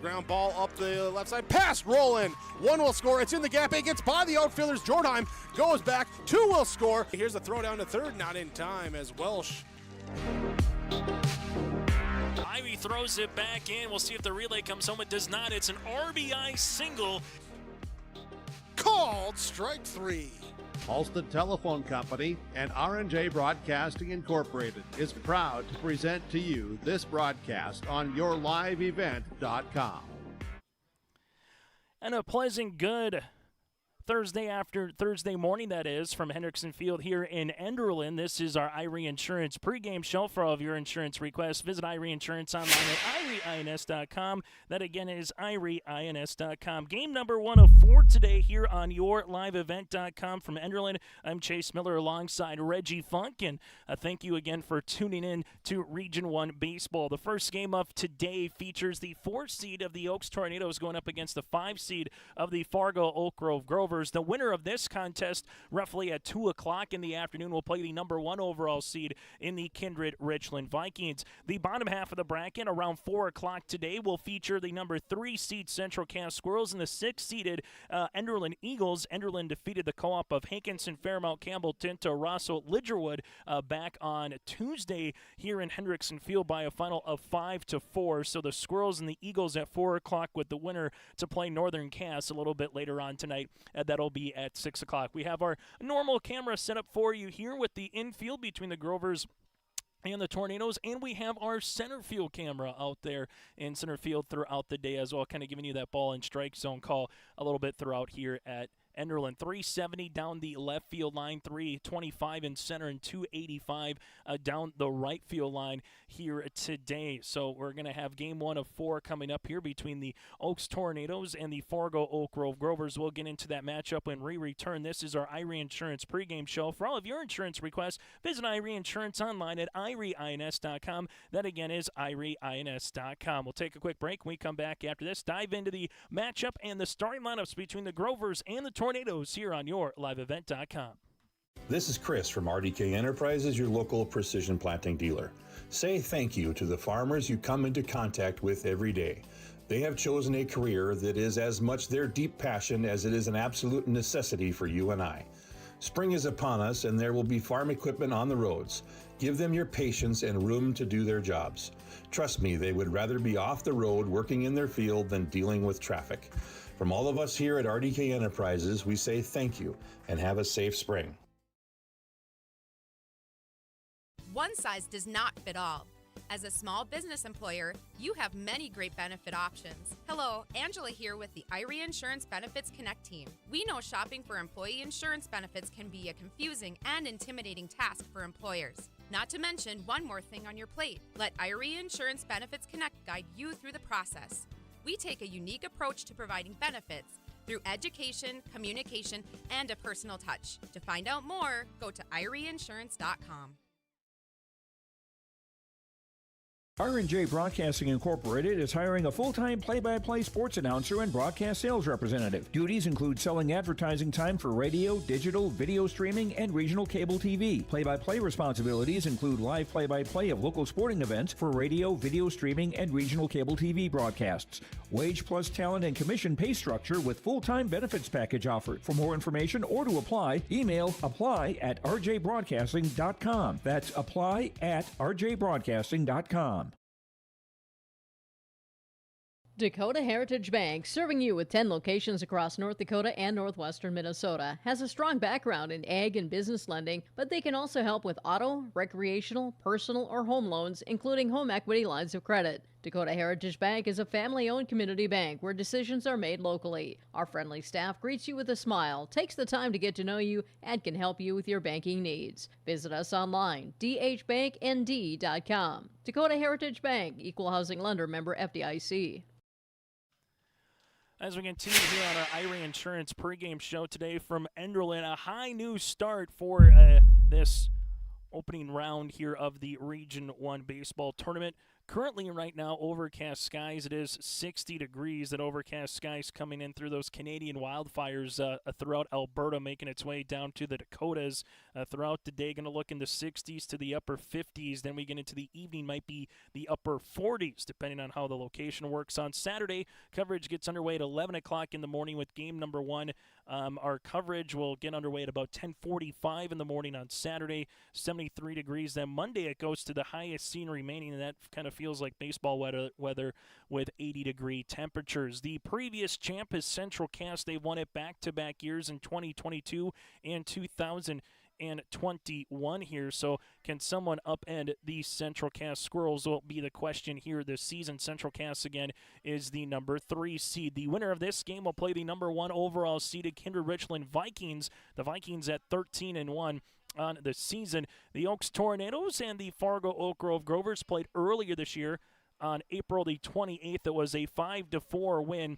ground ball up the left side. Pass, rolling. One will score. It's in the gap. It gets by the outfielders. Jordheim goes back. Two will score. Here's a throw down to third. Not in time as Welsh. Ivy throws it back in. We'll see if the relay comes home. It does not. It's an RBI single. Called strike three. Halsted Telephone Company and R&J Broadcasting Incorporated is proud to present to you this broadcast on yourliveevent.com. And a pleasant good Thursday morning, that is, from Hendrickson Field here in Enderlin. This is our Irie Insurance pregame show. For all of your insurance requests, visit Irie Insurance online at irieins.com. That again is irieins.com. Game number 104 today here on yourliveevent.com from Enderlin. I'm Chase Miller alongside Reggie Funk, and thank you again for tuning in to Region 1 Baseball. The first game of today features the 4 seed of the Oaks Tornadoes going up against the 5 seed of the Fargo Oak Grove Grovers. The winner of this contest, roughly at 2 o'clock in the afternoon, will play the number 1 overall seed in the Kindred Richland Vikings. The bottom half of the bracket, around 4 o'clock today, will feature the number 3 seed Central Cass Squirrels and the 6-seeded Enderlin Eagles. Enderlin defeated the co-op of Hankinson, Fairmount, Campbell, Tinto, Rosso, Lidgerwood back on Tuesday here in Hendrickson Field by a final of 5-4. So the Squirrels and the Eagles at 4 o'clock, with the winner to play Northern Cass a little bit later on tonight. That'll be at 6 o'clock. We have our normal camera set up for you here with the infield between the Grovers and the Tornadoes, and we have our center field camera out there in center field throughout the day as well, kind of giving you that ball and strike zone call a little bit throughout here at Enderlin. 370 down the left field line, 325 in center, and 285 down the right field line here today. So we're going to have game 1 of 4 coming up here between the Oaks Tornadoes and the Fargo Oak Grove Grovers. We'll get into that matchup when we return. This is our Irie Insurance pregame show. For all of your insurance requests, visit Irie Insurance online at irieins.com. That again is irieins.com. We'll take a quick break. When we come back after this, dive into the matchup and the starting lineups between the Grovers and the Tornadoes here on yourliveevent.com. This is Chris from RDK Enterprises, your local precision planting dealer. Say thank you to the farmers you come into contact with every day. They have chosen a career that is as much their deep passion as it is an absolute necessity for you and I. Spring is upon us and there will be farm equipment on the roads. Give them your patience and room to do their jobs. Trust me, they would rather be off the road working in their field than dealing with traffic. From all of us here at RDK Enterprises, we say thank you and have a safe spring. One size does not fit all. As a small business employer, you have many great benefit options. Hello, Angela here with the Irie Insurance Benefits Connect team. We know shopping for employee insurance benefits can be a confusing and intimidating task for employers. Not to mention one more thing on your plate. Let Irie Insurance Benefits Connect guide you through the process. We take a unique approach to providing benefits through education, communication, and a personal touch. To find out more, go to IrieInsurance.com. R&J Broadcasting Incorporated is hiring a full-time play-by-play sports announcer and broadcast sales representative. Duties include selling advertising time for radio, digital, video streaming, and regional cable TV. Play-by-play responsibilities include live play-by-play of local sporting events for radio, video streaming, and regional cable TV broadcasts. Wage plus talent and commission pay structure with full-time benefits package offered. For more information or to apply, email apply@rjbroadcasting.com. That's apply@rjbroadcasting.com. Dakota Heritage Bank, serving you with 10 locations across North Dakota and northwestern Minnesota, has a strong background in ag and business lending, but they can also help with auto, recreational, personal, or home loans, including home equity lines of credit. Dakota Heritage Bank is a family-owned community bank where decisions are made locally. Our friendly staff greets you with a smile, takes the time to get to know you, and can help you with your banking needs. Visit us online, dhbanknd.com. Dakota Heritage Bank, Equal Housing Lender, member FDIC. As we continue here on our Irie Insurance pregame show today from Enderlin, a high new start for this opening round here of the Region 1 baseball tournament. Currently right now, overcast skies. It is 60 degrees. That overcast skies coming in through those Canadian wildfires throughout Alberta, making its way down to the Dakotas. Throughout the day, going to look in the 60s to the upper 50s. Then we get into the evening, might be the upper 40s, depending on how the location works. On Saturday, coverage gets underway at 11 o'clock in the morning with game number 1. Our coverage will get underway at about 10:45 in the morning on Saturday, 73 degrees. Then Monday it goes to the highest scene remaining, and that kind of feels like baseball weather with 80-degree temperatures. The previous champ is Central Cass. They've won it back-to-back years in 2022 and 2021 here. So can someone upend the Central Cass Squirrels will be the question here this season. Central Cass, again, is the number 3 seed. The winner of this game will play the number 1 overall seeded Kindred Richland Vikings. The Vikings at 13-1 on the season. The Oaks Tornadoes and the Fargo Oak Grove Grovers played earlier this year on April the 28th. It was a 5-4 win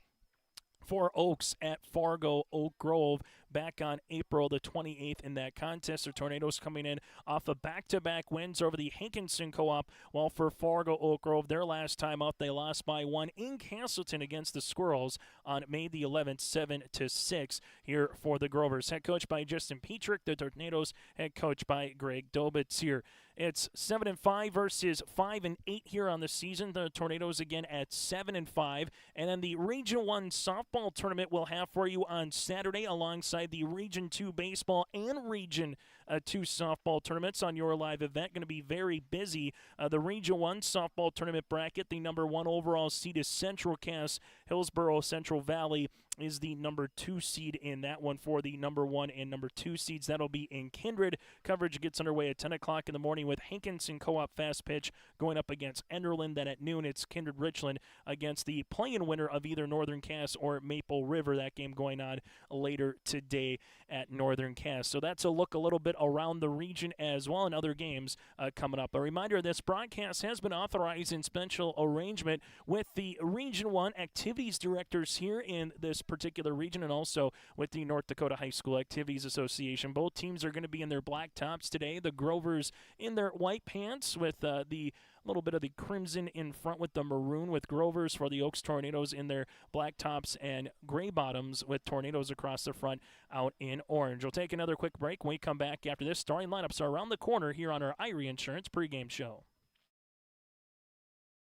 for Oaks at Fargo Oak Grove back on April the 28th in that contest. The Tornadoes coming in off of back-to-back wins over the Hankinson Co-op, while for Fargo Oak Grove, their last time out, they lost by 1 in Castleton against the Squirrels on May the 11th, 7-6 here for the Grovers. Head coach by Justin Petrick, the Tornadoes head coach by Greg Dobitz here. It's 7-5 versus 5-8 here on the season. The Tornadoes again at 7-5. And then the Region 1 softball tournament we'll have for you on Saturday alongside the Region 2 baseball and Region 2 softball tournaments on your live event. Going to be very busy. The Region 1 softball tournament bracket, the number 1 overall seed is Central Cass. Hillsborough Central Valley is the number 2 seed in that one for the number 1 and number 2 seeds. That'll be in Kindred. Coverage gets underway at 10 o'clock in the morning with Hankinson Co-op fast pitch going up against Enderlin. Then at noon, it's Kindred Richland against the play-in winner of either Northern Cass or Maple River. That game going on later today at Northern Cass. So that's a look a little bit around the region as well, and other games coming up. A reminder, this broadcast has been authorized in special arrangement with the Region 1 activities directors here in this particular region, and also with the North Dakota High School Activities Association. Both teams are going to be in their black tops today. The Grovers in their white pants with the little bit of the crimson in front with the maroon, with Grovers for the Oaks Tornadoes in their black tops and gray bottoms with Tornadoes across the front out in orange. We'll take another quick break. When we come back after this, starting lineups are around the corner here on our Irie Insurance pregame show.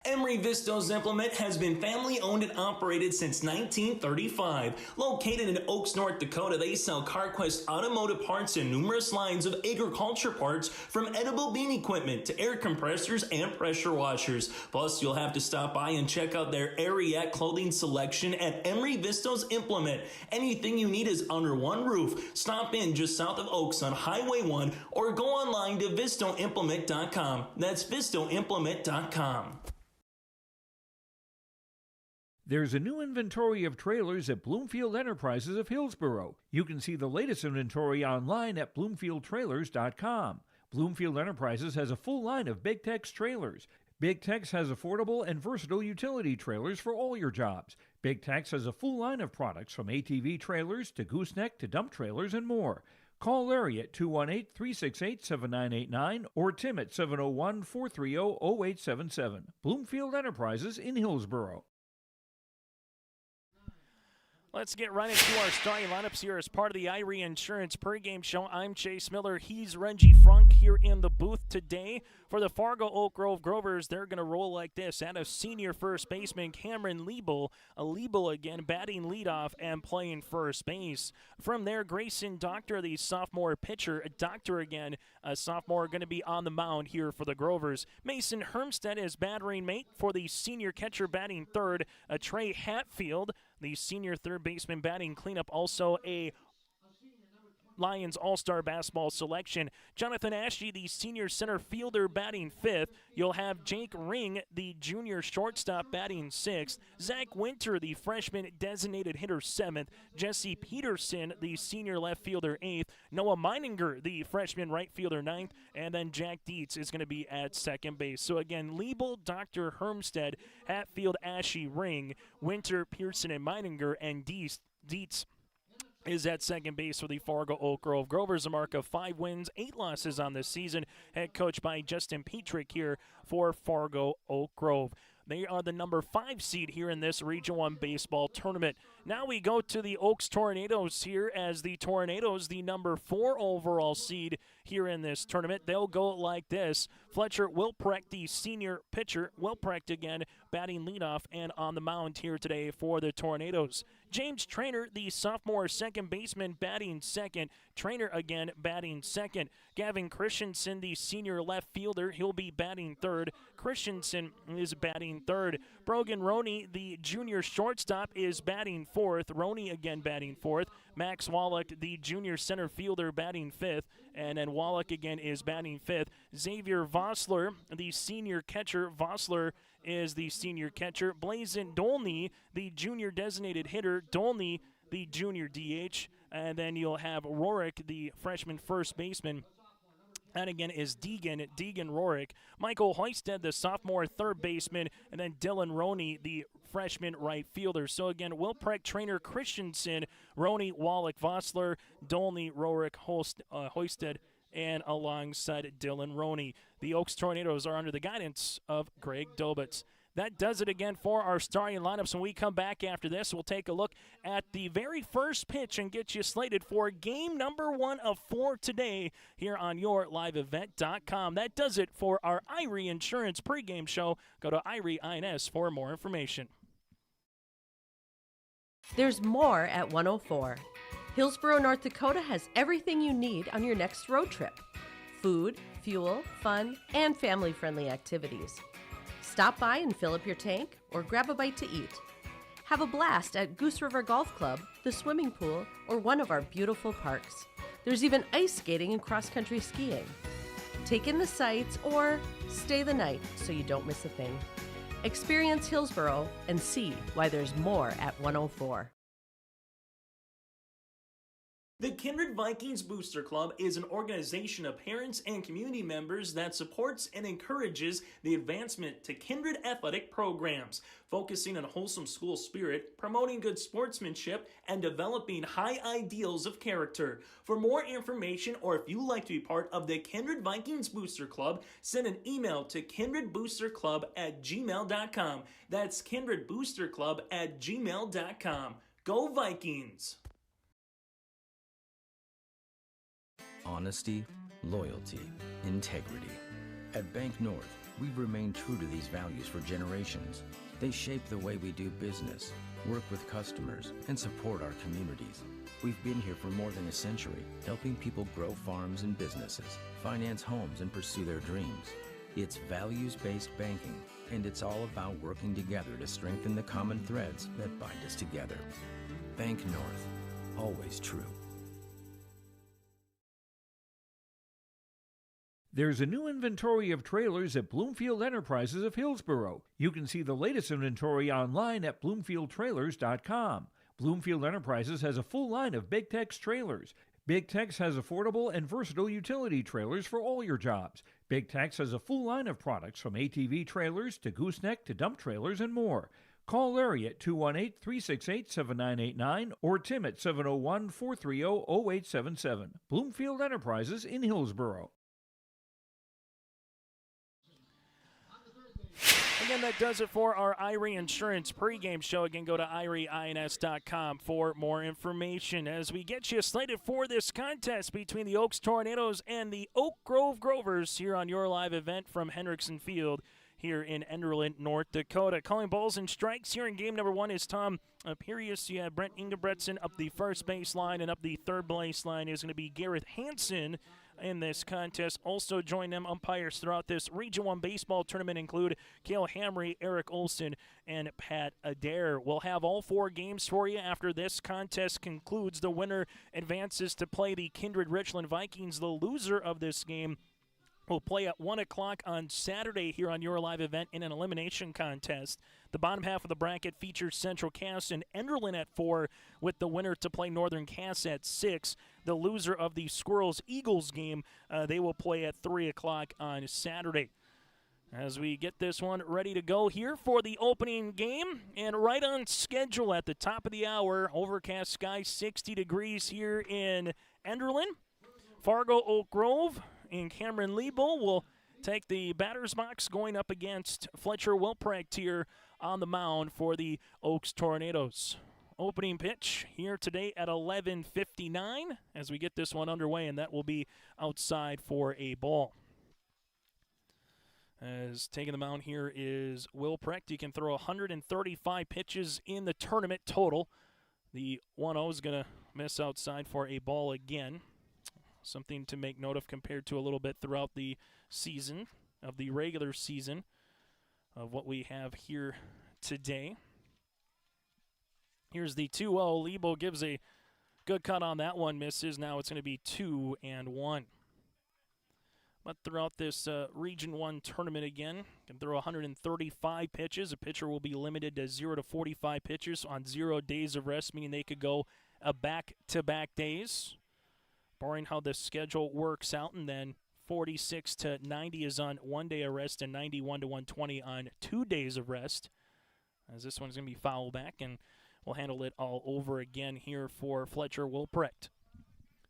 Emery Vistos Implement has been family-owned and operated since 1935. Located in Oaks, North Dakota, they sell CarQuest automotive parts and numerous lines of agriculture parts, from edible bean equipment to air compressors and pressure washers. Plus, you'll have to stop by and check out their Ariat clothing selection at Emery Vistos Implement. Anything you need is under one roof. Stop in just south of Oaks on Highway 1 or go online to vistoimplement.com. That's vistoimplement.com. There's a new inventory of trailers at Bloomfield Enterprises of Hillsborough. You can see the latest inventory online at bloomfieldtrailers.com. Bloomfield Enterprises has a full line of Big Tex trailers. Big Tex has affordable and versatile utility trailers for all your jobs. Big Tex has a full line of products from ATV trailers to gooseneck to dump trailers and more. Call Larry at 218-368-7989 or Tim at 701-430-0877. Bloomfield Enterprises in Hillsborough. Let's get right into our starting lineups here as part of the Irie Insurance pregame show. I'm Chase Miller. He's Reggie Frunk here in the booth today. For the Fargo Oak Grove Grovers, they're going to roll like this. At a senior first baseman, Cameron Liebel. Liebel again batting leadoff and playing first base. From there, Grayson Doctor, the sophomore pitcher. Doctor again, a sophomore, going to be on the mound here for the Grovers. Mason Hermstead is battering mate for the senior catcher batting third. Trey Hatfield, the senior third baseman batting cleanup, also a Lions All-Star basketball selection. Jonathan Ashey, the senior center fielder, batting fifth. You'll have Jake Ring, the junior shortstop, batting sixth. Zach Winter, the freshman designated hitter, seventh. Jesse Peterson, the senior left fielder, eighth. Noah Meininger, the freshman right fielder, ninth. And then Jack Dietz is going to be at second base. So again, Liebel, Dr. Hermstead, Hatfield, Ashey, Ring, Winter, Pearson, and Meininger, and Dietz is at second base for the Fargo Oak Grove Grovers, a mark of 5 wins, 8 losses on this season, head coached by Justin Petrick here for Fargo Oak Grove. They are the number 5 seed here in this Region 1 baseball tournament. Now we go to the Oaks Tornadoes here, as the Tornadoes, the number 4 overall seed here in this tournament. They'll go like this. Fletcher Wilprecht, the senior pitcher. Wilprecht again batting leadoff and on the mound here today for the Tornadoes. James Trainer, the sophomore second baseman, batting second. Trainer again batting second. Gavin Christensen, the senior left fielder, he'll be batting third. Christensen is batting third. Brogan Roney, the junior shortstop, is batting fourth. Roney again batting fourth. Max Wallach, the junior center fielder, batting fifth. And then Wallach again is batting fifth. Xavier Vossler, the senior catcher. Vossler is the senior catcher. Blazin Dolney, the junior designated hitter. Dolney, the junior DH. And then you'll have Rorick, the freshman first baseman. That again is Deegan Rorick. Michael Hoisted, the sophomore third baseman, and then Dylan Roney, the freshman right fielder. So again, Wilprecht, Trainer, Christensen, Roney, Wallach, Vossler, Dolney, Rorick, Hoisted, and alongside Dylan Roney. The Oaks Tornadoes are under the guidance of Greg Dobitz. That does it again for our starting lineups. When we come back after this, we'll take a look at the very first pitch and get you slated for game number 1 of 4 today here on YourLiveEvent.com. That does it for our Irie Insurance pregame show. Go to Irie INS for more information. There's more at 104. Hillsborough, North Dakota has everything you need on your next road trip. Food, fuel, fun, and family-friendly activities. Stop by and fill up your tank or grab a bite to eat. Have a blast at Goose River Golf Club, the swimming pool, or one of our beautiful parks. There's even ice skating and cross-country skiing. Take in the sights or stay the night so you don't miss a thing. Experience Hillsborough and see why there's more at 104. The Kindred Vikings Booster Club is an organization of parents and community members that supports and encourages the advancement to Kindred athletic programs, focusing on wholesome school spirit, promoting good sportsmanship, and developing high ideals of character. For more information, or if you'd like to be part of the Kindred Vikings Booster Club, send an email to kindredboosterclub@gmail.com. That's kindredboosterclub@gmail.com. Go Vikings! Honesty, loyalty, integrity. At Bank North, we've remained true to these values for generations. They shape the way we do business, work with customers, and support our communities. We've been here for more than a century, helping people grow farms and businesses, finance homes, and pursue their dreams. It's values-based banking, and it's all about working together to strengthen the common threads that bind us together. Bank North, always true. There's a new inventory of trailers at Bloomfield Enterprises of Hillsborough. You can see the latest inventory online at bloomfieldtrailers.com. Bloomfield Enterprises has a full line of Big Tex trailers. Big Tex has affordable and versatile utility trailers for all your jobs. Big Tex has a full line of products from ATV trailers to gooseneck to dump trailers and more. Call Larry at 218-368-7989 or Tim at 701-430-0877. Bloomfield Enterprises in Hillsborough. Again, that does it for our Irie Insurance pregame show. Again, go to IrieINS.com for more information as we get you slated for this contest between the Oaks Tornadoes and the Oak Grove Grovers here on your live event from Hendrickson Field here in Enderlin, North Dakota. Calling balls and strikes here in game number 1 is Tom Pirius. You have Brent Ingebretson up the first baseline, and up the third baseline is going to be Garrett Hansen in this contest. Also join them umpires throughout this Region 1 baseball tournament include Cale Hamry, Eric Olson, and Pat Adair. We'll have all 4 games for you after this contest concludes. The winner advances to play the Kindred Richland Vikings. The loser of this game will play at 1 o'clock on Saturday here on your live event in an elimination contest. The bottom half of the bracket features Central Cass and Enderlin at 4, with the winner to play Northern Cass at 6. The loser of the Squirrels-Eagles game, they will play at 3 o'clock on Saturday. as we get this one ready to go here for the opening game. And right on schedule at the top of the hour, overcast sky, 60 degrees here in Enderlin. Fargo Oak Grove and Cameron Lebo will take the batter's box, going up against Fletcher Wilprecht here on the mound for the Oaks Tornadoes. Opening pitch here today at 11:59 as we get this one underway, and that will be outside for a ball. As taking the mound here is Wilprecht. He can throw 135 pitches in the tournament total. The 1-0 is going to miss outside for a ball again. Something to make note of compared to a little bit throughout the season, of the regular season, of what we have here today. Here's the 2-0. Lebo gives a good cut on that one, misses. Now it's going to be 2-1. But throughout this Region 1 tournament again, can throw 135 pitches. A pitcher will be limited to 0 to 45 pitches on 0 days of rest, meaning they could go back-to-back days, barring how the schedule works out. And then 46 to 90 is on 1 day of rest, and 91 to 120 on 2 days of rest, as this one's going to be foul back, and we'll handle it all over again here for Fletcher Wilprecht.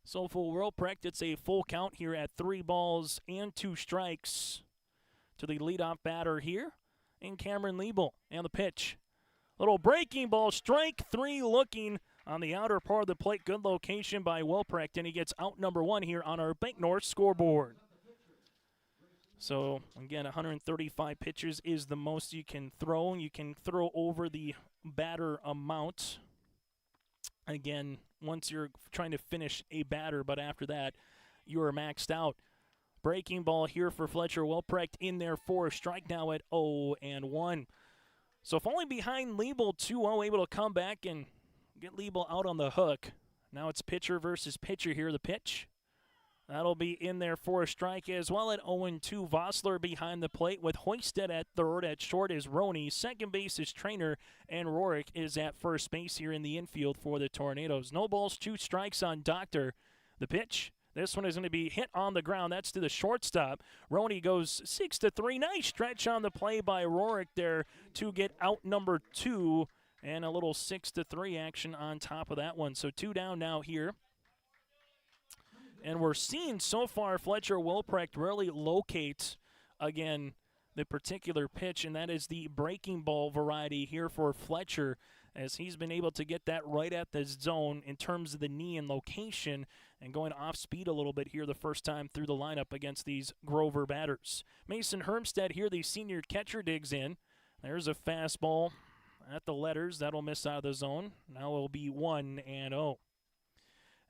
So for Wilprecht, it's a full count here at 3 balls and 2 strikes to the leadoff batter here in Cameron Liebel. And the pitch. Little breaking ball, strike 3 looking on the outer part of the plate. Good location by Wilprecht, and he gets out number 1 here on our Bank North scoreboard. So, again, 135 pitches is the most you can throw. You can throw over the batter amount. Again, once you're trying to finish a batter, but after that, you are maxed out. Breaking ball here for Fletcher Wilprecht in there for a strike now at 0-1. So falling behind Liebel 2-0, able to come back and get Liebel out on the hook. Now it's pitcher versus pitcher here. The pitch. That'll be in there for a strike as well at 0-2. Vossler behind the plate with Hoisted at third. At short is Roney. Second base is Trainer. And Rorick is at first base here in the infield for the Tornadoes. No balls, 2 strikes on Doctor. The pitch. This one is going to be hit on the ground. That's to the shortstop. Roney goes 6-3. Nice stretch on the play by Rorick there to get out number 2. And a little 6-3 action on top of that one. So 2 down now here. And we're seeing so far Fletcher Wilprecht really locate, again, the particular pitch, and that is the breaking ball variety here for Fletcher, as he's been able to get that right at the zone in terms of the knee and location, and going off speed a little bit here the first time through the lineup against these Grover batters. Mason Hermstead here, the senior catcher, digs in. There's a fastball at the letters. That'll miss out of the zone. Now it'll be 1-0.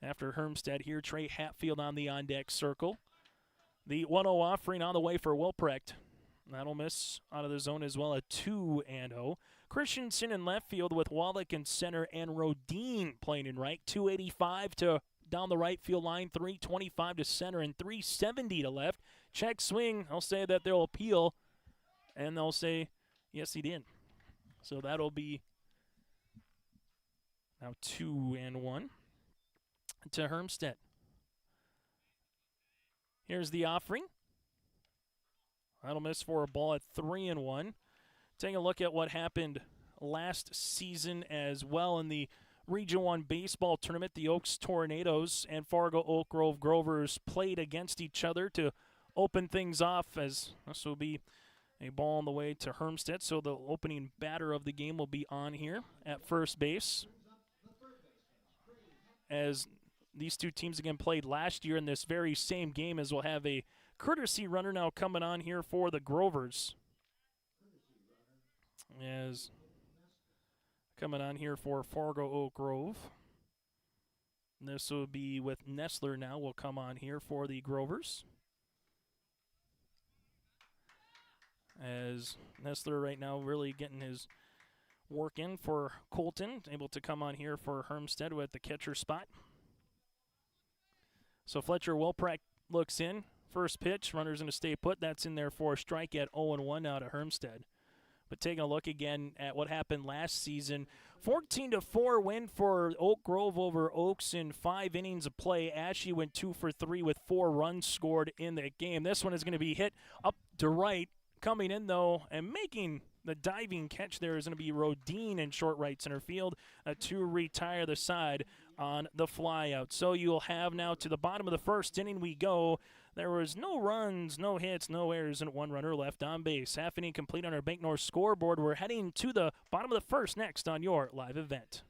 After Hermstead here, Trey Hatfield on the on-deck circle. The 1-0 offering on the way for Wilprecht. That'll miss out of the zone as well, a 2-0. Christensen in left field with Wallach in center and Rodine playing in right. 285 to down the right field line, 325 to center, and 370 to left. Check swing. I'll say that they'll appeal, and they'll say, yes, he did. So that'll be now 2-1. To Hermstead. Here's the offering. That'll miss for a ball at 3-1. Taking a look at what happened last season as well in the Region 1 baseball tournament. The Oaks Tornadoes and Fargo Oak Grove Grovers played against each other to open things off, as this will be a ball on the way to Hermstead. So the opening batter of the game will be on here at first base, as these two teams again played last year in this very same game, as we'll have a courtesy runner now coming on here for the Grovers. As coming on here for Fargo Oak Grove. This will be with Nestler now will come on here for the Grovers. As Nestler right now really getting his work in for Colton, able to come on here for Hermstead with the catcher spot. So Fletcher Wilprecht looks in. First pitch, runner's going to stay put. That's in there for a strike at 0-1 now to Hermstead. But taking a look again at what happened last season, 14-4 win for Oak Grove over Oaks in 5 innings of play. Ashley went 2 for 3 with 4 runs scored in that game. This one is going to be hit up to right. coming in, though, and making the diving catch there is going to be Rodine in short right center field to retire the side on the flyout. So you'll have now to the bottom of the first inning we go. There was no runs, no hits, no errors, and one runner left on base. Half inning complete on our Bank North scoreboard. We're heading to the bottom of the first next on your live event.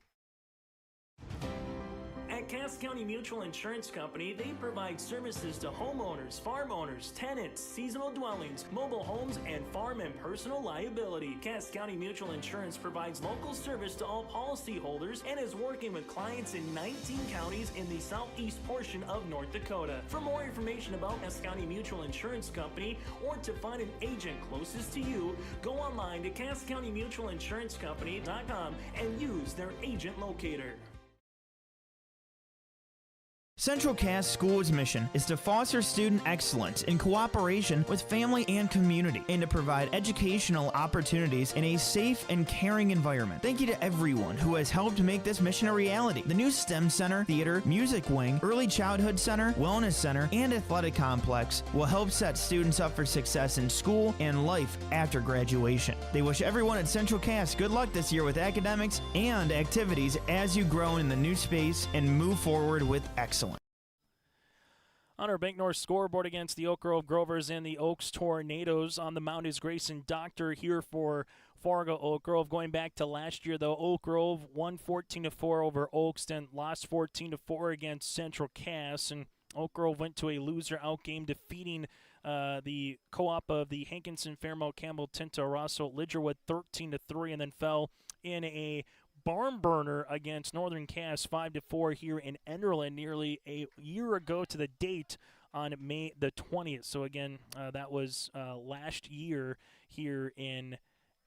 At Cass County Mutual Insurance Company, they provide services to homeowners, farm owners, tenants, seasonal dwellings, mobile homes, and farm and personal liability. Cass County Mutual Insurance provides local service to all policyholders and is working with clients in 19 counties in the southeast portion of North Dakota. For more information about Cass County Mutual Insurance Company or to find an agent closest to you, go online to CassCountyMutualInsuranceCompany.com and use their agent locator. Central Cass School's mission is to foster student excellence in cooperation with family and community and to provide educational opportunities in a safe and caring environment. Thank you to everyone who has helped make this mission a reality. The new STEM Center, Theater, Music Wing, Early Childhood Center, Wellness Center, and Athletic Complex will help set students up for success in school and life after graduation. They wish everyone at Central Cass good luck this year with academics and activities as you grow in the new space and move forward with excellence. On our Bank North scoreboard against the Oak Grove Grovers and the Oaks Tornadoes, on the mound is Grayson Doctor here for Fargo Oak Grove. Going back to last year, though, Oak Grove won 14-4 over Oaks, then lost 14-4 against Central Cass, and Oak Grove went to a loser-out game, defeating the co-op of the Hankinson, Fairmount, Campbell, Tinto, Rosso, Lidgerwood 13-3, and then fell in a barn burner against Northern Cass 5-4 here in Enderlin nearly a year ago to the date on May the 20th. So again, that was last year here in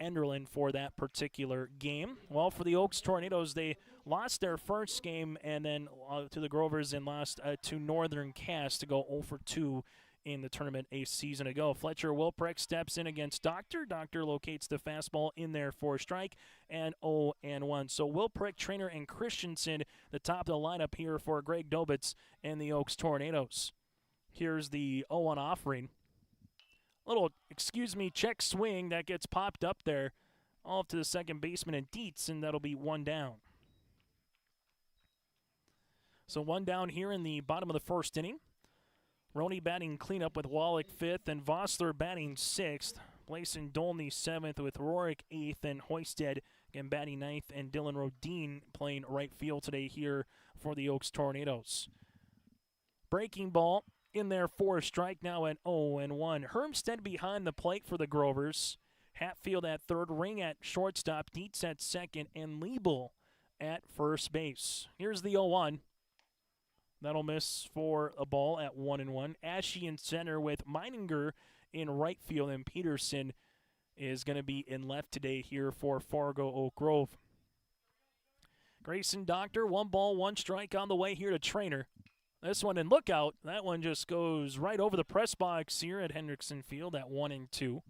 Enderlin for that particular game. Well, for the Oaks Tornadoes, they lost their first game and then to the Grovers and lost to Northern Cass to go 0-2 in the tournament a season ago. Fletcher Wilprecht steps in against Doctor. Doctor locates the fastball in there for a strike and 0-1. So Wilprecht, Trainer, and Christensen, the top of the lineup here for Greg Dobitz and the Oaks Tornadoes. Here's the 0-1 offering. Little, check swing that gets popped up there off to the second baseman and Dietz, and that'll be one down. So one down here in the bottom of the first inning. Roney batting cleanup with Wallach 5th and Vossler batting 6th. Blayson Dolney 7th with Rorick 8th and Hoisted again batting 9th and Dylan Rodine playing right field today here for the Oaks Tornadoes. Breaking ball in there for a strike now at 0-1. Hermstead behind the plate for the Grovers. Hatfield at third, Ring at shortstop, Dietz at second, and Liebel at first base. Here's the 0-1. That'll miss for a ball at 1-1. Ashe in center with Meininger in right field, and Peterson is going to be in left today here for Fargo Oak Grove. Grayson Doctor, 1 ball, 1 strike on the way here to Trainer. This one, and look out, that one just goes right over the press box here at Hendrickson Field at 1-2.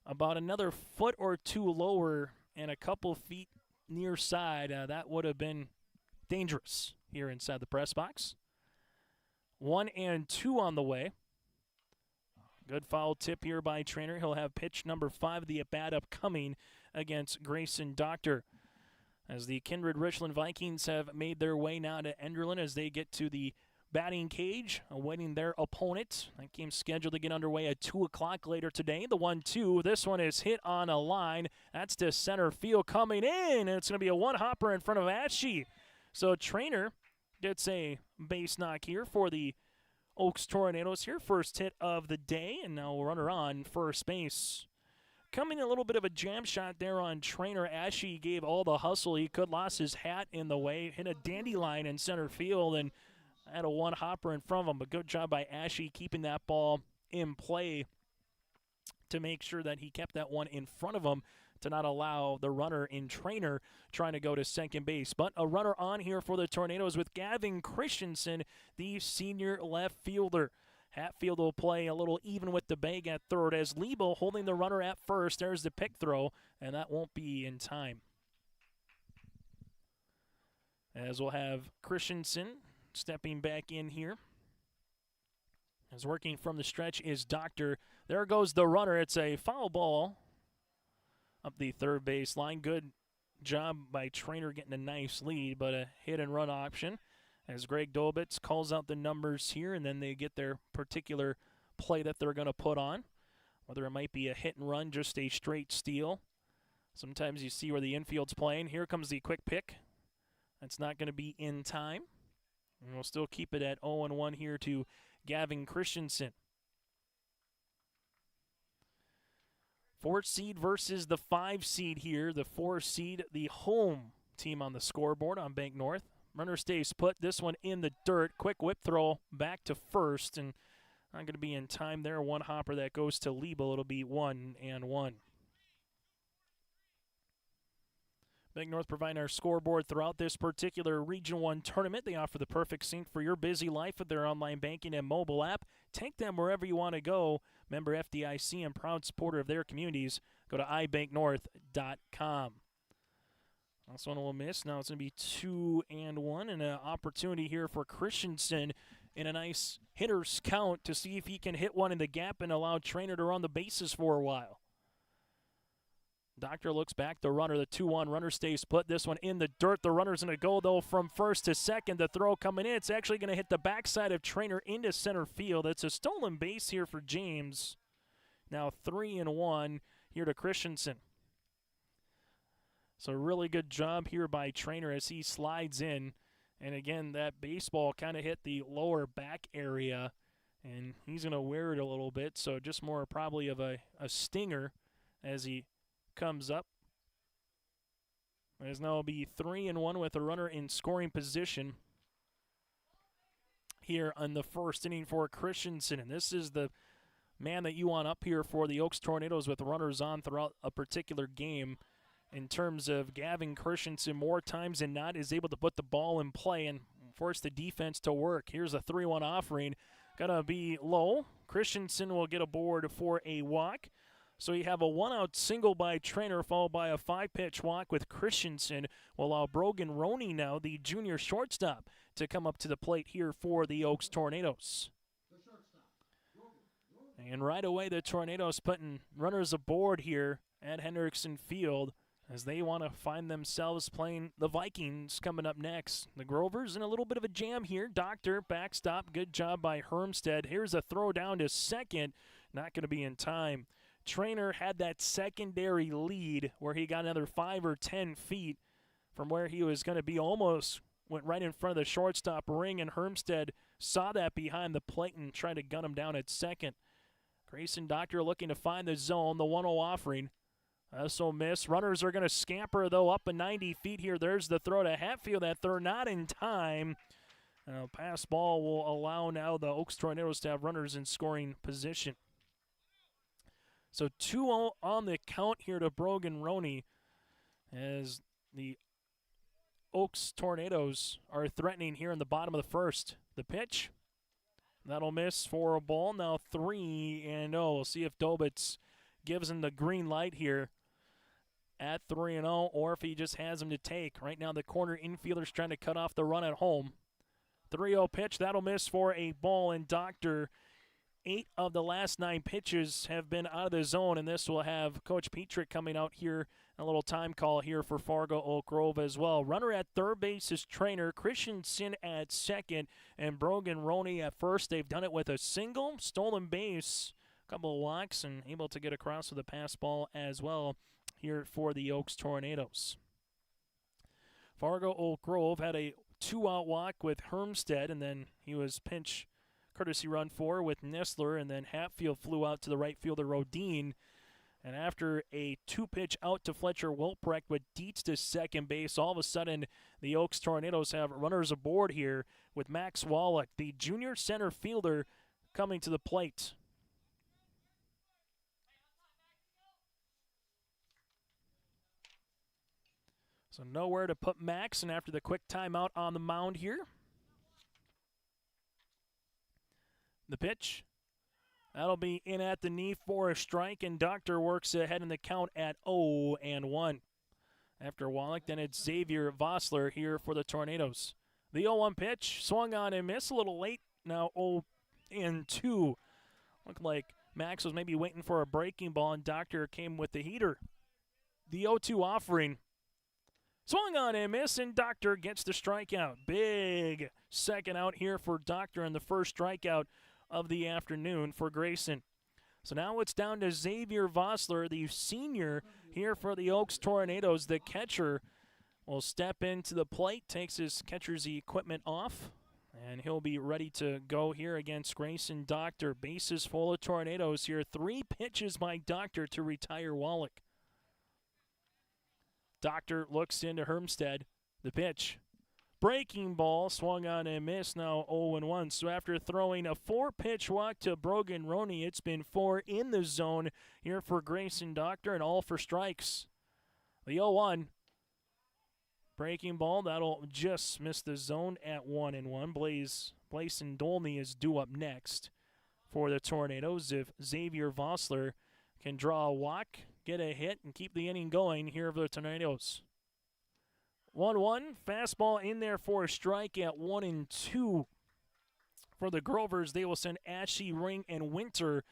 About another foot or two lower and a couple feet near side, that would have been dangerous here inside the press box. 1-2 on the way. Good foul tip here by Trainer. He'll have pitch number 5 of the at-bat upcoming against Grayson Doctor. As the Kindred Richland Vikings have made their way now to Enderlin as they get to the batting cage, awaiting their opponent. That game's scheduled to get underway at 2 o'clock later today. The 1-2. This one is hit on a line. That's to center field coming in, and it's going to be a one-hopper in front of Ashe. So Trainer gets a base knock here for the Oaks Tornadoes here. First hit of the day, and now a runner on first base. Coming a little bit of a jam shot there on Trainer. Ashe gave all the hustle he could, lost his hat in the way, hit a dandelion in center field, and had a one-hopper in front of him. But good job by Ashe keeping that ball in play to make sure that he kept that one in front of him to not allow the runner in Trainer trying to go to second base. But a runner on here for the Tornadoes with Gavin Christensen, the senior left fielder. Hatfield will play a little even with the bag at third as Liebel holding the runner at first. There's the pick throw, and that won't be in time. As we'll have Christensen stepping back in here As working from the stretch is Doctor. There goes the runner. It's a foul ball up the third base line. Good job by Trainer getting a nice lead, but a hit and run option as Greg Dobitz calls out the numbers here, and then they get their particular play that they're going to put on. Whether it might be a hit and run, just a straight steal. Sometimes you see where the infield's playing. Here comes the quick pick. That's not going to be in time. And we'll still keep it at 0-1 here to Gavin Christensen. 4th seed versus the 5 seed here. The 4 seed, the home team on the scoreboard on Bank North. Runner stays put. This one in the dirt. Quick whip throw back to first. And not going to be in time there. One hopper that goes to Liebel. It'll be 1-1. Bank North providing our scoreboard throughout this particular Region 1 tournament. They offer the perfect sync for your busy life with their online banking and mobile app. Take them wherever you want to go. Member FDIC and proud supporter of their communities. Go to ibanknorth.com. Last one will miss. Now it's going to be 2-1 and an opportunity here for Christensen in a nice hitter's count to see if he can hit one in the gap and allow Trainer to run the bases for a while. Doctor looks back. The runner, the 2-1 runner stays put. This one in the dirt. The runner's going to go, though, from first to second. The throw coming in. It's actually going to hit the backside of Trainer into center field. It's a stolen base here for James. Now 3-1 here to Christensen. So really good job here by Trainer as he slides in. And again, that baseball kind of hit the lower back area. And he's going to wear it a little bit. So just more probably of a stinger as he comes up. As now will be 3-1 with a runner in scoring position here on the first inning for Christensen. And this is the man that you want up here for the Oaks Tornadoes with runners on throughout a particular game. In terms of Gavin Christensen, more times than not is able to put the ball in play and force the defense to work. Here's a 3-1 offering. Gonna be low. Christensen will get aboard for a walk. So you have a one-out single by Trainer followed by a 5-pitch walk with Christensen. Will allow Brogan Roney now, the junior shortstop, to come up to the plate here for the Oaks Tornadoes. And right away the Tornadoes putting runners aboard here at Hendrickson Field as they want to find themselves playing the Vikings coming up next. The Grovers in a little bit of a jam here. Doctor, backstop, good job by Hermstead. Here's a throw down to second, not going to be in time. Trainer had that secondary lead where he got another 5 or 10 feet from where he was going to be. Almost went right in front of the shortstop ring, and Hermstead saw that behind the plate and tried to gun him down at second. Grayson Doctor looking to find the zone, the 1-0 offering. Also miss. Runners are going to scamper, though, up a 90 feet here. There's the throw to Hatfield. That throw not in time. Pass ball will allow now the Oaks Tornadoes to have runners in scoring position. So 2-0 on the count here to Brogan Roney as the Oaks Tornadoes are threatening here in the bottom of the first. The pitch, that'll miss for a ball. Now 3-0. We'll see if Dobitz gives him the green light here at 3-0 or if he just has him to take. Right now the corner infielder's trying to cut off the run at home. 3-0 pitch, that'll miss for a ball, and Doctor, 8 of the last 9 pitches have been out of the zone, and this will have Coach Petrick coming out here. A little time call here for Fargo Oak Grove as well. Runner at third base is Trainer. Christensen at second, and Brogan Roney at first. They've done it with a single, stolen base, a couple of walks, and able to get across with a pass ball as well here for the Oaks Tornadoes. Fargo Oak Grove had a 2-out walk with Hermstead, and then he was pinch courtesy run for with Nestler, and then Hatfield flew out to the right fielder Rodine. And after a 2-pitch out to Fletcher Wilprecht with Dietz to second base, all of a sudden the Oaks Tornadoes have runners aboard here with Max Wallach, the junior center fielder, coming to the plate. So nowhere to put Max, and after the quick timeout on the mound here, the pitch, that'll be in at the knee for a strike, and Doctor works ahead in the count at 0-1. After Wallach, then it's Xavier Vossler here for the Tornadoes. The 0-1 pitch, swung on and missed a little late. Now 0-2 2. Looked like Max was maybe waiting for a breaking ball, and Doctor came with the heater. The 0-2 offering. Swung on and miss, and Doctor gets the strikeout. Big second out here for Doctor, and the first strikeout of the afternoon for Grayson. So now it's down to Xavier Vossler, the senior here for the Oaks Tornadoes. The catcher will step into the plate, takes his catcher's equipment off, and he'll be ready to go here against Grayson Doctor. Bases full of Tornadoes here. 3 pitches by Doctor to retire Wallach. Doctor looks into Hermstead. The pitch. Breaking ball, swung on and missed, now 0-1. So after throwing a 4-pitch walk to Brogan Roney, it's been 4 in the zone here for Grayson Doctor, and all for strikes. The 0-1. Breaking ball, that'll just miss the zone at 1-1. Blaison Dolney is due up next for the Tornadoes. If Xavier Vossler can draw a walk, get a hit, and keep the inning going here for the Tornadoes. 1-1, fastball in there for a strike at 1-2. For the Grovers, they will send Ashley, Ring, and Winter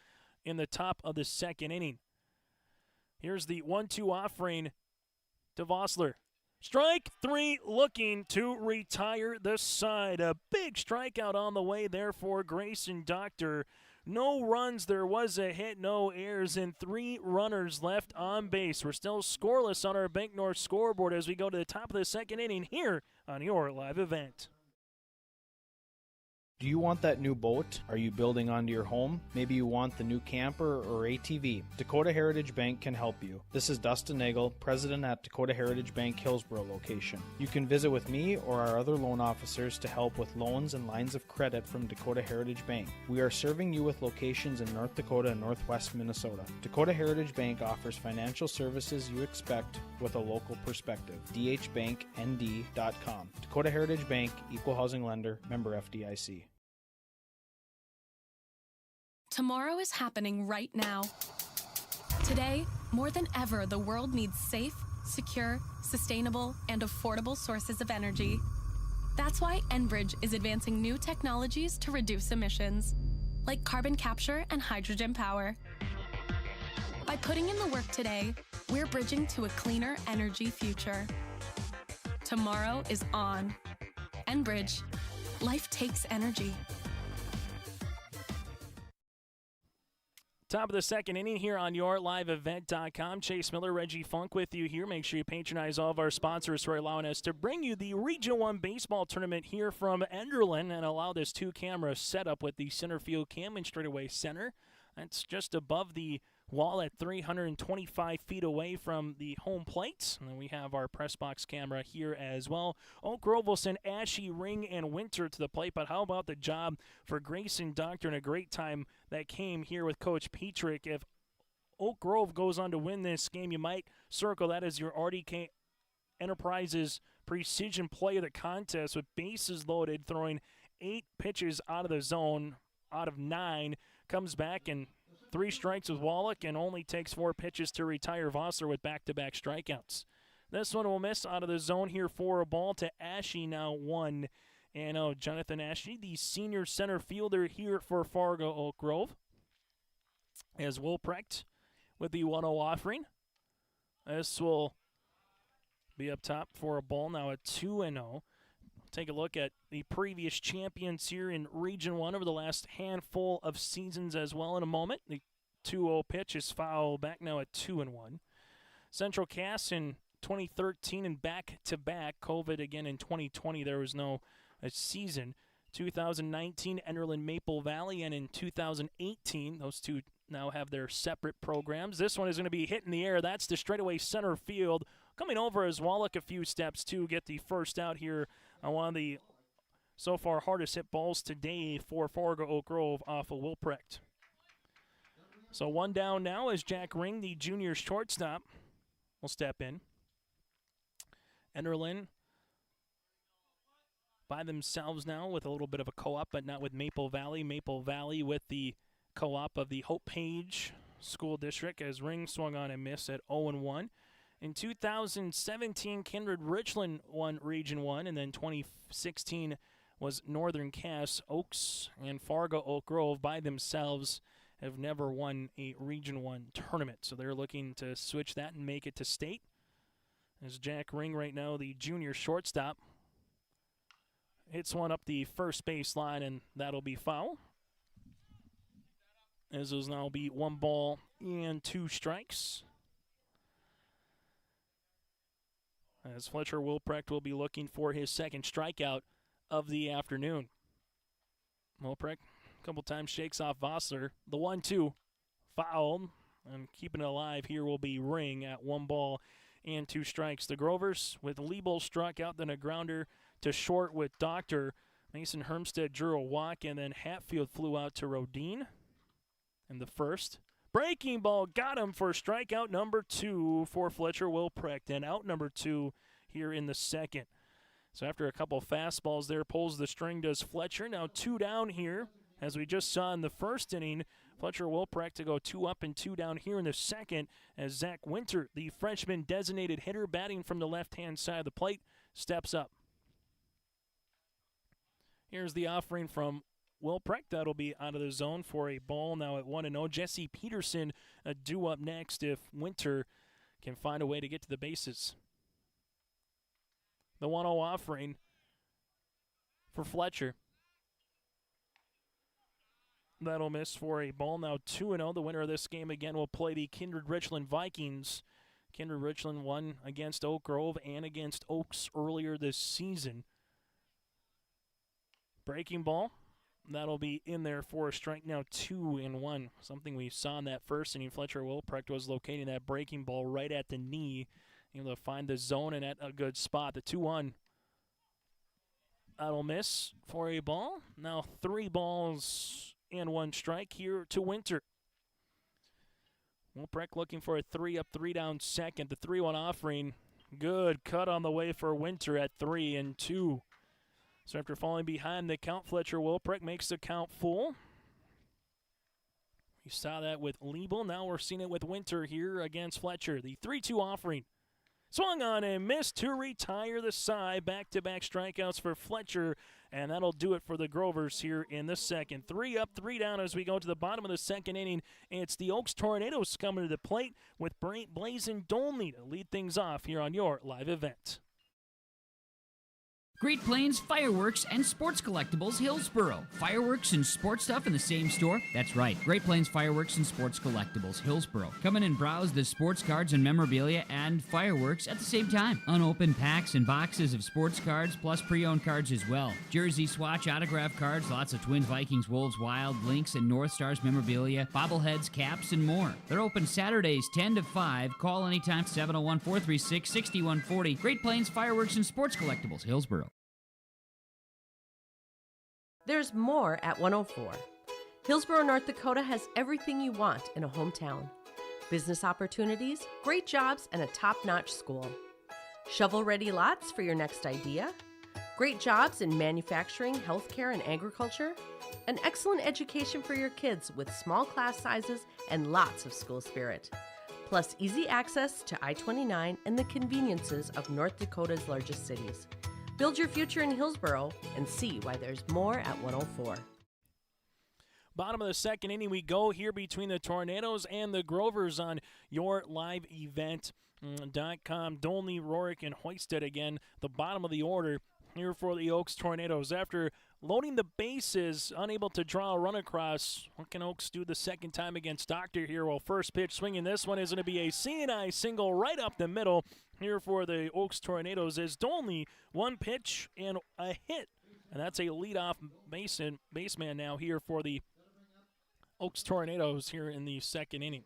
in the top of the second inning. Here's the 1-2 offering to Vossler. Strike 3, looking to retire the side. A big strikeout on the way there for Grayson Doctor. No runs, there was a hit, no errors, and 3 runners left on base. We're still scoreless on our Bank North scoreboard as we go to the top of the second inning here on your live event. Do you want that new boat? Are you building onto your home? Maybe you want the new camper or ATV. Dakota Heritage Bank can help you. This is Dustin Nagel, president at Dakota Heritage Bank Hillsborough location. You can visit with me or our other loan officers to help with loans and lines of credit from Dakota Heritage Bank. We are serving you with locations in North Dakota and Northwest Minnesota. Dakota Heritage Bank offers financial services you expect with a local perspective. dhbanknd.com. Dakota Heritage Bank, Equal Housing Lender, member FDIC. Tomorrow is happening right now. Today, more than ever, the world needs safe, secure, sustainable, and affordable sources of energy. That's why Enbridge is advancing new technologies to reduce emissions, like carbon capture and hydrogen power. By putting in the work today, we're bridging to a cleaner energy future. Tomorrow is on. Enbridge. Life takes energy. Top of the second inning here on yourliveevent.com. Chase Miller, Reggie Funk with you here. Make sure you patronize all of our sponsors for allowing us to bring you the Region 1 baseball tournament here from Enderlin and allow this 2-camera setup with the center field cam and straightaway center. That's just above the wall at 325 feet away from the home plate. And then we have our press box camera here as well. Oak Grove will send Ashy, Ring, and Winter to the plate, but how about the job for Grayson Doctor and a great time that came here with Coach Petrick. If Oak Grove goes on to win this game, you might circle that as your RDK Enterprises precision play of the contest with bases loaded, throwing 8 pitches out of the zone out of 9, comes back and 3 strikes with Wallach and only takes 4 pitches to retire Vossler with back-to-back strikeouts. This one will miss out of the zone here for a ball to Ashy, now 1-0. Jonathan Ashy, the senior center fielder here for Fargo Oak Grove, as Wilprecht with the 1-0 offering. This will be up top for a ball, now at 2-0. Take a look at the previous champions here in Region 1 over the last handful of seasons as well in a moment. The 2-0 pitch is foul back now at 2-1. Central Cass in 2013 and back-to-back. COVID again in 2020. There was no season. 2019, Enderlin Maple Valley, and in 2018, those two now have their separate programs. This one is going to be hit in the air. That's the straightaway center field. Coming over as Wallach a few steps to get the first out here on one of the so far hardest hit balls today for Fargo Oak Grove off of Wilprecht. So 1 down now as Jack Ring, the junior shortstop, will step in. Enderlin by themselves now with a little bit of a co-op, but not with Maple Valley. Maple Valley with the co-op of the Hope Page School District as Ring swung on and missed at 0-1. In 2017, Kindred Richland won Region 1, and then 2016 was Northern Cass. Oaks and Fargo Oak Grove by themselves have never won a Region 1 tournament, so they're looking to switch that and make it to state. As Jack Ring right now, the junior shortstop, hits one up the first base line, and that'll be foul. As those now be 1 ball and 2 strikes. As Fletcher Wilprecht will be looking for his second strikeout of the afternoon. Wilprecht a couple times shakes off Vossler. The 1-2 fouled, and keeping it alive here will be Ring at 1 ball and 2 strikes. The Grovers with Liebel struck out, then a grounder to short with Doctor. Mason Hermstead drew a walk, and then Hatfield flew out to Rodine in the first. Breaking ball got him for strikeout number 2 for Fletcher Wilprecht, and out number 2 here in the second. So after a couple fastballs there, pulls the string, does Fletcher. Now 2 down here, as we just saw in the first inning. Fletcher Wilprecht to go 2 up and 2 down here in the second, as Zach Winter, the freshman designated hitter batting from the left-hand side of the plate, steps up. Here's the offering from Wilprecht. That'll be out of the zone for a ball now at 1-0. Jesse Peterson due up next if Winter can find a way to get to the bases. The 1-0 offering for Fletcher. That'll miss for a ball now 2-0. The winner of this game again will play the Kindred Richland Vikings. Kindred Richland won against Oak Grove and against Oaks earlier this season. Breaking ball. That'll be in there for a strike now 2-1. Something we saw in that first inning. Fletcher Wilprecht was locating that breaking ball right at the knee. Able to find the zone and at a good spot. The 2-1. That'll miss for a ball. Now 3 balls and 1 strike here to Winter. Wilprecht looking for a 3-up, 3-down second. The 3-1 offering. Good cut on the way for Winter at 3-2. So after falling behind the count, Fletcher Wilprecht makes the count full. We saw that with Liebel. Now we're seeing it with Winter here against Fletcher. The 3-2 offering. Swung on and missed to retire the side. Back-to-back strikeouts for Fletcher, and that'll do it for the Grovers here in the second. 3 up, 3 down as we go to the bottom of the second inning. It's the Oaks Tornadoes coming to the plate with Blazin Dolney to lead things off here on your live event. Great Plains Fireworks and Sports Collectibles, Hillsboro. Fireworks and sports stuff in the same store? That's right. Great Plains Fireworks and Sports Collectibles, Hillsboro. Come in and browse the sports cards and memorabilia and fireworks at the same time. Unopened packs and boxes of sports cards, plus pre-owned cards as well. Jersey Swatch autograph cards, lots of Twins, Vikings, Wolves, Wild, Lynx, and North Stars memorabilia, bobbleheads, caps, and more. They're open Saturdays 10 to 5. Call anytime, 701-436-6140. Great Plains Fireworks and Sports Collectibles, Hillsboro. There's more at 104. Hillsboro, North Dakota has everything you want in a hometown. Business opportunities, great jobs, and a top-notch school. Shovel-ready lots for your next idea. Great jobs in manufacturing, healthcare, and agriculture. An excellent education for your kids with small class sizes and lots of school spirit. Plus easy access to I-29 and the conveniences of North Dakota's largest cities. Build your future in Hillsboro and see why there's more at 104. Bottom of the second inning we go here between the Tornadoes and the Grovers on your live event.com. Dolney, Rorick, and Hoisted again, the bottom of the order here for the Oaks Tornadoes. After loading the bases, unable to draw a run across, what can Oaks do the second time against Doctor here? Well, first pitch swinging this one is going to be a C&I single right up the middle here for the Oaks Tornadoes as Dolney, 1 pitch and a hit. And that's a leadoff baseman now here for the Oaks Tornadoes here in the second inning.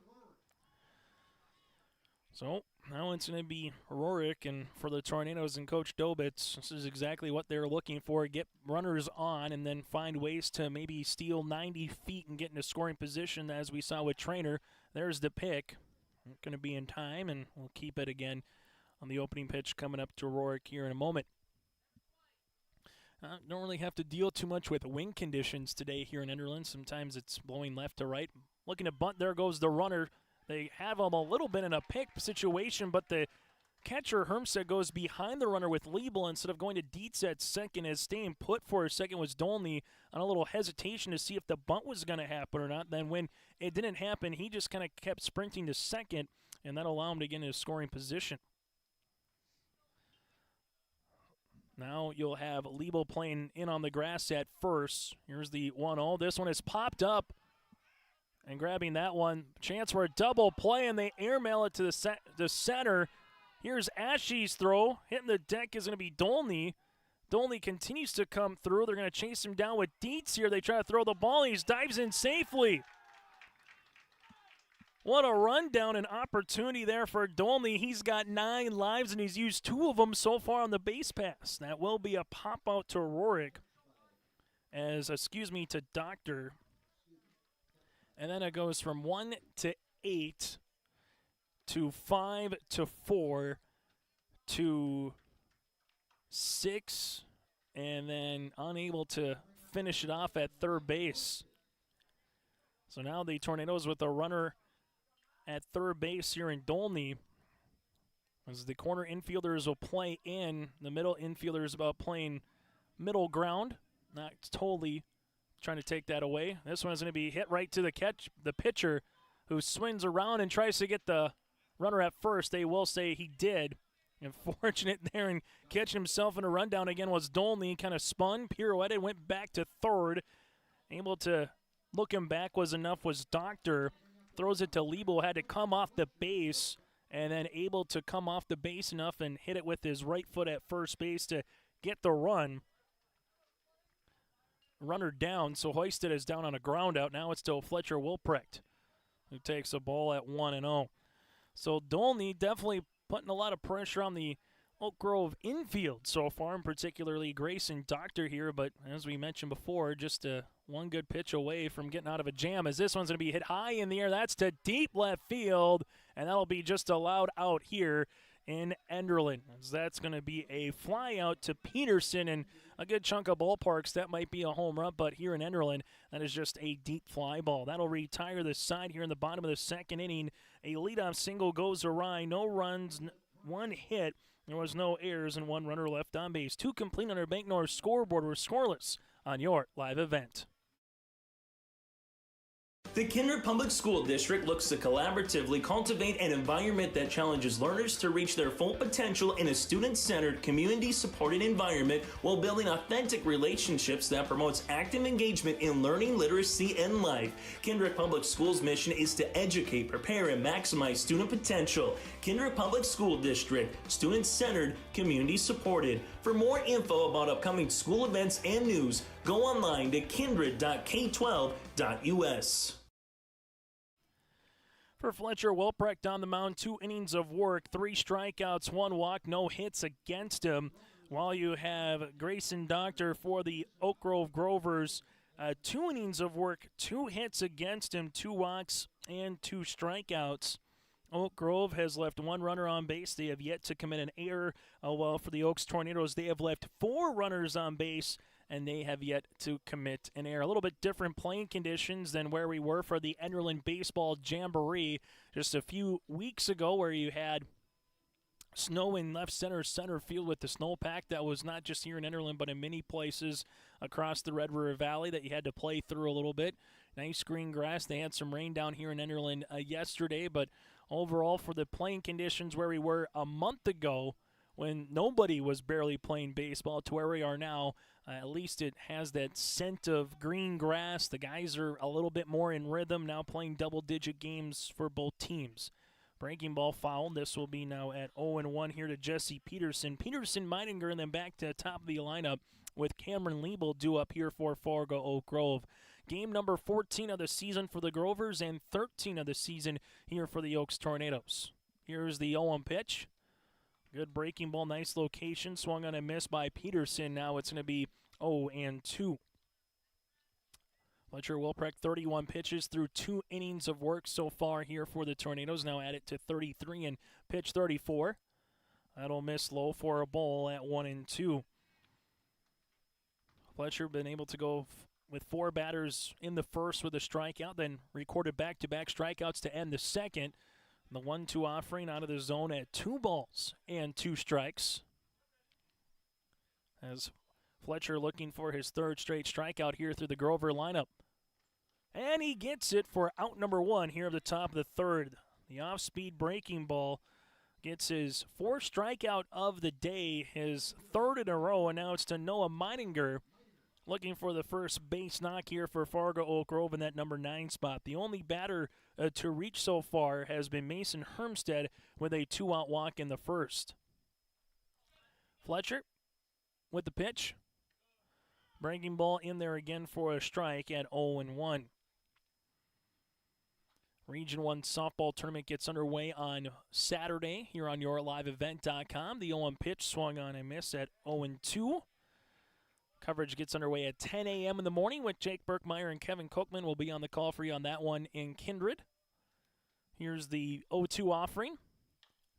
So now it's going to be Rorick, and for the Tornadoes and Coach Dobitz, this is exactly what they're looking for. Get runners on and then find ways to maybe steal 90 feet and get into scoring position as we saw with Trainer. There's the pick. Going to be in time, and we'll keep it again on the opening pitch coming up to Rorick here in a moment. Don't really have to deal too much with wind conditions today here in Enderlin. Sometimes it's blowing left to right. Looking to bunt, there goes the runner. They have him a little bit in a pick situation, but the catcher Hermstead goes behind the runner with Liebel instead of going to Dietz at second, as staying put for a second was Dolney on a little hesitation to see if the bunt was going to happen or not. Then when it didn't happen, he just kind of kept sprinting to second, and that allowed him to get into scoring position. Now you'll have Liebel playing in on the grass at first. Here's the 1-0. This one is popped up. And grabbing that one, chance for a double play, and they airmail it to the center. Here's Ashe's throw. Hitting the deck is going to be Dolney. Dolney continues to come through. They're going to chase him down with Dietz here. They try to throw the ball. He dives in safely. What a rundown and opportunity there for Dolney. He's got 9 lives, and he's used 2 of them so far on the base pass. That will be a pop-out to Rorik. To Doctor. And then it goes from 1 to 8 to 5 to 4 to 6, and then unable to finish it off at third base. So now the Tornadoes with a runner at third base here in Dolney, as the corner infielders will play in. The middle infielders about playing middle ground, not totally trying to take that away. This one is going to be hit right to the pitcher, who swings around and tries to get the runner at first. They will say he did. Unfortunate there, and catching himself in a rundown again was Dolney. Kind of spun, pirouetted, went back to third. Able to look him back was enough was Doctor. Throws it to Liebel, had to come off the base, and then able to come off the base enough and hit it with his right foot at first base to get the run. Runner down, so Hoisted is down on a ground out. Now it's to Fletcher Wilprecht, who takes the ball at 1-0. So Dolney definitely putting a lot of pressure on the Oak Grove infield so far, and particularly Grayson Doctor here. But as we mentioned before, just one good pitch away from getting out of a jam, as this one's going to be hit high in the air. That's to deep left field, and that'll be just allowed out here in Enderlin. As that's going to be a fly out to Peterson, and a good chunk of ballparks, that might be a home run, but here in Enderlin, that is just a deep fly ball. That'll retire the side here in the bottom of the second inning. A leadoff single goes awry, no runs, 1 hit. There was no errors and 1 runner left on base. 2 complete on our Bank North scoreboard. We're scoreless on your live event. The Kindred Public School District looks to collaboratively cultivate an environment that challenges learners to reach their full potential in a student-centered, community-supported environment while building authentic relationships that promotes active engagement in learning, literacy, and life. Kindred Public Schools' mission is to educate, prepare, and maximize student potential. Kindred Public School District, student-centered, community-supported. For more info about upcoming school events and news, go online to kindred.k12.us. For Fletcher Wilprecht on the mound, 2 innings of work, 3 strikeouts, 1 walk, no hits against him. While you have Grayson Doctor for the Oak Grove Grovers, 2 innings of work, 2 hits against him, 2 walks, and 2 strikeouts. Oak Grove has left 1 runner on base. They have yet to commit an error. While for the Oaks Tornadoes, they have left 4 runners on base, and they have yet to commit an error. A little bit different playing conditions than where we were for the Enderlin Baseball Jamboree just a few weeks ago, where you had snow in left center field with the snowpack that was not just here in Enderlin, but in many places across the Red River Valley that you had to play through a little bit. Nice green grass. They had some rain down here in Enderlin yesterday, but overall for the playing conditions where we were a month ago, when nobody was barely playing baseball, to where we are now, at least it has that scent of green grass. The guys are a little bit more in rhythm now, playing double-digit games for both teams. Breaking ball foul. This will be now at 0-1 here to Jesse Peterson. Peterson, Meidinger, and then back to the top of the lineup with Cameron Liebel due up here for Fargo Oak Grove. Game number 14 of the season for the Grovers and 13 of the season here for the Oaks Tornadoes. Here's the 0-1 pitch. Good breaking ball, nice location. Swung on a miss by Peterson. Now it's going to be 0-2. Fletcher Wilprecht, 31 pitches through 2 innings of work so far here for the Tornadoes. Now add it to 33 and pitch 34. That'll miss low for a ball at 1-2. Fletcher been able to go with 4 batters in the first with a strikeout, then recorded back-to-back strikeouts to end the second. The 1-2 offering out of the zone at 2 balls and 2 strikes. As Fletcher looking for his 3rd straight strikeout here through the Grover lineup. And he gets it for out number 1 here at the top of the 3rd. The off-speed breaking ball gets his 4th strikeout of the day, his 3rd in a row, and now it's to Noah Meininger looking for the first base knock here for Fargo Oak Grove in that number 9 spot. The only batter to reach so far has been Mason Hermstead with a 2-out walk in the 1st. Fletcher with the pitch. Breaking ball in there again for a strike at 0-1. Region 1 softball tournament gets underway on Saturday here on yourliveevent.com. The 0-1 pitch swung on and missed at 0-2. Coverage gets underway at 10 a.m. in the morning with Jake Berkmeyer and Kevin Kochman will be on the call for you on that one in Kindred. Here's the 0-2 offering.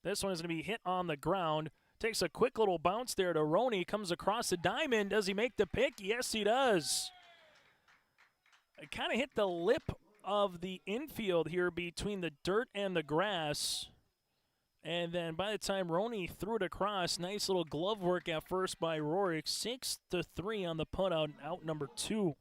This one is going to be hit on the ground. Takes a quick little bounce there to Roney. Comes across the diamond. Does he make the pick? Yes, he does. It kind of hit the lip of the infield here between the dirt and the grass. And then by the time Roney threw it across, nice little glove work at first by Rorik. 6-3 on the putout, out number 2.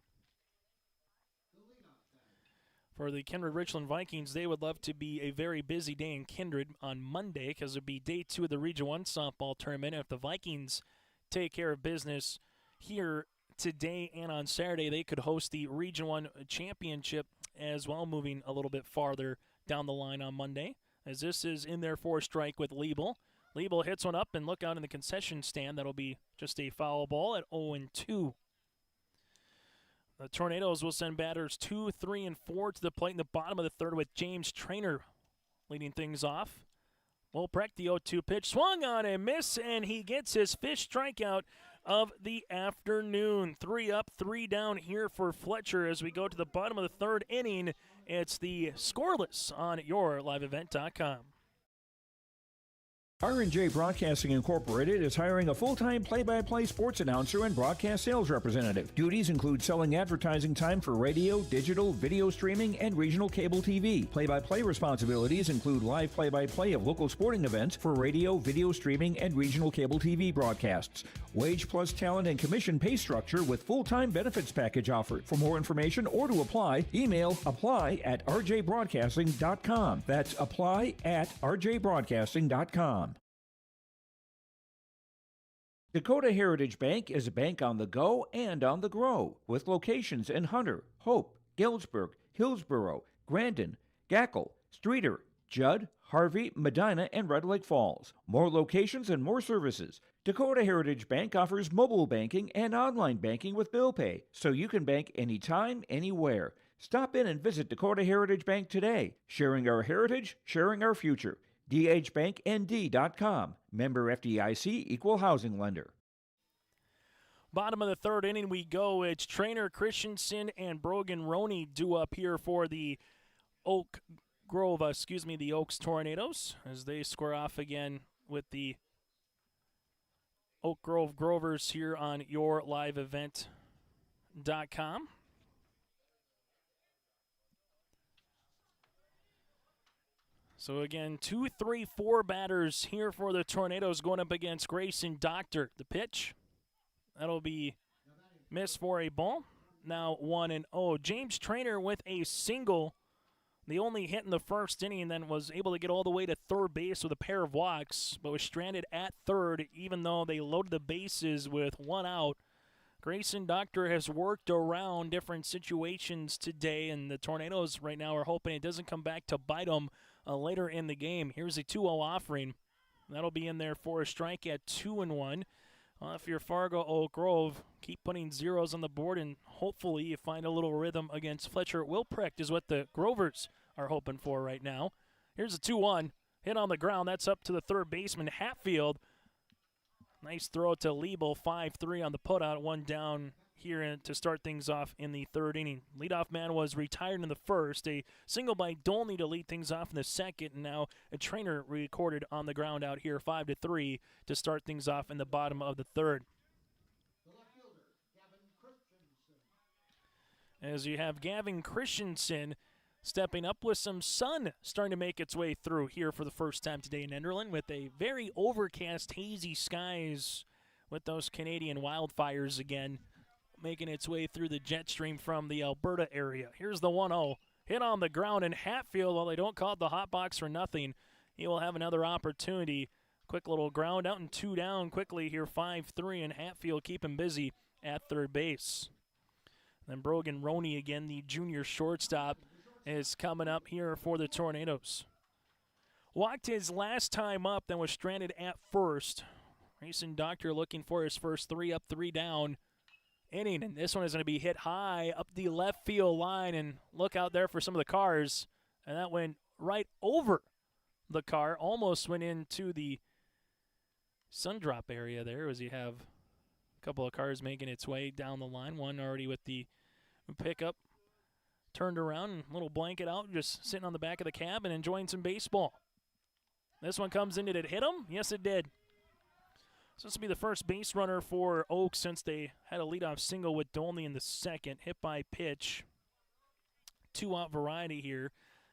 For the Kindred Richland Vikings, they would love to be a very busy day in Kindred on Monday because it would be day 2 of the Region 1 softball tournament. If the Vikings take care of business here today and on Saturday, they could host the Region 1 championship as well, moving a little bit farther down the line on Monday. As this is in there for a strike with Liebel. Liebel hits one up and look out in the concession stand. That'll be just a foul ball at 0-2. The Tornadoes will send batters 2, 3, and 4 to the plate in the bottom of the 3rd with James Traynor leading things off. Wilprecht, the 0-2 pitch, swung on and miss, and he gets his 5th strikeout of the afternoon. 3 up, 3 down here for Fletcher as we go to the bottom of the 3rd inning. It's the scoreless on yourliveevent.com. R&J Broadcasting Incorporated is hiring a full-time play-by-play sports announcer and broadcast sales representative. Duties include selling advertising time for radio, digital, video streaming, and regional cable TV. Play-by-play responsibilities include live play-by-play of local sporting events for radio, video streaming, and regional cable TV broadcasts. Wage plus talent and commission pay structure with full-time benefits package offered. For more information or to apply, email apply@rjbroadcasting.com. That's apply@rjbroadcasting.com. Dakota Heritage Bank is a bank on the go and on the grow, with locations in Hunter, Hope, Galesburg, Hillsboro, Grandin, Gackle, Streeter, Judd, Harvey, Medina, and Red Lake Falls. More locations and more services. Dakota Heritage Bank offers mobile banking and online banking with bill pay, so you can bank anytime, anywhere. Stop in and visit Dakota Heritage Bank today. Sharing our heritage, sharing our future. dhbanknd.com. Member FDIC, Equal Housing Lender. Bottom of the 3rd inning we go. It's Traynor, Christensen, and Brogan Roney due up here for the Oaks Tornadoes as they square off again with the Oak Grove Grovers here on yourliveevent.com. So again, 2, 3, 4 batters here for the Tornadoes going up against Grayson Doctor. The pitch, that'll be missed for a ball. Now 1-0. James Traynor with a single. The only hit in the 1st inning, and then was able to get all the way to 3rd base with a pair of walks, but was stranded at 3rd even though they loaded the bases with 1 out. Grayson Doctor has worked around different situations today, and the Tornadoes right now are hoping it doesn't come back to bite them later in the game. Here's a 2-0 offering. That'll be in there for a strike at 2-1. If you're Fargo Oak Grove, keep putting zeros on the board, and hopefully you find a little rhythm against Fletcher. Wilprecht is what the Grovers are hoping for right now. Here's a 2-1. Hit on the ground. That's up to the 3rd baseman, Hatfield. Nice throw to Liebel. 5-3 on the putout. 1 down here to start things off in the 3rd inning. Leadoff man was retired in the 1st. A single by Dolney to lead things off in the 2nd. And now a Traynor recorded on the ground out here. 5-3 to start things off in the bottom of the 3rd. As you have Gavin Christensen stepping up with some sun starting to make its way through here for the first time today in Enderlin with a very overcast, hazy skies with those Canadian wildfires again making its way through the jet stream from the Alberta area. Here's the 1-0. Hit on the ground, and Hatfield, while they don't call it the hot box for nothing, he will have another opportunity. Quick little ground out and 2 down quickly here, 5-3, and Hatfield keeping busy at third base. Then Brogan Roney again, the junior shortstop, is coming up here for the Tornadoes. Walked his last time up, then was stranded at first. Grayson Doctor looking for his first 3 up, 3 down inning, and this one is going to be hit high up the left field line, and look out there for some of the cars, and that went right over the car, almost went into the sun drop area there as you have a couple of cars making its way down the line, one already with the pickup turned around and little blanket out, just sitting on the back of the cab and enjoying some baseball. This one comes in. Did it hit him? Yes, it did. So this will be the first base runner for Oaks since they had a leadoff single with Dolney in the second. Hit by pitch. 2-out variety here.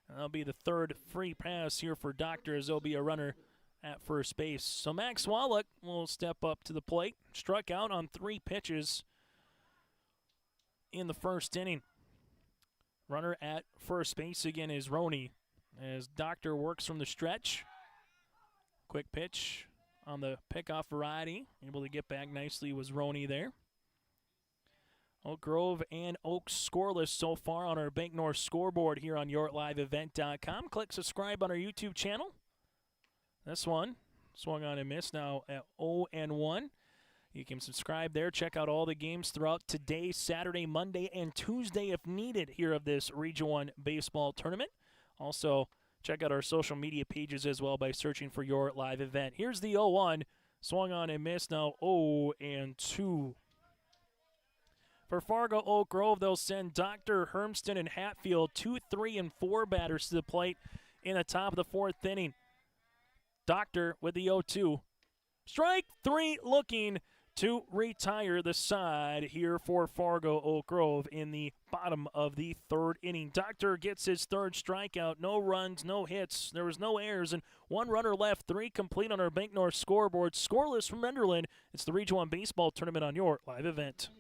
And that'll be the third free pass here for Doctor as there'll be a runner at first base. So Max Wallach will step up to the plate. Struck out on 3 pitches in the first inning. Runner at first base again is Roney as Doctor works from the stretch. Quick pitch on the pickoff variety. Able to get back nicely was Roney there. Oak Grove and Oaks scoreless so far on our Bank North scoreboard here on YourLiveEvent.com. Click subscribe on our YouTube channel. This one swung on and missed, now at 0-1. You can subscribe there. Check out all the games throughout today, Saturday, Monday, and Tuesday if needed here of this Region 1 baseball tournament. Also, check out our social media pages as well by searching for Your Live Event. Here's the 0-1. Swung on and missed, now 0-2. For Fargo Oak Grove, they'll send Dr. Hermston and Hatfield, 2, 3, and 4 batters to the plate in the top of the 4th inning. Doctor with the 0-2. Strike 3 looking to retire the side here for Fargo Oak Grove in the bottom of the 3rd inning. Doctor gets his 3rd strikeout. No runs, no hits. There was no errors, and 1 runner left. 3 complete on our Bank North scoreboard. Scoreless from Enderlin. It's the Region 1 baseball tournament on Your Live Event.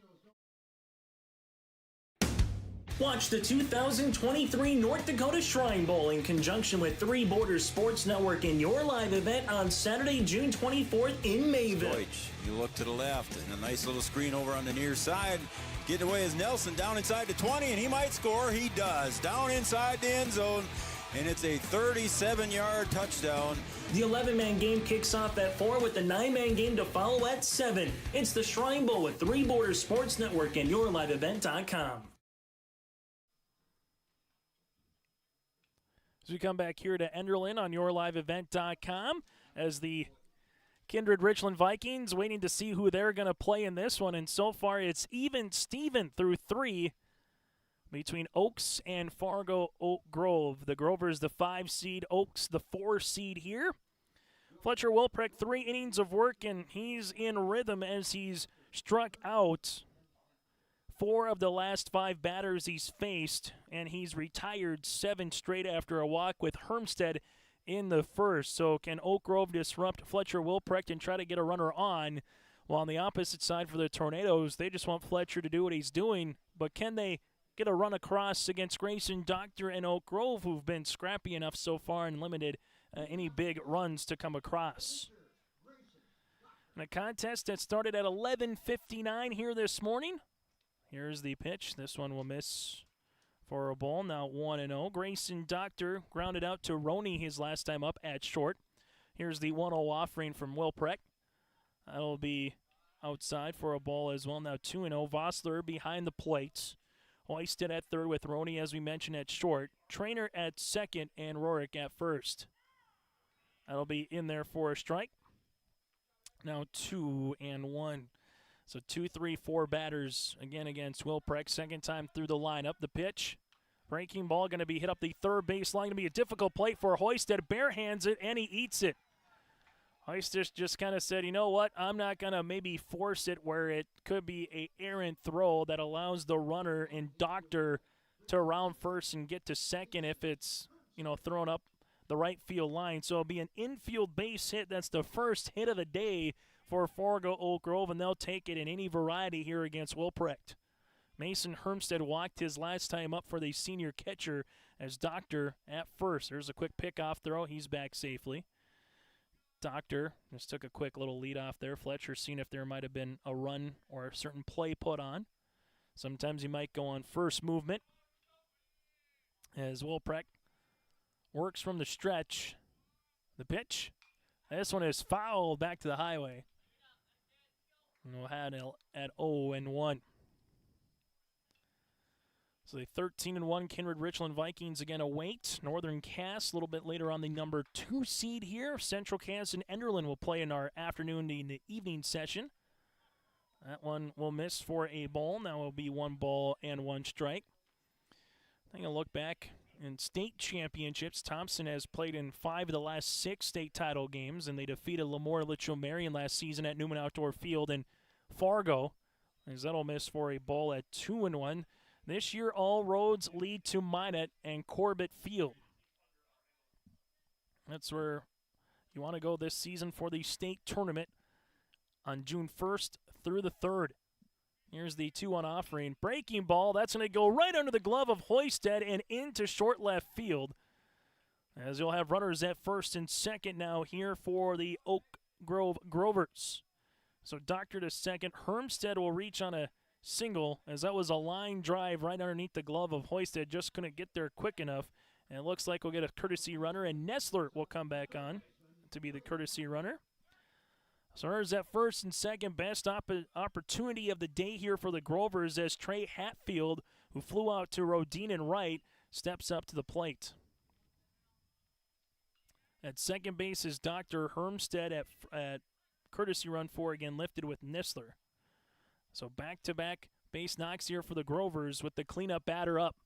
Watch the 2023 North Dakota Shrine Bowl in conjunction with Three Borders Sports Network in Your Live Event on Saturday, June 24th in Mayville. Deutsch, you look to the left, and a nice little screen over on the near side. Getting away is Nelson down inside the 20, and he might score. He does. Down inside the end zone, and it's a 37-yard touchdown. The 11-man game kicks off at 4 with the 9-man game to follow at 7. It's the Shrine Bowl with Three Borders Sports Network and YourLiveEvent.com. As we come back here to Enderlin on YourLiveEvent.com as the Kindred Richland Vikings waiting to see who they're going to play in this one. And so far it's even Steven through 3 between Oaks and Fargo Oak Grove. The Grovers the 5 seed, Oaks the 4 seed here. Fletcher Wilprecht, 3 innings of work, and he's in rhythm as he's struck out 4 of the last 5 batters he's faced, and he's retired 7 straight after a walk with Hermstead in the first. So can Oak Grove disrupt Fletcher Wilprecht and try to get a runner on? While on the opposite side for the Tornadoes, they just want Fletcher to do what he's doing, but can they get a run across against Grayson Doctor and Oak Grove, who've been scrappy enough so far and limited any big runs to come across? In a contest that started at 11:59 here this morning. Here's the pitch. This one will miss for a ball. Now 1-0. Grayson Doctor grounded out to Roney his last time up at short. Here's the 1-0 offering from Wilprecht. That'll be outside for a ball as well. Now 2-0. Vossler behind the plate. Hoisted at third with Roney, as we mentioned, at short. Trainer at second and Rorick at first. That'll be in there for a strike. Now 2-1. So 2, 3, 4 batters again against Wilprecht. Second time through the lineup. The pitch. Breaking ball going to be hit up the third base line. Going to be a difficult play for Hoisted. Barehands it, and he eats it. Hoisted just kind of said, you know what, I'm not going to maybe force it where it could be a errant throw that allows the runner and Doctor to round first and get to second if it's, thrown up the right field line. So it'll be an infield base hit. That's the first hit of the day for Fargo Oak Grove, and they'll take it in any variety here against Wilprecht. Mason Hermstead walked his last time up for the senior catcher as Doctor at first. There's a quick pickoff throw. He's back safely. Doctor just took a quick little lead off there. Fletcher seeing if there might have been a run or a certain play put on. Sometimes he might go on first movement as Wilprecht works from the stretch. The pitch. This one is fouled back to the highway. We'll have at 0-1. So the 13-1 Kindred Richland Vikings again await Northern Cass a little bit later on the number 2 seed here. Central Cass and Enderlin will play in our afternoon and the evening session. That one will miss for a ball. Now will be 1 ball and 1 strike. Taking a look back in state championships, Thompson has played in 5 of the last 6 state title games, and they defeated Lemoore Litchfield Marion last season at Newman Outdoor Field in Fargo. As that'll miss for a ball at 2-1. This year, all roads lead to Minot and Corbett Field. That's where you want to go this season for the state tournament on June 1st through the 3rd. Here's the 2-1 offering. Breaking ball. That's going to go right under the glove of Hoisted and into short left field. As you'll have runners at first and second now here for the Oak Grove Grovers. So Doctor to second. Hermstead will reach on a single as that was a line drive right underneath the glove of Hoisted. Just couldn't get there quick enough. And it looks like we'll get a courtesy runner, and Nestler will come back on to be the courtesy runner. So there's that first and second best opportunity of the day here for the Grovers as Trey Hatfield, who flew out to Rodine and right, steps up to the plate. At second base is Dr. Hermstead at courtesy run 4 again, lifted with Nistler. So back-to-back base knocks here for the Grovers with the cleanup batter up.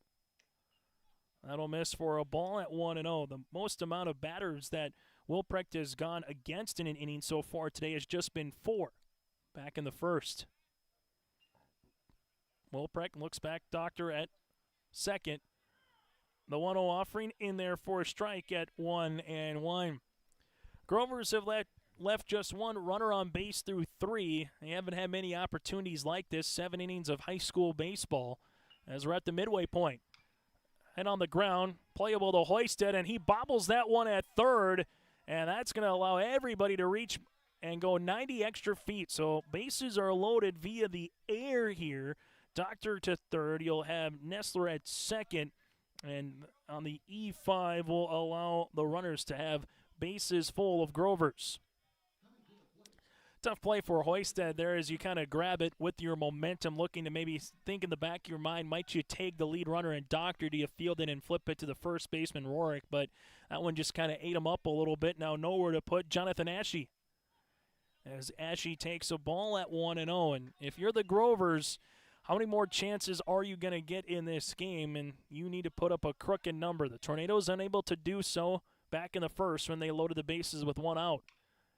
That'll miss for a ball at 1-0. The most amount of batters that Wilprecht has gone against in an inning so far today has just been 4 back in the first. Wilprecht looks back, Doctor at second. The 1-0 offering in there for a strike at 1-1. Grovers have left just 1 runner on base through 3. They haven't had many opportunities like this. 7 innings of high school baseball as we're at the midway point. And on the ground, playable to Hoisted, and he bobbles that one at third. And that's going to allow everybody to reach and go 90 extra feet. So bases are loaded via the air here. Doctor to third. You'll have Nestler at second. And on the E5 will allow the runners to have bases full of Grovers. Tough play for Hoisted there as you kind of grab it with your momentum, looking to maybe think in the back of your mind, might you take the lead runner and Doctor? Do you field it and flip it to the first baseman, Rorick? But that one just kind of ate him up a little bit. Now nowhere to put Jonathan Ashe. As Ashe takes a ball at 1-0. And if you're the Grovers, how many more chances are you going to get in this game? And you need to put up a crooked number. The Tornadoes unable to do so back in the first when they loaded the bases with 1 out.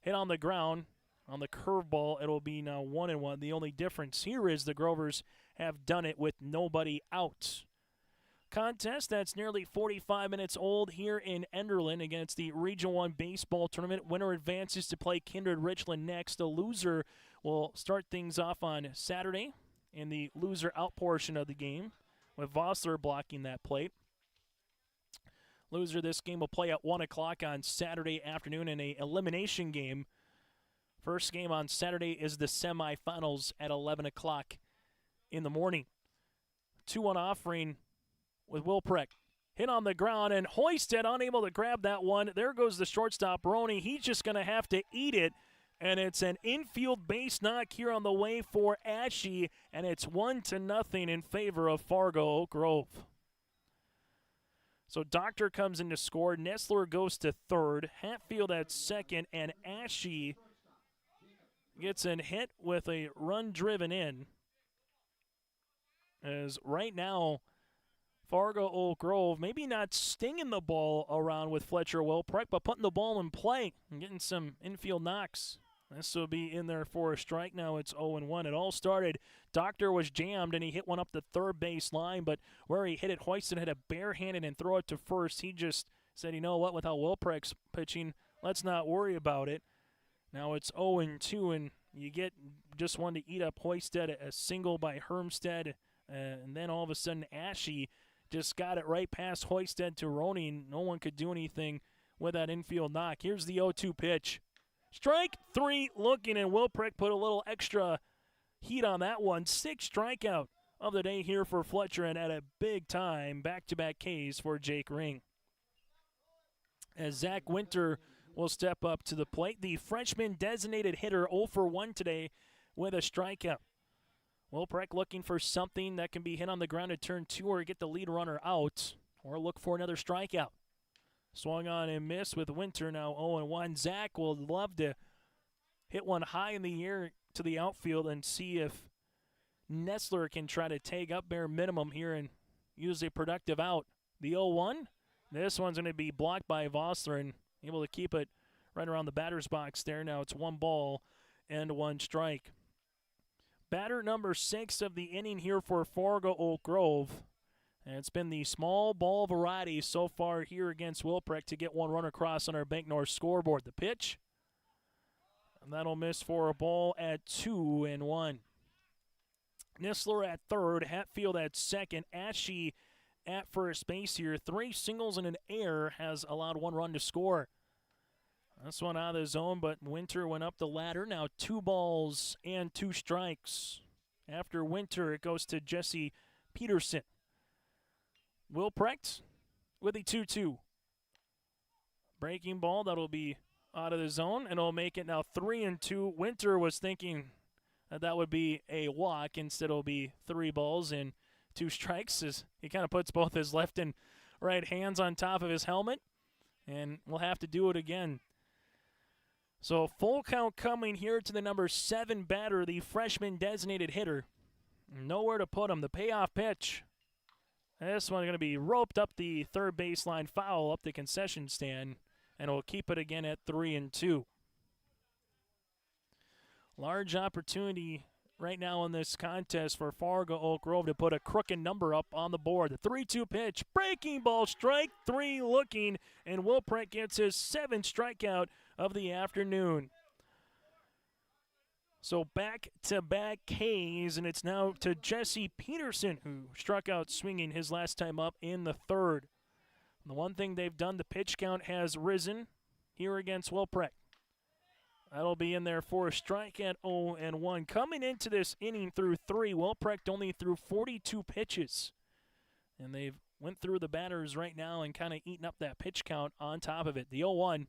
Hit on the ground. On the curveball, it'll be now 1-1. The only difference here is the Grovers have done it with nobody out. Contest that's nearly 45 minutes old here in Enderlin against the Region 1 baseball tournament. Winner advances to play Kindred Richland next. The loser will start things off on Saturday in the loser out portion of the game, with Vossler blocking that plate. Loser this game will play at 1 o'clock on Saturday afternoon in an elimination game. First game on Saturday is the semifinals at 11 o'clock in the morning. 2-1 offering with Wilprecht. Hit on the ground, and Hoisted unable to grab that one. There goes the shortstop, Roney. He's just going to have to eat it, and it's an infield base knock here on the way for Ashe, and it's 1-0 in favor of Fargo Oak Grove. So Doctor comes in to score. Nestler goes to third. Hatfield at second, and Ashe gets a hit with a run driven in. As right now, Fargo Oak Grove maybe not stinging the ball around with Fletcher Wilprecht, but putting the ball in play and getting some infield knocks. This will be in there for a strike. Now it's 0-1. It all started. Doctor was jammed, and he hit one up the third base line, but where he hit it, Hoiston had a barehanded and throw it to first. He just said, you know what, with how Wilprecht's pitching, let's not worry about it. Now it's 0-2, and you get just one to eat up Hoisted, a single by Hermstead, and then all of a sudden Ashe just got it right past Hoisted to Roney. No one could do anything with that infield knock. Here's the 0-2 pitch. Strike 3 looking, and Wilprecht put a little extra heat on that one. 6th strikeout of the day here for Fletcher, and at a big time, back-to-back Ks for Jake Ring. As Zach Winter will step up to the plate. The freshman designated hitter 0 for 1 today with a strikeout. Wilprecht looking for something that can be hit on the ground to turn 2 or get the lead runner out, or look for another strikeout. Swung on and missed with Winter, now 0-1. Zach will love to hit one high in the air to the outfield and see if Nestler can try to take up bare minimum here and use a productive out. The 0-1, this one's going to be blocked by Vossler and able to keep it right around the batter's box there. Now it's 1 ball and 1 strike. Batter number 6 of the inning here for Fargo Oak Grove. And it's been the small ball variety so far here against Wilprecht to get one run across on our Bank North scoreboard. The pitch, and that'll miss for a ball at 2-1. Nistler at third, Hatfield at second, Ashe at first base here. 3 singles and an error has allowed 1 run to score. This one out of the zone, but Winter went up the ladder. Now 2 balls and 2 strikes. After Winter, it goes to Jesse Peterson. Wilprecht with a 2-2. Breaking ball, that'll be out of the zone, and it'll make it now 3-2. Winter was thinking that would be a walk. Instead, it'll be 3 balls and 2 strikes. As he kind of puts both his left and right hands on top of his helmet, and we'll have to do it again. So full count coming here to the number 7 batter, the freshman designated hitter. Nowhere to put him. The payoff pitch. This one's going to be roped up the third baseline, foul up the concession stand, and we'll keep it again at 3-2. Large opportunity right now in this contest for Fargo Oak Grove to put a crooked number up on the board. The 3-2 pitch, breaking ball, strike 3 looking, and Wilprecht gets his 7th strikeout of the afternoon. So back-to-back Ks, and it's now to Jesse Peterson, who struck out swinging his last time up in the 3rd. The one thing they've done, the pitch count has risen here against Wilprecht. That'll be in there for a strike at 0-1. Coming into this inning through 3, Wilprecht only threw 42 pitches. And they've went through the batters right now and kind of eaten up that pitch count on top of it. The 0-1.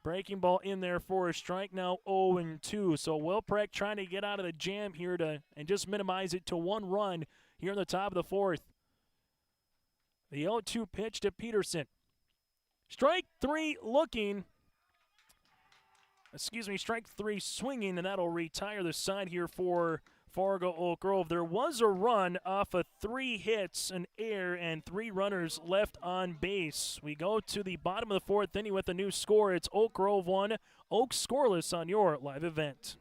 Breaking ball in there for a strike, now 0-2. So Wilprecht trying to get out of the jam here and just minimize it to 1 run here in the top of the 4th. The 0-2 pitch to Peterson. Strike 3 looking. Strike 3 swinging, and that'll retire the side here for Fargo Oak Grove. There was a run off of 3 hits, an error, and 3 runners left on base. We go to the bottom of the 4th inning with a new score. It's Oak Grove 1, Oak scoreless on your live event.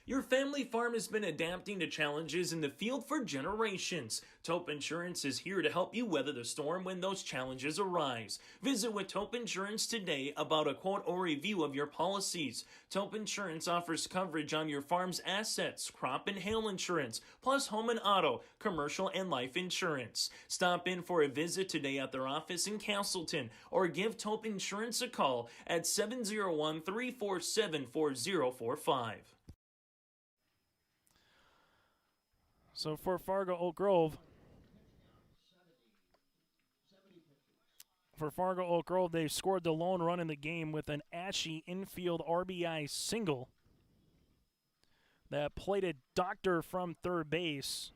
Your family farm has been adapting to challenges in the field for generations. Taupe Insurance is here to help you weather the storm when those challenges arise. Visit with Taupe Insurance today about a quote or review of your policies. Taupe Insurance offers coverage on your farm's assets, crop and hail insurance, plus home and auto, commercial and life insurance. Stop in for a visit today at their office in Castleton or give Taupe Insurance a call at 701-347-4045. So for Fargo Oak Grove, they scored the lone run in the game with an Ashe infield RBI single that plated Doctor from third base.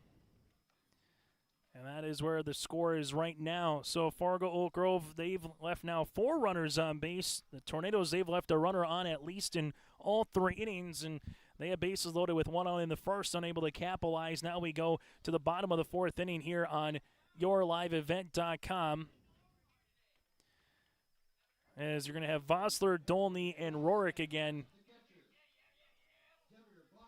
And that is where the score is right now. So Fargo Oak Grove, they've left now 4 runners on base. The Tornadoes, they've left a runner on at least in all 3 innings, and they have bases loaded with 1 out in the 1st, unable to capitalize. Now we go to the bottom of the 4th inning here on yourliveevent.com. as you're going to have Vossler, Dolney, and Rorick again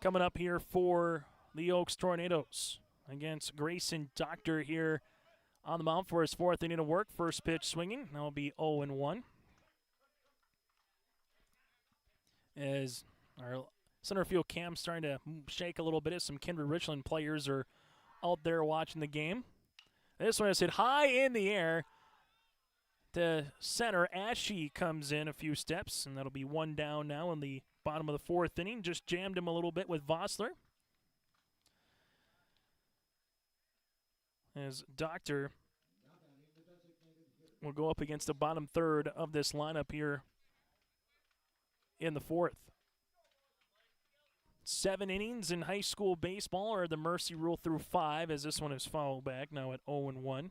coming up here for the Oaks Tornadoes against Grayson Doctor here on the mound for his fourth inning of work. First pitch swinging. That will be 0-1. As our center field cam's starting to shake a little bit as some Kindred Richland players are out there watching the game. This one is hit high in the air to center. Ashe comes in a few steps, and that'll be one down now in the bottom of the fourth inning. Just jammed him a little bit with Vossler. As Doctor will go up against the bottom third of this lineup here in the fourth. 7 innings in high school baseball, or the mercy rule through 5, as this one is fouled back now at 0-1.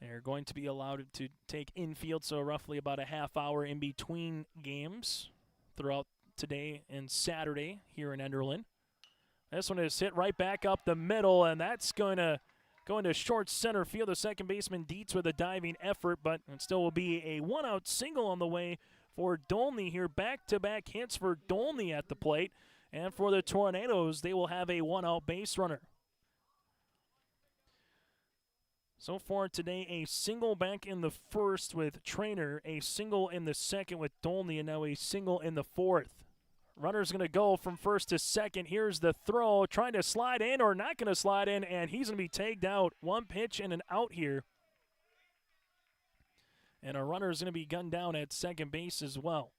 They're going to be allowed to take infield, so roughly about a half hour in between games throughout today and Saturday here in Enderlin. This one is hit right back up the middle, and that's going to go into short center field. The second baseman Dietz with a diving effort, but it still will be a one-out single on the way for Dolney here. Back-to-back hits for Dolney at the plate. And for the Tornadoes, they will have a one-out base runner. So far today, a single back in the first with Trainer, a single in the second with Dolney, and now a single in the fourth. Runner's going to go from first to second. Here's the throw, trying to slide in or not going to slide in, and he's going to be tagged out. One pitch and an out here. And a runner is going to be gunned down at second base as well.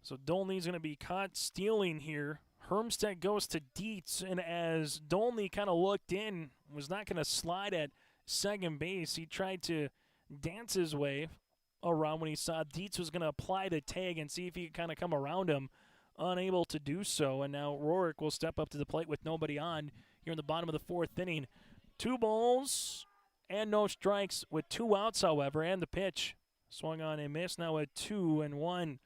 So Dolney's going to be caught stealing here. Hermstead goes to Dietz, and as Dolney kind of looked in, was not going to slide at second base, he tried to dance his way around when he saw Dietz was going to apply the tag and see if he could kind of come around him. Unable to do so, and now Rorick will step up to the plate with nobody on here in the bottom of the fourth inning. 2 balls and no strikes with 2 outs, however, and the pitch swung on and missed. Now at 2-1.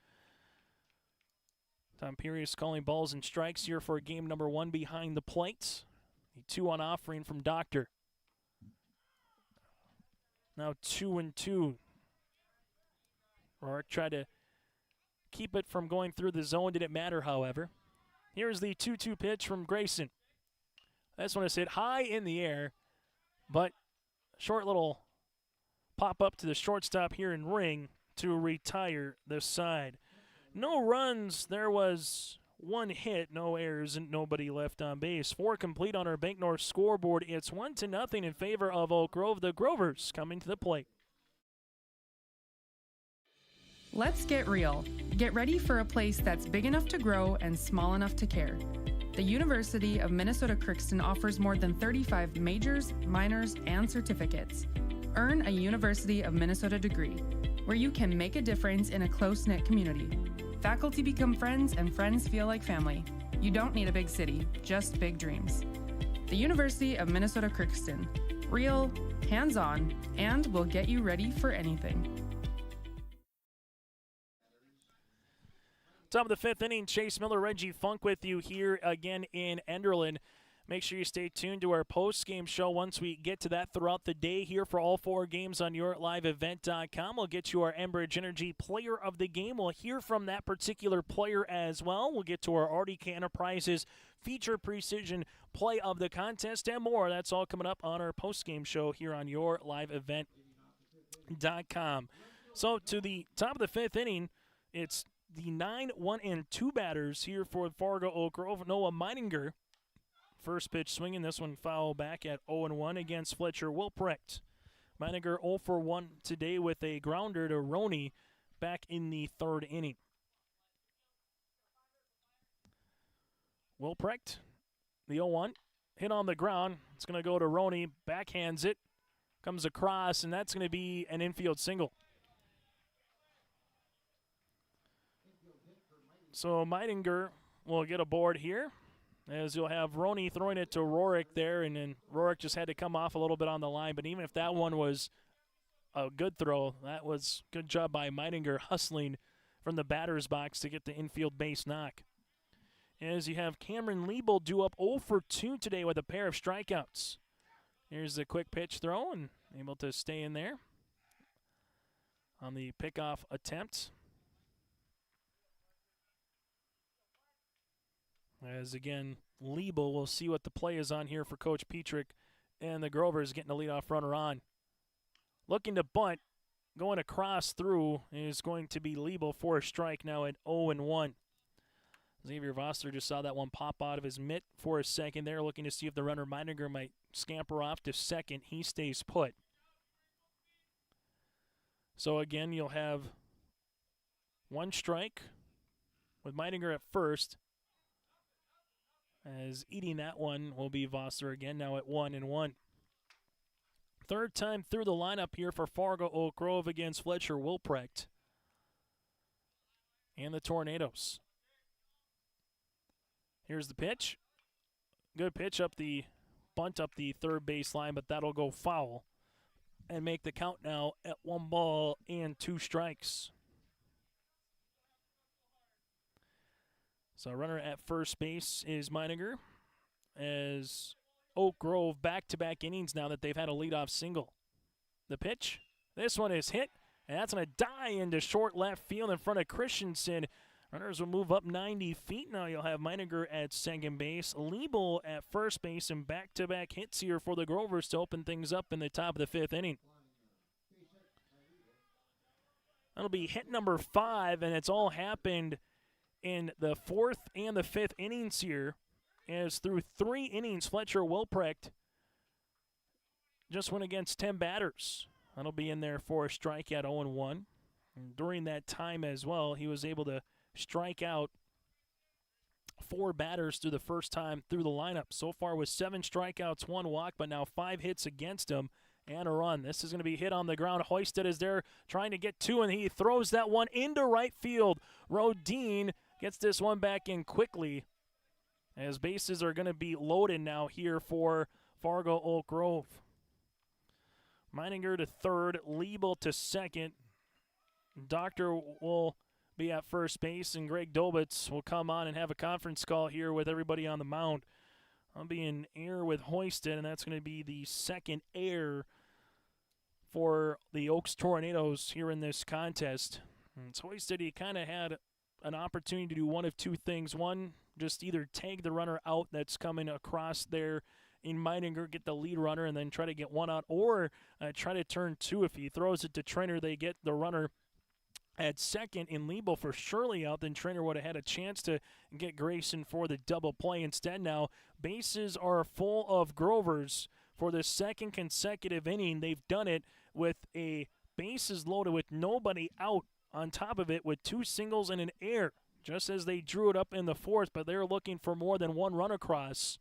Tom Pirius calling balls and strikes here for game number 1 behind the plate. The 2-1 offering from Doctor. Now 2-2. Rorick tried to keep it from going through the zone. Didn't matter, however. Here's the 2-2 pitch from Grayson. This one is hit high in the air, but short little pop up to the shortstop here in ring to retire this side. No runs. There was 1 hit, no errors, and nobody left on base. 4 complete on our Bank North scoreboard. It's 1-0 in favor of Oak Grove. The Grovers coming to the plate. Let's get real. Get ready for a place that's big enough to grow and small enough to care. The University of Minnesota Crookston offers more than 35 majors, minors, and certificates. Earn a University of Minnesota degree, where you can make a difference in a close-knit community. Faculty become friends, and friends feel like family. You don't need a big city, just big dreams. The University of Minnesota Crookston. Real, hands-on, and will get you ready for anything. Top of the 5th inning, Chase Miller, Reggie Funk with you here again in Enderlin. Make sure you stay tuned to our post-game show once we get to that throughout the day here for all 4 games on YourLiveEvent.com. We'll get you our Enbridge Energy Player of the Game. We'll hear from that particular player as well. We'll get to our RDK Enterprises Feature Precision Play of the Contest and more. That's all coming up on our post-game show here on YourLiveEvent.com. So to the top of the 5th inning, it's the 9-1-2 batters here for Fargo Oak Grove. Noah Meininger, first pitch swinging. This one foul back at 0-1 against Fletcher Wilprecht. Meininger 0 for 1 today with a grounder to Roney back in the 3rd inning. Wilprecht, the 0-1, hit on the ground. It's going to go to Roney, backhands it, comes across, and that's going to be an infield single. So Meininger will get aboard here, as you'll have Roney throwing it to Rorick there, and then Rorick just had to come off a little bit on the line. But even if that one was a good throw, that was good job by Meininger hustling from the batter's box to get the infield base knock. As you have Cameron Liebel due up 0 for 2 today with a pair of strikeouts. Here's the quick pitch throw and able to stay in there on the pickoff attempt. As again, Liebel will see what the play is on here for Coach Petrick, and the Grovers getting the leadoff runner on. Looking to bunt, going across through is going to be Liebel for a strike now at 0-1. Xavier Voster just saw that one pop out of his mitt for a second there, looking to see if the runner Meininger might scamper off to second. He stays put. So again, you'll have one strike with Meininger at first. As eating that one will be Voster again, now at 1-1. Third time through the lineup here for Fargo Oak Grove against Fletcher Wilprecht and the Tornadoes. Here's the pitch. Good pitch up the bunt up the third base line, but that'll go foul and make the count now at 1-2 strikes. So runner at first base is Meininger, as Oak Grove back-to-back innings now that they've had a leadoff single. The pitch, this one is hit, and that's going to die into short left field in front of Christensen. Runners will move up 90 feet. Now you'll have Meininger at second base, Liebel at first base, and back-to-back hits here for the Grovers to open things up in the top of the fifth inning. That'll be hit number 5, and it's all happened in the fourth and the fifth innings here, as through 3 innings, Fletcher Wilprecht just went against 10 batters. That'll be in there for a strike at 0-1. And during that time as well, he was able to strike out 4 batters through the first time through the lineup. So far with 7 strikeouts, 1 walk, but now 5 hits against him and a run. This is going to be hit on the ground. Hoisted is there trying to get 2, and he throws that one into right field. Rodin gets this one back in quickly, as bases are going to be loaded now here for Fargo Oak Grove. Meininger to third, Liebel to second. Doctor will be at first base, and Greg Dobitz will come on and have a conference call here with everybody on the mound. I'll be in air with Hoisted, and that's going to be the second error for the Oaks Tornadoes here in this contest. And it's Hoisted, he kind of had an opportunity to do one of 2 things. One, just either tag the runner out that's coming across there in Meininger, get the lead runner, and then try to get 1 out, or try to turn 2. If he throws it to Trainer, they get the runner at second in Liebel for Shirley out, then Trainer would have had a chance to get Grayson for the double play. Instead now, bases are full of Grovers for the second consecutive inning. They've done it with a bases loaded with nobody out, on top of it with 2 singles and an error, just as they drew it up in the fourth, but they're looking for more than 1 run across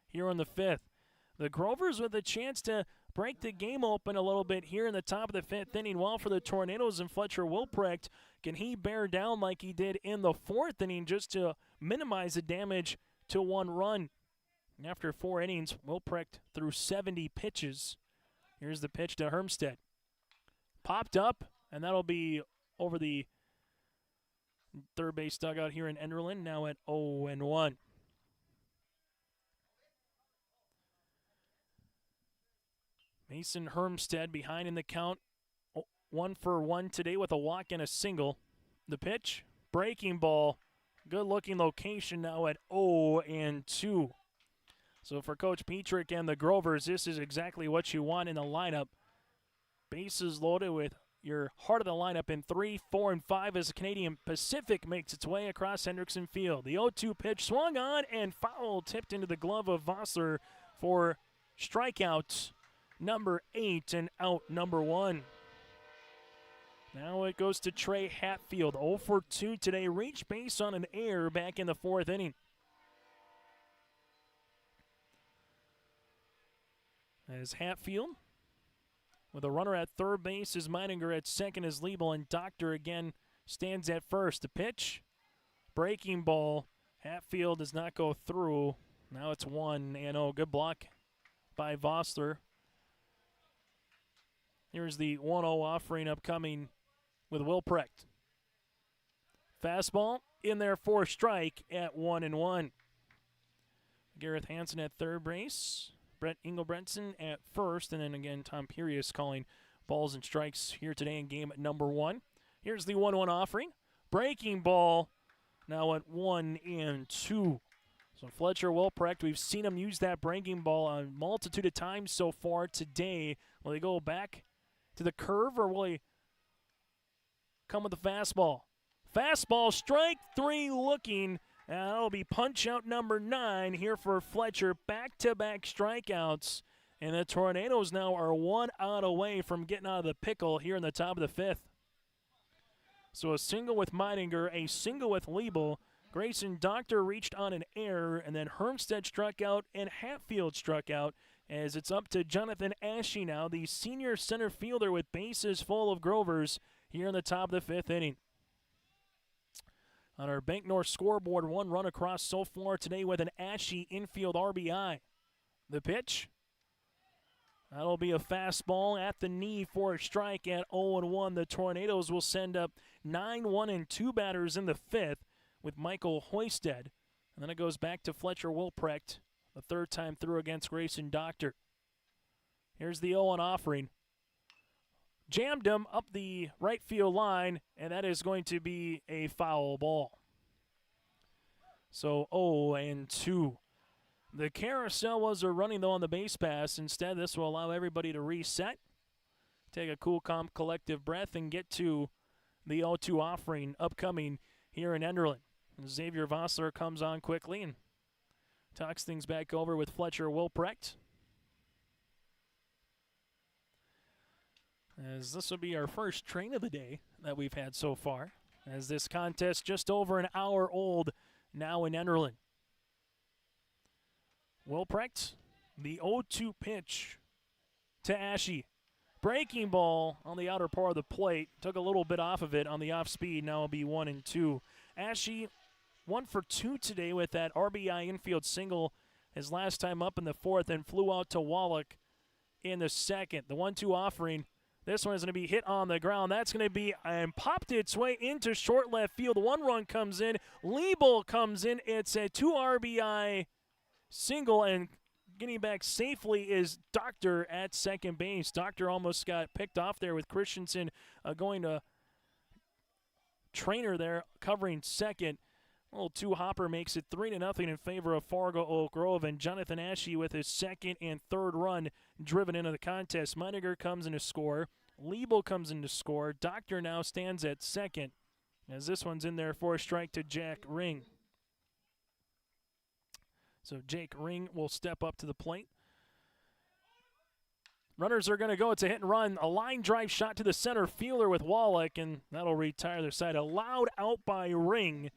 here in the fifth. The Grovers with a chance to break the game open a little bit here in the top of the fifth inning. Well, for the Tornadoes and Fletcher Wilprecht, can he bear down like he did in the fourth inning just to minimize the damage to 1 run? And after 4 innings, Wilprecht threw 70 pitches. Here's the pitch to Hermstead. Popped up, and that'll be over the third base dugout here in Enderlin, now at 0-1. Mason Hermstead behind in the count, 1 for 1 today with a walk and a single. The pitch, breaking ball, good looking location now at 0-2. So for Coach Petrick and the Grovers, this is exactly what you want in the lineup. Bases loaded with your heart of the lineup in 3, 4, and 5 as the Canadian Pacific makes its way across Hendrickson Field. The 0-2 pitch swung on and foul, tipped into the glove of Vossler for strikeout number 8 and out number 1. Now it goes to Trey Hatfield, 0 for 2 today. Reached base on an error back in the 4th inning. As Hatfield, with a runner at third base, is Meininger at second as Liebel, and Doctor again stands at first. The pitch, breaking ball. Hatfield does not go through. Now it's 1-0. Good block by Vossler. Here's the 1-0 offering upcoming with Wilprecht. Fastball in there for a strike at 1-1. Gareth Hansen at third base. Brett Engelbretson at first, and then again Tom Purius calling balls and strikes here today in game number 1. Here's the 1-1 offering. Breaking ball now at 1-2. So Fletcher Wilprecht, we've seen him use that breaking ball a multitude of times so far today. Will he go back to the curve, or will he come with the fastball? Fastball, strike 3 looking. That'll be punch out number 9 here for Fletcher. Back-to-back strikeouts. And the Tornadoes now are 1 out away from getting out of the pickle here in the top of the 5th. So a single with Meininger, a single with Liebel. Grayson Doctor reached on an error, and then Hermstead struck out and Hatfield struck out, as it's up to Jonathan Ashe now, the senior center fielder with bases full of Grovers here in the top of the 5th inning. On our Bank North scoreboard, 1 run across so far today with an Ashe infield RBI. The pitch, that'll be a fastball at the knee for a strike at 0-1. The Tornadoes will send up 9-1-2 batters in the 5th with Michael Hoisted. And then it goes back to Fletcher Wilprecht, the 3rd time through against Grayson Doctor. Here's the 0-1 offering. Jammed him up the right field line, and that is going to be a foul ball. So 0-2. The carousel was running, though, on the base pass. Instead, this will allow everybody to reset, take a cool, calm, collective breath, and get to the 0-2 offering upcoming here in Enderlin. Xavier Vossler comes on quickly and talks things back over with Fletcher Wilprecht. As this will be our first train of the day that we've had so far, as this contest just over an hour old now in Enderlin. Wilprecht, the 0-2 pitch to Ashe. Breaking ball on the outer part of the plate. Took a little bit off of it on the off speed. Now it'll be 1-2. Ashe 1 for 2 today with that RBI infield single his last time up in the 4th, and flew out to Wallach in the 2nd. The 1-2 offering. This one is going to be hit on the ground. That's going to be, and popped its way into short left field. 1 run comes in. Liebel comes in. It's a 2 RBI single, and getting back safely is Doctor at second base. Doctor almost got picked off there with Christensen going to Trainer there covering second. Little 2-hopper makes it 3-0 in favor of Fargo Oak Grove, and Jonathan Ashe with his 2nd and 3rd run driven into the contest. Meininger comes in to score. Liebel comes in to score. Doctor now stands at 2nd, as this one's in there for a strike to Jack Ring. So Jake Ring will step up to the plate. Runners are going to go. It's a hit and run. A line drive shot to the center fielder with Wallach, and that'll retire their side. Allowed out by Ring.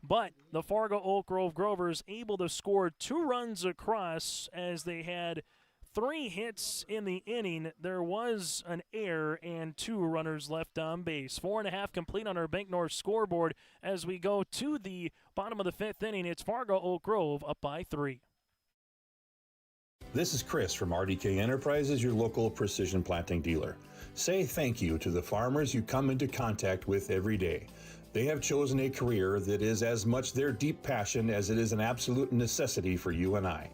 But the Fargo Oak Grove Grovers able to score 2 runs across, as they had 3 hits in the inning. There was an error and 2 runners left on base. 4.5 complete on our Bank North scoreboard as we go to the bottom of the 5th inning. It's Fargo Oak Grove up by 3. This is Chris from RDK Enterprises, your local precision planting dealer. Say thank you to the farmers you come into contact with every day. They have chosen a career that is as much their deep passion as it is an absolute necessity for you and I.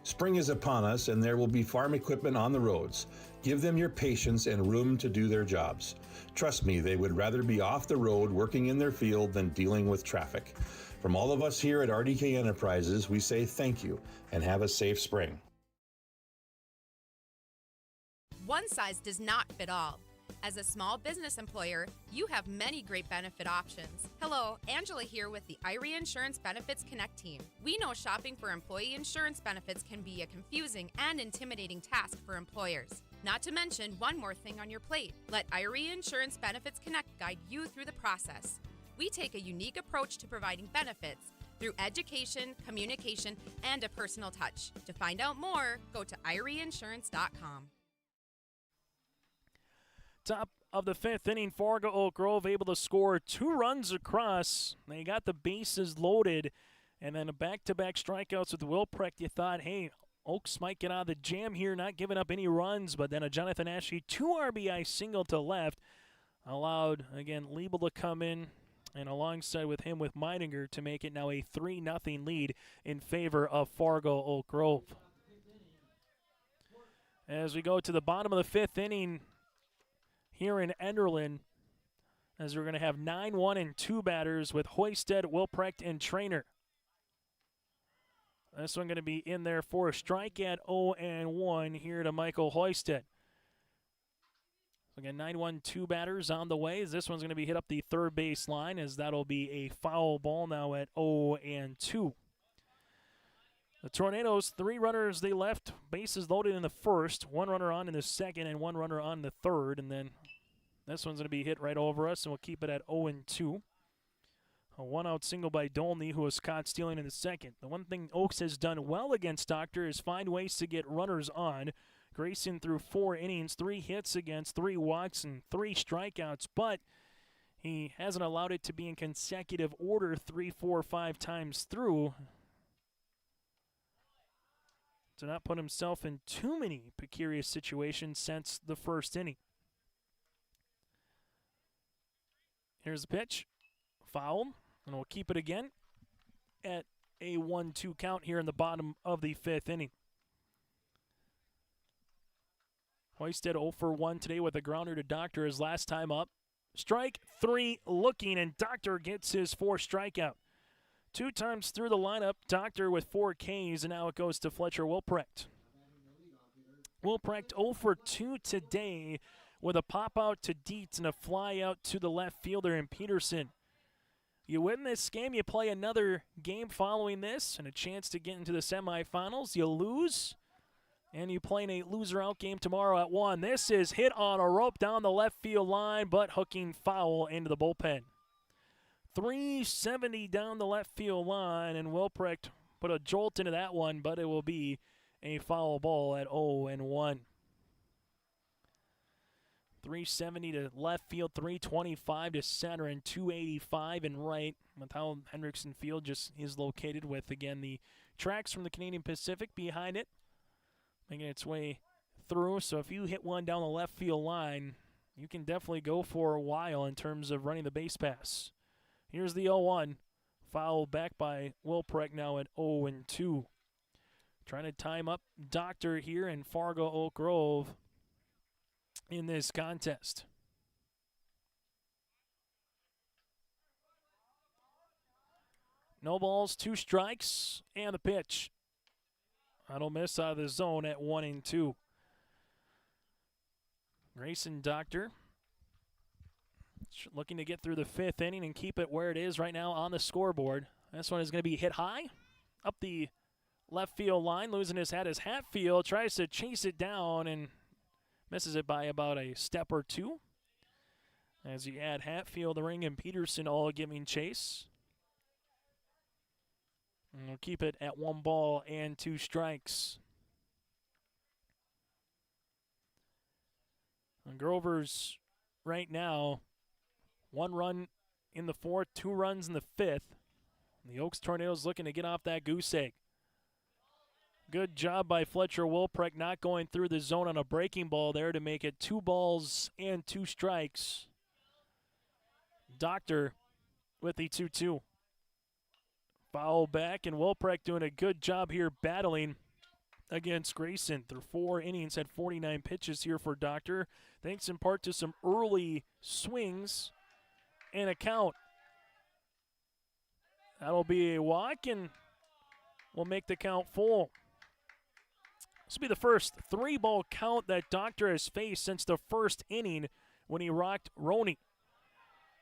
Spring is upon us, and there will be farm equipment on the roads. Give them your patience and room to do their jobs. Trust me, they would rather be off the road working in their field than dealing with traffic. From all of us here at RDK Enterprises, we say thank you and have a safe spring. One size does not fit all. As a small business employer, you have many great benefit options. Hello, Angela here with the Irie Insurance Benefits Connect team. We know shopping for employee insurance benefits can be a confusing and intimidating task for employers. Not to mention one more thing on your plate. Let Irie Insurance Benefits Connect guide you through the process. We take a unique approach to providing benefits through education, communication, and a personal touch. To find out more, go to IrieInsurance.com. Top of the 5th inning, Fargo Oak Grove able to score 2 runs across. They got the bases loaded, and then a back-to-back strikeouts with Wilprecht. You thought, hey, Oaks might get out of the jam here, not giving up any runs, but then a Jonathan Ashe 2 RBI single to left allowed, again, Liebel to come in, and alongside with him with Meininger to make it now a 3-0 lead in favor of Fargo Oak Grove. as we go to the bottom of the fifth inning here in Enderlin, as we're going to have 9-1 and 2 batters with Hoisted, Wilprecht, and Trainer. This one going to be in there for a strike at 0-1 here to Michael Hoisted. So again, 9-1, 2 batters on the way. As this one's going to be hit up the third base line, as that'll be a foul ball now at 0-2. The Tornadoes, 3 runners they left, bases loaded in the first, 1 runner on in the second, and 1 runner on the third. And then this one's going to be hit right over us, and we'll keep it at 0-2. A 1-out single by Dolney, who was caught stealing in the second. The one thing Oaks has done well against Doctor is find ways to get runners on. Grayson threw 4 innings, 3 hits against, 3 walks, and 3 strikeouts, but he hasn't allowed it to be in consecutive order 3, 4, 5 times through. To not put himself in too many precarious situations since the first inning. Here's the pitch. Foul, and we'll keep it again at a 1-2 count here in the bottom of the fifth inning. Hoisted 0 for 1 today with a grounder to Doctor his last time up. Strike 3 looking, and Doctor gets his 4th strikeout. 2 times through the lineup, Doctor with 4 Ks, and now it goes to Fletcher Wilprecht. Wilprecht 0 for 2 today with a pop out to Dietz and a fly out to the left fielder in Peterson. You win this game, you play another game following this, and a chance to get into the semifinals. You lose, and you play in a loser-out game tomorrow at 1. This is hit on a rope down the left field line, but hooking foul into the bullpen. 370 down the left field line, and Wilprecht put a jolt into that one, but it will be a foul ball at 0-1. 370 to left field, 325 to center, and 285 and right, with how Hendrickson Field just is located with, again, the tracks from the Canadian Pacific behind it, making its way through. So if you hit one down the left field line, you can definitely go for a while in terms of running the base pass. Here's the 0-1. Foul back by Wilprecht now at 0-2. Trying to time up Doctor here in Fargo Oak Grove in this contest. No balls, 2 strikes, and the pitch. That'll miss out of the zone at 1-2. Grayson Doctor looking to get through the 5th inning and keep it where it is right now on the scoreboard. This one is going to be hit high up the left field line, losing his head as Hatfield tries to chase it down and misses it by about a step or 2. As you add Hatfield, the ring, and Peterson all giving chase. And we'll keep it at 1 ball and 2 strikes. And Grover's right now 1 run in the 4th, 2 runs in the 5th. The Oaks Tornadoes looking to get off that goose egg. Good job by Fletcher Wilprecht not going through the zone on a breaking ball there to make it 2 balls and 2 strikes. Doctor with the 2-2. Foul back, and Wilprecht doing a good job here battling against Grayson. Through 4 innings, had 49 pitches here for Doctor, thanks in part to some early swings and a count. That'll be a walk, and we'll make the count full. This will be the first 3-ball count that Doctor has faced since the first inning when he rocked Roney.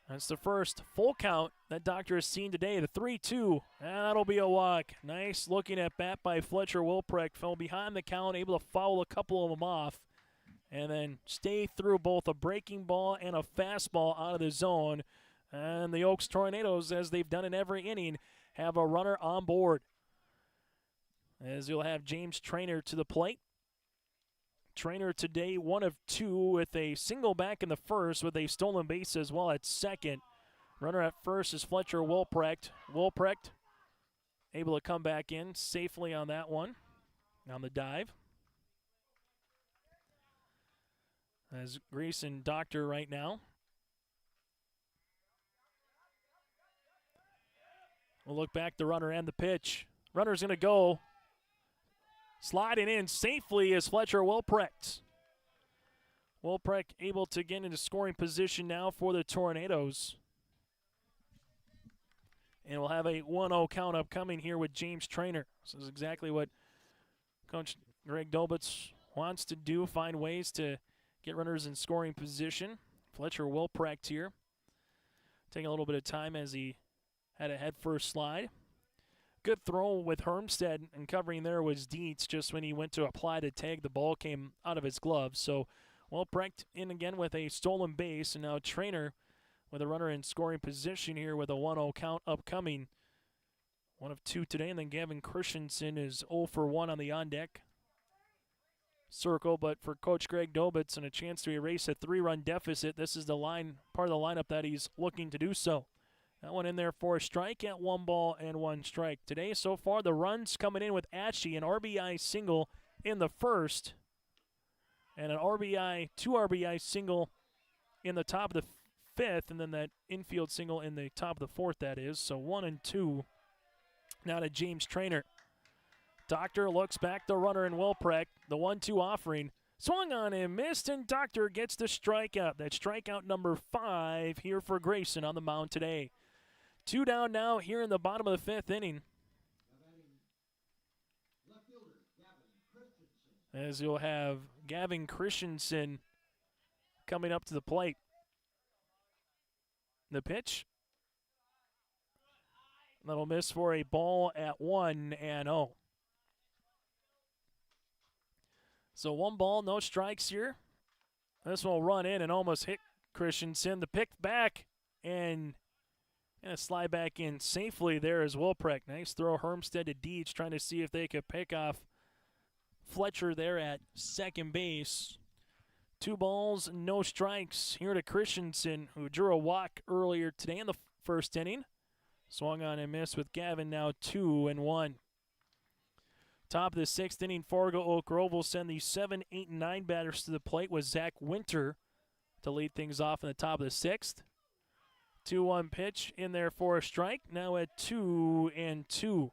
That's the first full count that Doctor has seen today, the 3-2, and that'll be a walk. Nice looking at bat by Fletcher Wilprecht. Fell behind the count, able to foul a couple of them off, and then stay through both a breaking ball and a fastball out of the zone. And the Oaks Tornadoes, as they've done in every inning, have a runner on board. As you'll have James Trainer to the plate. Trainer today 1 of 2 with a single back in the first with a stolen base as well at second. Runner at first is Fletcher Wilprecht. Wilprecht able to come back in safely on that one, on the dive. As Grayson Doctor right now. We'll look back the runner and the pitch. Runner's going to go. Sliding in safely is Fletcher Wilprecht. Wilprecht able to get into scoring position now for the Tornadoes. And we'll have a 1-0 count upcoming here with James Traynor. This is exactly what Coach Greg Dobitz wants to do, find ways to get runners in scoring position. Fletcher Wilprecht here, taking a little bit of time as he had a head-first slide. Good throw with Hermstead, and covering there was Dietz. Just when he went to apply the tag, the ball came out of his glove. So Wilprecht in again with a stolen base, and now Traynor with a runner in scoring position here with a 1-0 count upcoming. 1 of 2 today, and then Gavin Christensen is 0 for 1 on the on-deck circle. But for Coach Greg Dobitz and a chance to erase a 3-run deficit, this is the part of the lineup that he's looking to do so. That one in there for a strike at 1 ball and 1 strike. Today, so far, the runs coming in with Ashe, an RBI single in the first, and an RBI, 2 RBI single in the top of the fifth, and then that infield single in the top of the fourth, that is. So 1 and 2 now to James Traynor. Doctor looks back the runner in Wilprecht, the 1-2 offering. Swung on and missed, and Doctor gets the strikeout. That's strikeout number 5 here for Grayson on the mound today. 2 down now here in the bottom of the 5th inning. As you'll have Gavin Christensen coming up to the plate. The pitch. That'll miss for a ball at 1-0. So 1 ball, no strikes here. This one will run in and almost hit Christensen. The pick back and a slide back in safely there is Wilprecht. Nice throw, Hermstead to Dietz, trying to see if they could pick off Fletcher there at second base. 2 balls, no strikes here to Christensen, who drew a walk earlier today in the first inning. Swung on and missed with Gavin, now 2-1. Top of the 6th inning, Fargo Oak Grove will send the 7, 8, and 9 batters to the plate with Zach Winter to lead things off in the top of the 6th. 2-1 pitch in there for a strike, now at 2-2.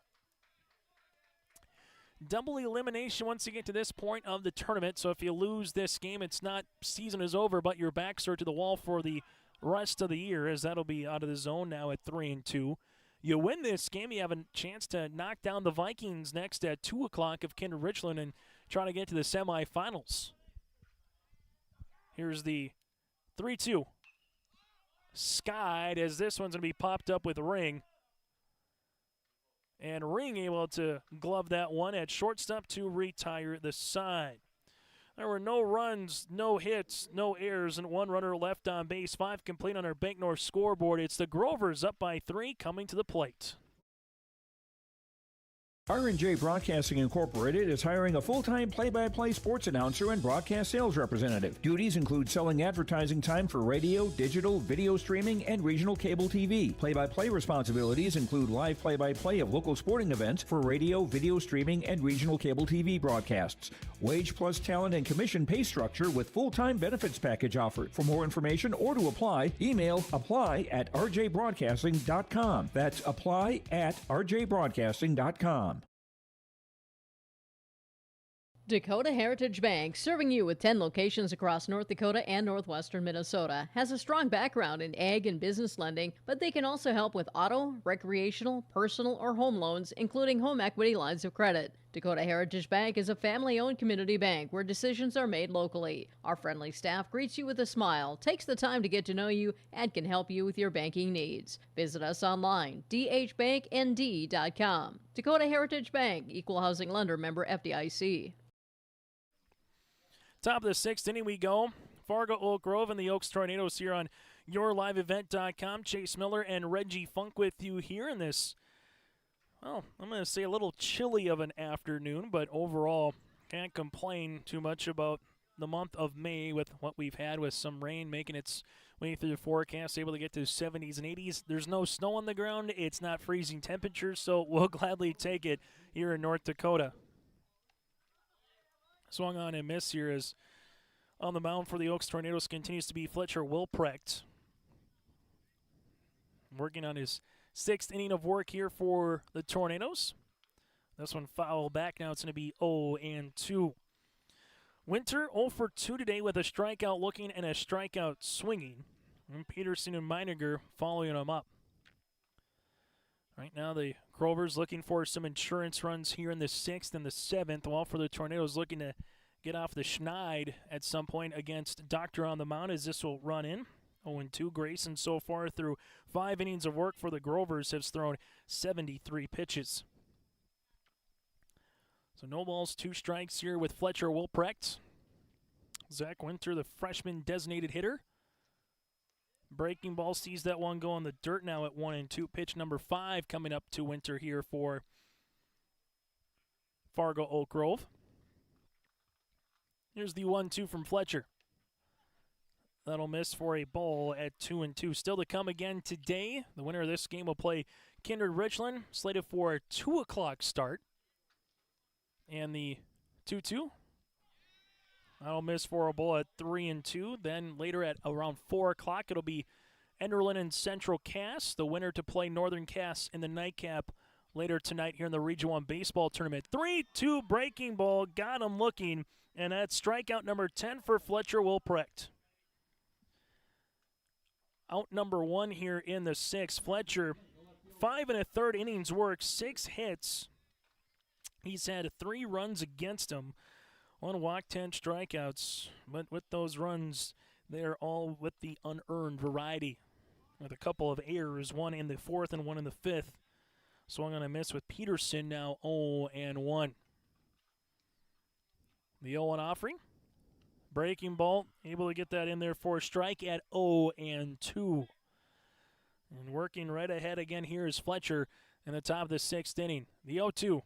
Double elimination once you get to this point of the tournament. So if you lose this game, it's not season is over, but your backs are to the wall for the rest of the year, as that'll be out of the zone now at 3-2. You win this game, you have a chance to knock down the Vikings next at 2 o'clock of Kinder Richland and try to get to the semifinals. Here's the 3-2. Skied, as this one's going to be popped up with Ring. And Ring able to glove that one at shortstop to retire the side. There were no runs, no hits, no errors, and 1 runner left on base. 5 complete on our Bank North scoreboard. It's the Grovers up by 3 coming to the plate. R&J Broadcasting Incorporated is hiring a full-time play-by-play sports announcer and broadcast sales representative. Duties include selling advertising time for radio, digital, video streaming, and regional cable TV. Play-by-play responsibilities include live play-by-play of local sporting events for radio, video streaming, and regional cable TV broadcasts. Wage plus talent and commission pay structure with full-time benefits package offered. For more information or to apply, email apply@rjbroadcasting.com. That's apply@rjbroadcasting.com. Dakota Heritage Bank, serving you with 10 locations across North Dakota and northwestern Minnesota, has a strong background in ag and business lending, but they can also help with auto, recreational, personal, or home loans, including home equity lines of credit. Dakota Heritage Bank is a family-owned community bank where decisions are made locally. Our friendly staff greets you with a smile, takes the time to get to know you, and can help you with your banking needs. Visit us online, dhbanknd.com. Dakota Heritage Bank, Equal Housing Lender, member FDIC. Top of the 6th inning we go. Fargo Oak Grove and the Oaks Tornadoes here on YourLiveEvent.com. Chase Miller and Reggie Funk with you here in this, well, I'm going to say a little chilly of an afternoon, but overall can't complain too much about the month of May with what we've had, with some rain making its way through the forecast, able to get to 70s and 80s. There's no snow on the ground. It's not freezing temperatures, so we'll gladly take it here in North Dakota. Swung on and missed here as on the mound for the Oaks Tornadoes continues to be Fletcher Wilprecht. Working on his 6th inning of work here for the Tornadoes. This one foul back. Now it's going to be 0-2. Winter 0 for 2 today with a strikeout looking and a strikeout swinging. And Peterson and Meininger following them up. Right now the Grovers looking for some insurance runs here in the 6th and the 7th, while for the Tornadoes looking to get off the schneid at some point against Doctor on the mound as this will run in. 0-2. Grayson so far through 5 innings of work for the Grovers has thrown 73 pitches. So no balls, 2 strikes here with Fletcher Wilprecht. Zach Winter, the freshman designated hitter. Breaking ball sees that one go in the dirt now at 1-2. Pitch number 5 coming up to Winter here for Fargo Oak Grove. Here's the 1-2 from Fletcher. That'll miss for a ball at 2-2. Still to come again today. The winner of this game will play Kindred Richland, slated for a 2 o'clock start. And the 2-2, that'll miss for a ball at 3-2. Then later at around 4 o'clock, it'll be Enderlin and Central Cass, the winner to play Northern Cass in the nightcap later tonight here in the Region 1 baseball tournament. 3-2 breaking ball, got him looking, and that's strikeout number 10 for Fletcher Wilprecht. Out number 1 here in the 6th. Fletcher, 5 1/3 innings work, 6 hits. He's had 3 runs against him, 1 walk, 10 strikeouts. But with those runs, they're all with the unearned variety, with a couple of errors, 1 in the 4th and 1 in the 5th. Swung on a miss with Peterson, now 0-1. The 0-1 offering. Breaking ball, able to get that in there for a strike at 0-2. And working right ahead again here is Fletcher in the top of the 6th inning. The 0-2.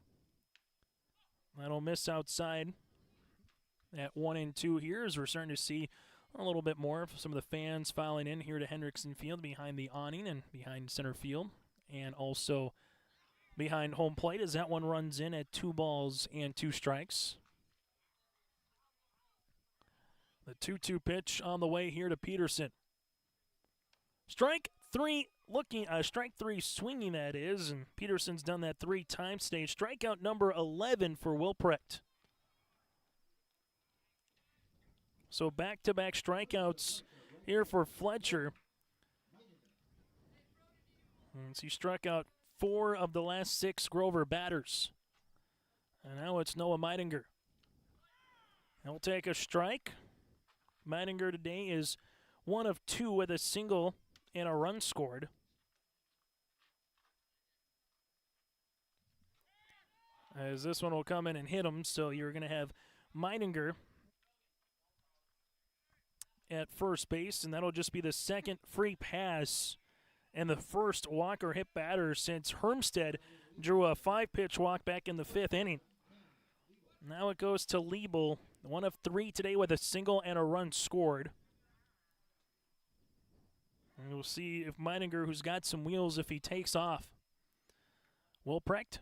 That'll miss outside at 1-2 here, as we're starting to see a little bit more of some of the fans filing in here to Hendrickson Field behind the awning and behind center field, and also behind home plate as that one runs in at 2 balls and 2 strikes. The 2-2 pitch on the way here to Peterson. Strike 3 looking, strike 3 swinging, that is, and Peterson's done that 3 times today. Strikeout number 11 for Wilprecht. So back-to-back strikeouts here for Fletcher. And he struck out 4 of the last 6 Grover batters. And now it's Noah Meidinger. He'll take a strike. Meidinger today is 1 of 2 with a single and a run scored. As this one will come in and hit him, so you're going to have Meidinger at first base, and that'll just be the 2nd free pass and the first walker hit batter since Hermstead drew a 5-pitch walk back in the 5th inning. Now it goes to Liebel, 1 of 3 today with a single and a run scored. And we'll see if Meidinger, who's got some wheels, if he takes off. Wilprecht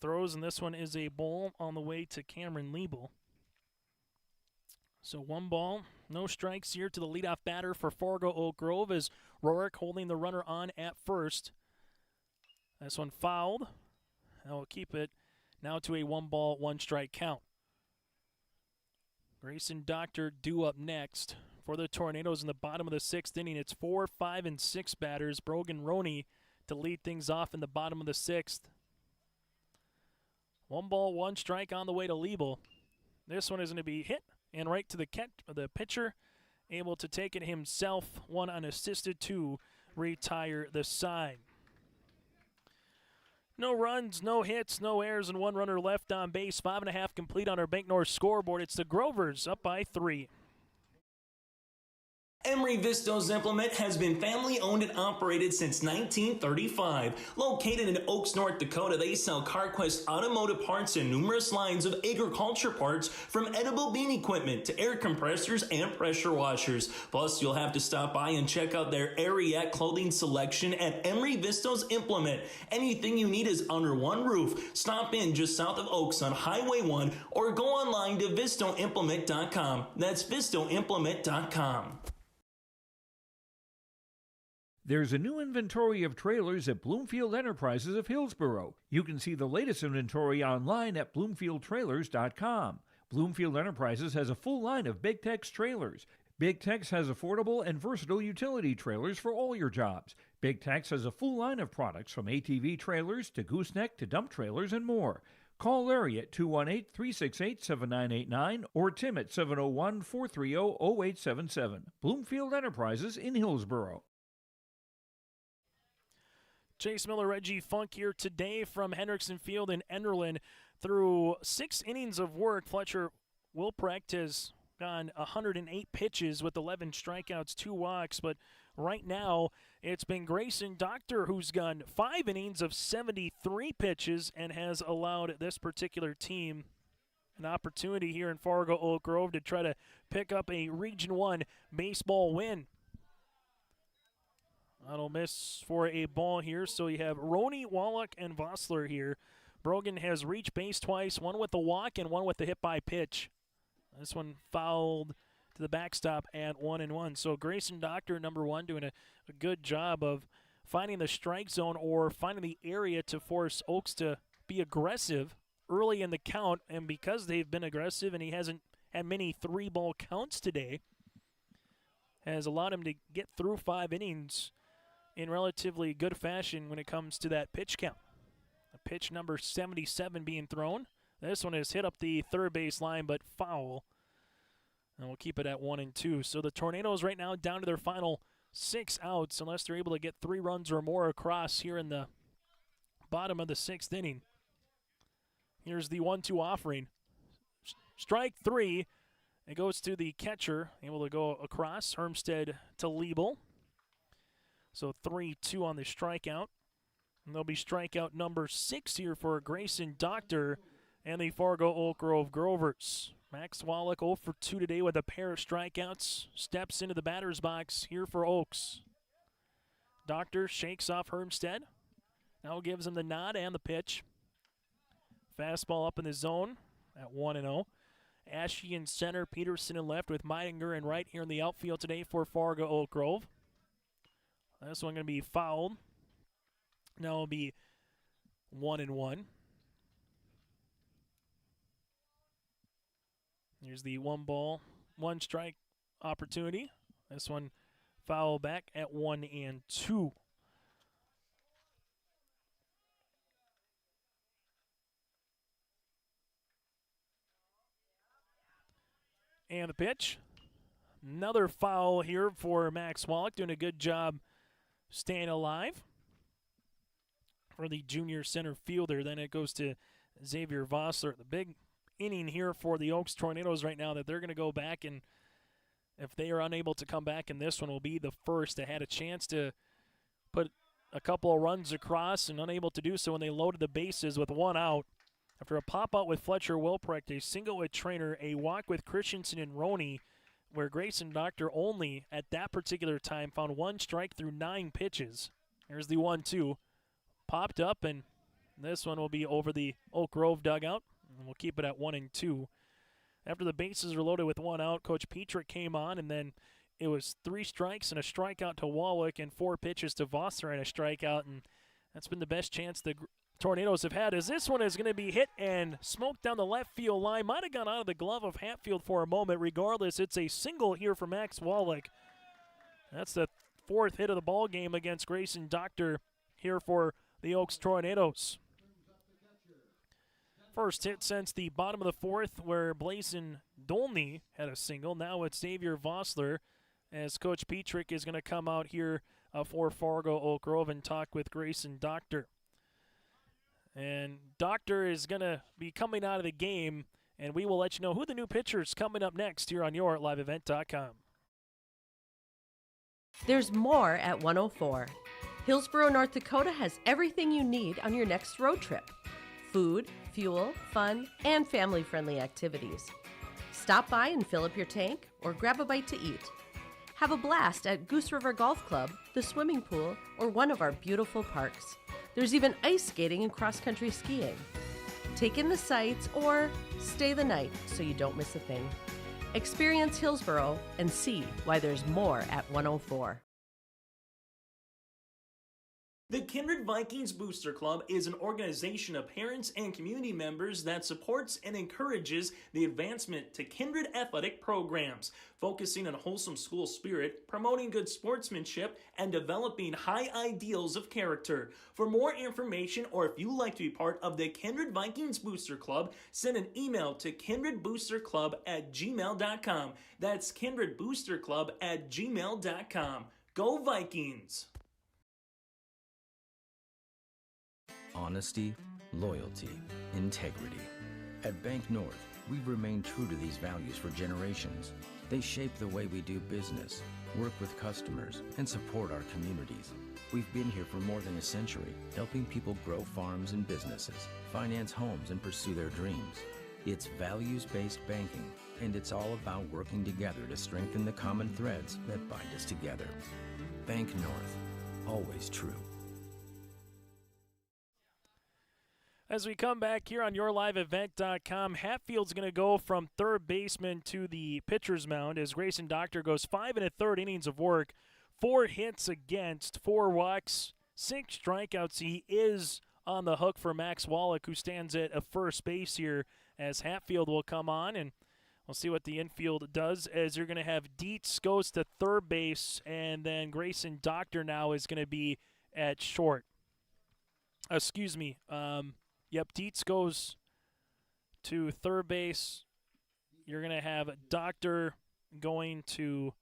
throws, and this one is a ball on the way to Cameron Liebel. So 1 ball, no strikes here to the leadoff batter for Fargo Oak Grove as Rorick holding the runner on at first. This one fouled. That will keep it now to a 1 ball, 1 strike count. Grayson Doctor due up next for the Tornadoes in the bottom of the 6th inning. It's 4, 5, and 6 batters. Brogan Roney to lead things off in the bottom of the 6th. 1 ball, 1 strike on the way to Liebel. This one is going to be hit and right to the pitcher, able to take it himself, 1 unassisted to retire the side. No runs, no hits, no errors, and 1 runner left on base. 5.5 complete on our Bank North scoreboard. It's the Grovers up by 3. Emery Vistos Implement has been family-owned and operated since 1935. Located in Oaks, North Dakota, they sell CarQuest automotive parts and numerous lines of agriculture parts, from edible bean equipment to air compressors and pressure washers. Plus, you'll have to stop by and check out their Ariat clothing selection at Emery Vistos Implement. Anything you need is under one roof. Stop in just south of Oaks on Highway 1 or go online to vistoimplement.com. That's vistoimplement.com. There's a new inventory of trailers at Bloomfield Enterprises of Hillsborough. You can see the latest inventory online at bloomfieldtrailers.com. Bloomfield Enterprises has a full line of Big Tex trailers. Big Tex has affordable and versatile utility trailers for all your jobs. Big Tex has a full line of products from ATV trailers to gooseneck to dump trailers and more. Call Larry at 218-368-7989 or Tim at 701-430-0877. Bloomfield Enterprises in Hillsborough. Chase Miller, Reggie Funk here today from Hendrickson Field in Enderlin. Through 6 innings of work, Fletcher Wilprecht has gone 108 pitches with 11 strikeouts, 2 walks, but right now it's been Grayson Doctor who's gone 5 innings of 73 pitches and has allowed this particular team an opportunity here in Fargo Oak Grove to try to pick up a Region 1 baseball win. That'll miss for a ball here, so you have Roney, Wallach, and Vossler here. Brogan has reached base twice, one with the walk and one with the hit by pitch. This one fouled to the backstop at 1-1. So Grayson Doctor, number 1, doing a good job of finding the strike zone or finding the area to force Oaks to be aggressive early in the count. And because they've been aggressive and he hasn't had many 3-ball counts today, has allowed him to get through 5 innings in relatively good fashion when it comes to that pitch count. Pitch number 77 being thrown. This one is hit up the third base line, but foul. And we'll keep it at 1-2. So the Tornadoes right now down to their final 6 outs, unless they're able to get 3 runs or more across here in the bottom of the 6th inning. Here's the 1-2 offering. Strike 3. It goes to the catcher, able to go across. Hermstead to Liebel. So 3-2 on the strikeout. And there'll be strikeout number 6 here for Grayson Doctor and the Fargo Oak Grove Grovers. Max Wallach 0 for 2 today with a pair of strikeouts. Steps into the batter's box here for Oaks. Doctor shakes off Hermstead. Now gives him the nod and the pitch. Fastball up in the zone at 1-0. Ashe in center, Peterson in left with Meidinger in right here in the outfield today for Fargo Oak Grove. This one going to be fouled. Now it'll be 1-1. Here's the 1-ball, 1-strike opportunity. This one foul back at 1-2. And the pitch. Another foul here for Max Wallach, doing a good job staying alive for the junior center fielder. Then it goes to Xavier Vossler. The big inning here for the Oaks Tornadoes right now that they're going to go back, and if they are unable to come back in this one, will be the first. They had a chance to put a couple of runs across and unable to do so when they loaded the bases with 1 out. After a pop-out with Fletcher Wilprecht, a single with Trainer, a walk with Christensen and Roney, where Grayson Doctor only at that particular time found 1 strike through 9 pitches. Here's the 1-2. Popped up, and this one will be over the Oak Grove dugout, and we'll keep it at 1-2. After the bases were loaded with 1 out, Coach Petrick came on, and then it was 3 strikes and a strikeout to Wallach and 4 pitches to Vossler and a strikeout, and that's been the best chance the Tornadoes have had, as this one is going to be hit and smoked down the left field line. Might have gone out of the glove of Hatfield for a moment. Regardless, it's a single here for Max Wallach. That's the 4th hit of the ball game against Grayson Doctor here for the Oaks Tornadoes. First hit since the bottom of the 4th, where Blazin Dolny had a single. Now it's Xavier Vossler, as Coach Petrick is going to come out here for Fargo Oak Grove and talk with Grayson Doctor. And Doctor is going to be coming out of the game, and we will let you know who the new pitcher is coming up next here on your liveevent.com. There's more at 104. Hillsborough, North Dakota has everything you need on your next road trip. Food, fuel, fun, and family-friendly activities. Stop by and fill up your tank or grab a bite to eat. Have a blast at Goose River Golf Club, the swimming pool, or one of our beautiful parks. There's even ice skating and cross-country skiing. Take in the sights or stay the night so you don't miss a thing. Experience Hillsborough and see why there's more at 104. The Kindred Vikings Booster Club is an organization of parents and community members that supports and encourages the advancement to Kindred athletic programs, focusing on a wholesome school spirit, promoting good sportsmanship, and developing high ideals of character. For more information, or if you'd like to be part of the Kindred Vikings Booster Club, send an email to kindredboosterclub@gmail.com. That's kindredboosterclub@gmail.com. Go Vikings! Honesty, loyalty, integrity. At Bank North, we've remained true to these values for generations. They shape the way we do business, work with customers, and support our communities. We've been here for more than a century, helping people grow farms and businesses, finance homes, and pursue their dreams. It's values-based banking, and it's all about working together to strengthen the common threads that bind us together. Bank North, always true. As we come back here on YourLiveEvent.com, Hatfield's going to go from third baseman to the pitcher's mound as Grayson Doctor goes 5 1/3 innings of work, 4 hits against, 4 walks, 6 strikeouts. He is on the hook for Max Wallach, who stands at a first base here, as Hatfield will come on, and we'll see what the infield does, as you're going to have Dietz goes to third base, and then Grayson Doctor now is going to be at short. Excuse me. Yep, Dietz goes to third base. You're going to have Doctor going to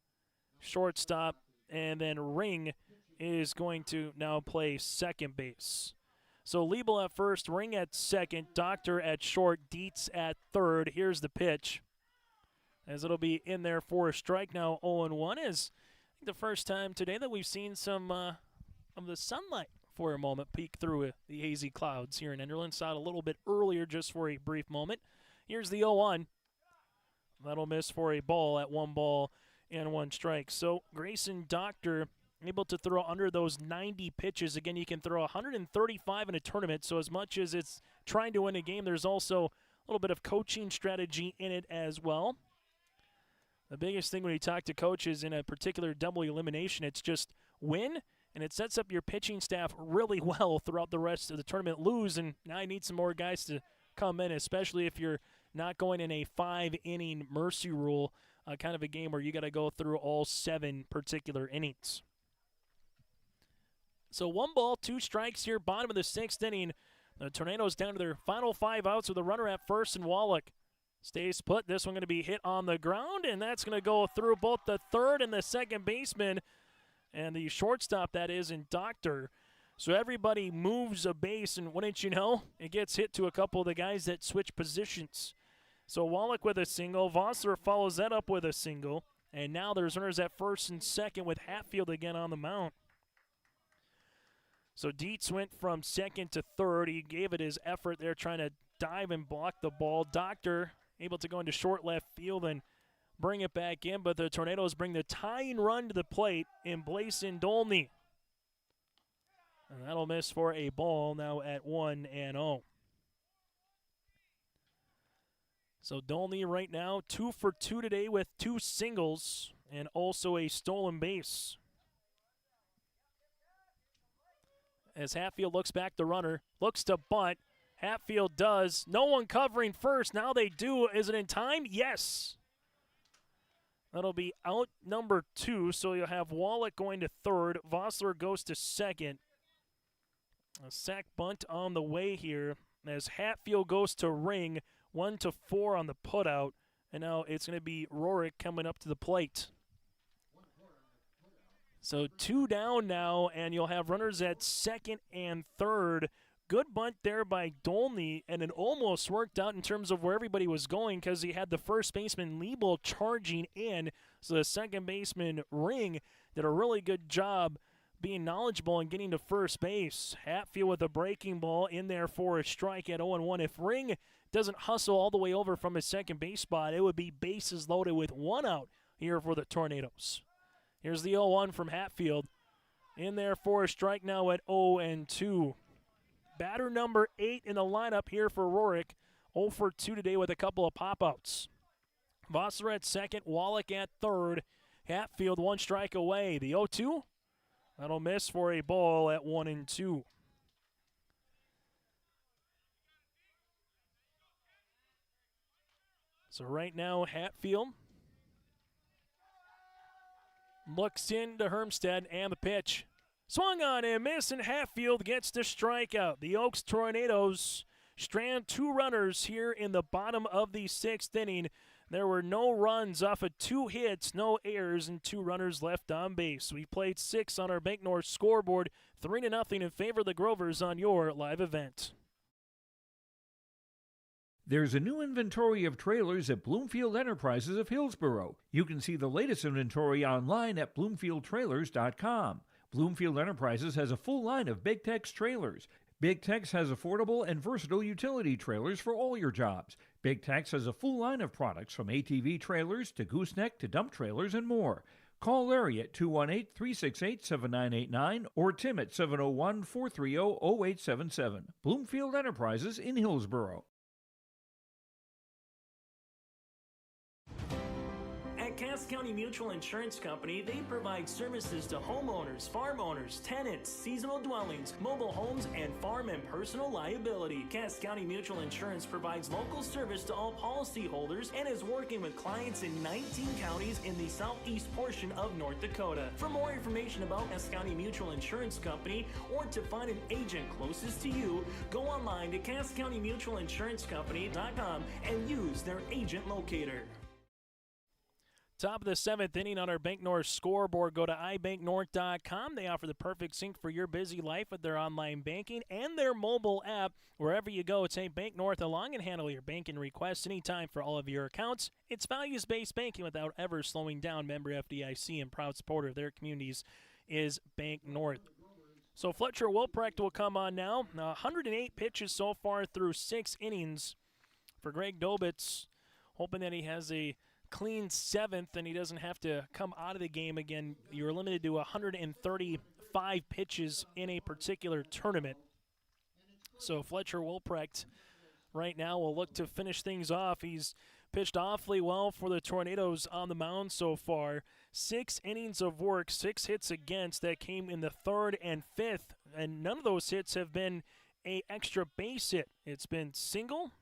shortstop, and then Ring is going to now play second base. So Liebel at first, Ring at second, Doctor at short, Dietz at third. Here's the pitch, as it'll be in there for a strike. Now 0-1 is the first time today that we've seen some of the sunlight for a moment peek through the hazy clouds here in Enderlin. Saw it a little bit earlier just for a brief moment. Here's the 0-1. That'll miss for a ball at 1 strike. So Grayson Doctor able to throw under those 90 pitches. Again, you can throw 135 in a tournament, so as much as it's trying to win a game, there's also a little bit of coaching strategy in it as well. The biggest thing when you talk to coaches in a particular double elimination, it's just win, and it sets up your pitching staff really well throughout the rest of the tournament. Lose, and now you need some more guys to come in, especially if you're not going in a 5-inning mercy rule kind of a game where you got to go through all 7 particular innings. So 1 ball, 2 strikes here, bottom of the 6th inning. The Tornadoes down to their final 5 outs with a runner at first, and Wallach stays put. This one going to be hit on the ground, and that's going to go through both the third and the second baseman, and the shortstop, that is, in Doctor. So everybody moves a base, and wouldn't you know, it gets hit to a couple of the guys that switch positions. So Wallach with a single, Vossler follows that up with a single, and now there's runners at first and second with Hatfield again on the mound. So Dietz went from second to third. He gave it his effort there trying to dive and block the ball. Doctor able to go into short left field and bring it back in, but the Tornadoes bring the tying run to the plate in Blason Dolny. And that'll miss for a ball now at 1-0. So Dolny right now 2 for 2 today with 2 singles and also a stolen base. As Hatfield looks back, the runner looks to bunt. Hatfield does. No one covering first. Now they do. Is it in time? Yes. That'll be out number 2. So you'll have Wallach going to third. Vossler goes to second. A sack bunt on the way here as Hatfield goes to Ring. 1-4 on the putout. And now it's going to be Rorick coming up to the plate. So 2 down now, and you'll have runners at second and third. Good bunt there by Dolny, and it almost worked out in terms of where everybody was going because he had the first baseman Liebel charging in. So the second baseman Ring did a really good job being knowledgeable and getting to first base. Hatfield with a breaking ball in there for a strike at 0-1. If Ring doesn't hustle all the way over from his second base spot, it would be bases loaded with 1 out here for the Tornadoes. Here's the 0-1 from Hatfield. In there for a strike now at 0-2. Batter number 8 in the lineup here for Rorick. 0 for 2 today with a couple of pop-outs. Vossler at second, Wallach at third. Hatfield 1 strike away. The 0-2 That'll miss for a ball at 1-2. So right now, Hatfield looks into Hermstead and the pitch. Swung on and miss, and Hatfield gets the strikeout. The Oaks Tornadoes strand 2 runners here in the bottom of the 6th inning. There were no runs off of 2 hits, no errors, and 2 runners left on base. We played 6 on our Bank North scoreboard, 3-0 in favor of the Grovers on your live event. There's a new inventory of trailers at Bloomfield Enterprises of Hillsborough. You can see the latest inventory online at bloomfieldtrailers.com. Bloomfield Enterprises has a full line of Big Tex trailers. Big Tex has affordable and versatile utility trailers for all your jobs. Big Tex has a full line of products from ATV trailers to gooseneck to dump trailers and more. Call Larry at 218-368-7989 or Tim at 701-430-0877. Bloomfield Enterprises in Hillsborough. At Cass County Mutual Insurance Company, they provide services to homeowners, farm owners, tenants, seasonal dwellings, mobile homes, and farm and personal liability. Cass County Mutual Insurance provides local service to all policyholders and is working with clients in 19 counties in the southeast portion of North Dakota. For more information about Cass County Mutual Insurance Company or to find an agent closest to you, go online to CassCountyMutualInsuranceCompany.com and use their agent locator. Top of the 7th inning on our Bank North scoreboard. Go to ibanknorth.com. They offer the perfect sync for your busy life with their online banking and their mobile app. Wherever you go, say Bank North along and handle your banking requests anytime for all of your accounts. It's values-based banking without ever slowing down. Member FDIC and proud supporter of their communities is Bank North. So Fletcher Wilprecht will come on now. 108 pitches so far through 6 innings for Greg Dobitz, hoping that he has a clean 7th and he doesn't have to come out of the game again. You're limited to 135 pitches in a particular tournament. So Fletcher Wilprecht right now will look to finish things off. He's pitched awfully well for the Tornadoes on the mound so far. 6 innings of work, 6 hits against that came in the 3rd and 5th, and none of those hits have been a extra base hit. It's been single,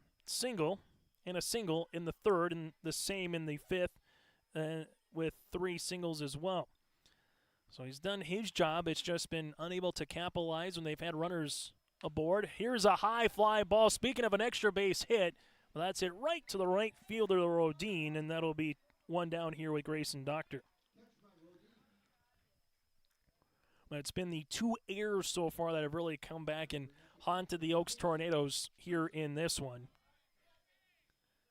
and a single in the 3rd, and the same in the 5th with 3 singles as well. So he's done his job. It's just been unable to capitalize when they've had runners aboard. Here's a high fly ball. Speaking of an extra base hit, well, that's it right to the right fielder, Rodin, and that'll be 1 down here with Grayson Doctor. But it's been the 2 errors so far that have really come back and haunted the Oaks Tornadoes here in this one.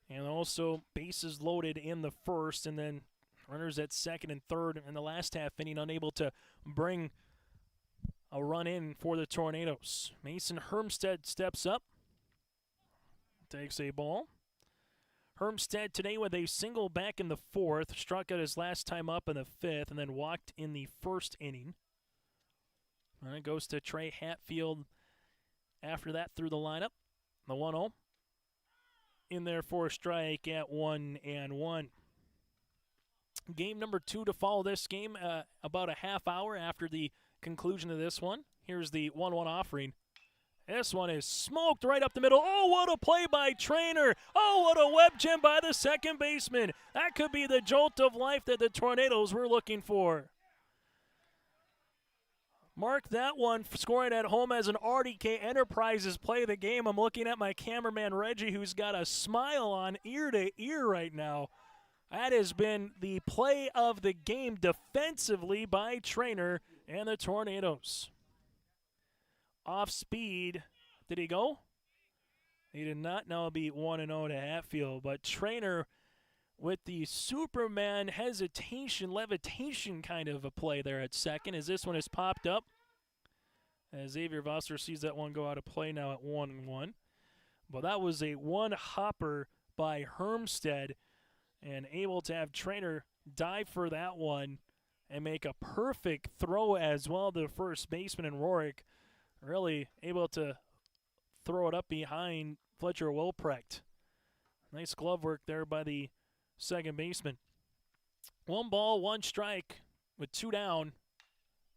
And also bases loaded in the 1st, and then runners at 2nd and 3rd in the last half inning, unable to bring a run in for the Tornadoes. Mason Hermstead steps up, takes a ball. Hermstead today with a single back in the 4th, struck out his last time up in the 5th, and then walked in the 1st inning. And it goes to Trey Hatfield after that through the lineup. The 1-0. In there for a strike at 1-1. Game number 2 to follow this game about a half hour after the conclusion of this one. Here's the 1-1 offering. This one is smoked right up the middle. Oh, what a play by Trainer. Oh, what a web gem by the second baseman. That could be the jolt of life that the Tornadoes were looking for. Mark that one for scoring at home as an RDK Enterprises play of the game. I'm looking at my cameraman Reggie, who's got a smile on ear to ear right now. That has been the play of the game defensively by Trainer and the Tornadoes. Off speed. Did he go? He did not. Now it'll be 1-0 to Hatfield. But Trainer with the Superman hesitation, levitation kind of a play there at second as this one has popped up. As Xavier Vosser sees that one go out of play now at 1-1. But that was a one-hopper by Hermstead and able to have Trainer dive for that one and make a perfect throw as well to first baseman and Rorick. Really able to throw it up behind Fletcher Wilprecht. Nice glove work there by the second baseman. 1 ball, 1 strike with 2 down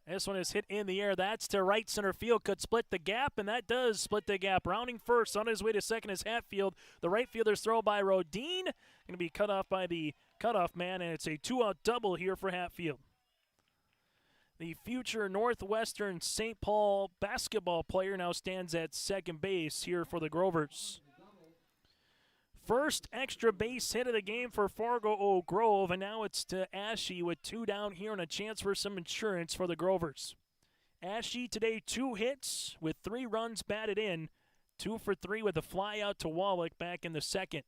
This one is hit in the air. That's to right center field. Could split the gap, and that does split the gap. Rounding first, on his way to second is Hatfield. The right fielder's throw by Rodine. Going to be cut off by the cutoff man, and it's a 2-out double here for Hatfield. The future Northwestern St. Paul basketball player now stands at second base here for the Grovers. First extra base hit of the game for Fargo Oak Grove, and now it's to Ashe with 2 down here and a chance for some insurance for the Grovers. Ashe today 2 hits with 3 runs batted in, 2 for 3 with a fly out to Wallach back in the second.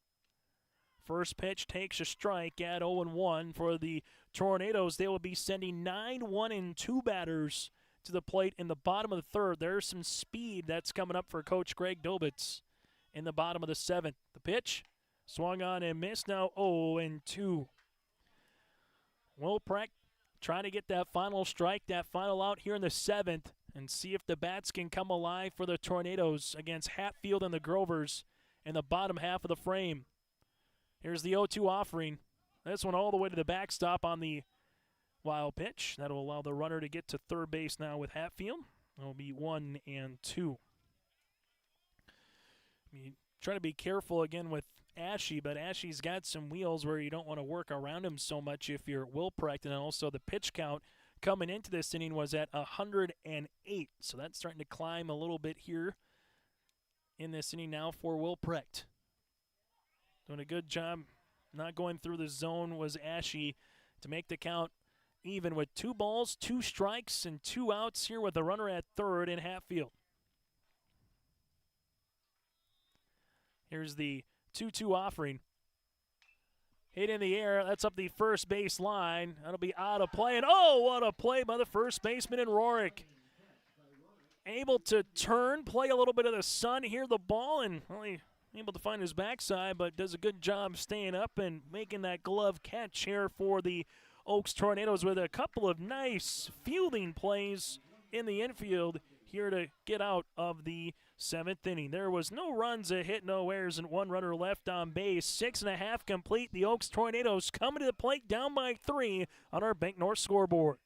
First pitch takes a strike at 0-1 for the Tornadoes. They will be sending 9 1-2 batters to the plate in the bottom of the third. There's some speed that's coming up for Coach Greg Dobitz in the bottom of the seventh. The pitch swung on and missed, now 0-2. Wilprecht trying to get that final strike, that final out here in the seventh, and see if the bats can come alive for the Tornadoes against Hatfield and the Grovers in the bottom half of the frame. Here's the 0-2 offering. This one all the way to the backstop on the wild pitch. That'll allow the runner to get to third base now with Hatfield. It'll be 1-2. You try to be careful again with Ashe, but Ashe's got some wheels where you don't want to work around him so much if you're Wilprecht. And also the pitch count coming into this inning was at 108. So that's starting to climb a little bit here in this inning now for Wilprecht. Doing a good job not going through the zone was Ashe to make the count even with 2 balls, 2 strikes, and 2 outs here with the runner at third in Hatfield. Here's the 2-2 offering. Hit in the air. That's up the first base line. That'll be out of play. And oh, what a play by the first baseman in Rorik. Able to turn, play a little bit of the sun, hear the ball, and really able to find his backside, but does a good job staying up and making that glove catch here for the Oaks Tornadoes with a couple of nice fielding plays in the infield here to get out of the 7th inning. There was no runs, a hit, no errors, and 1 runner left on base. 6.5 complete. The Oaks Tornadoes coming to the plate down by 3 on our Bank North scoreboard.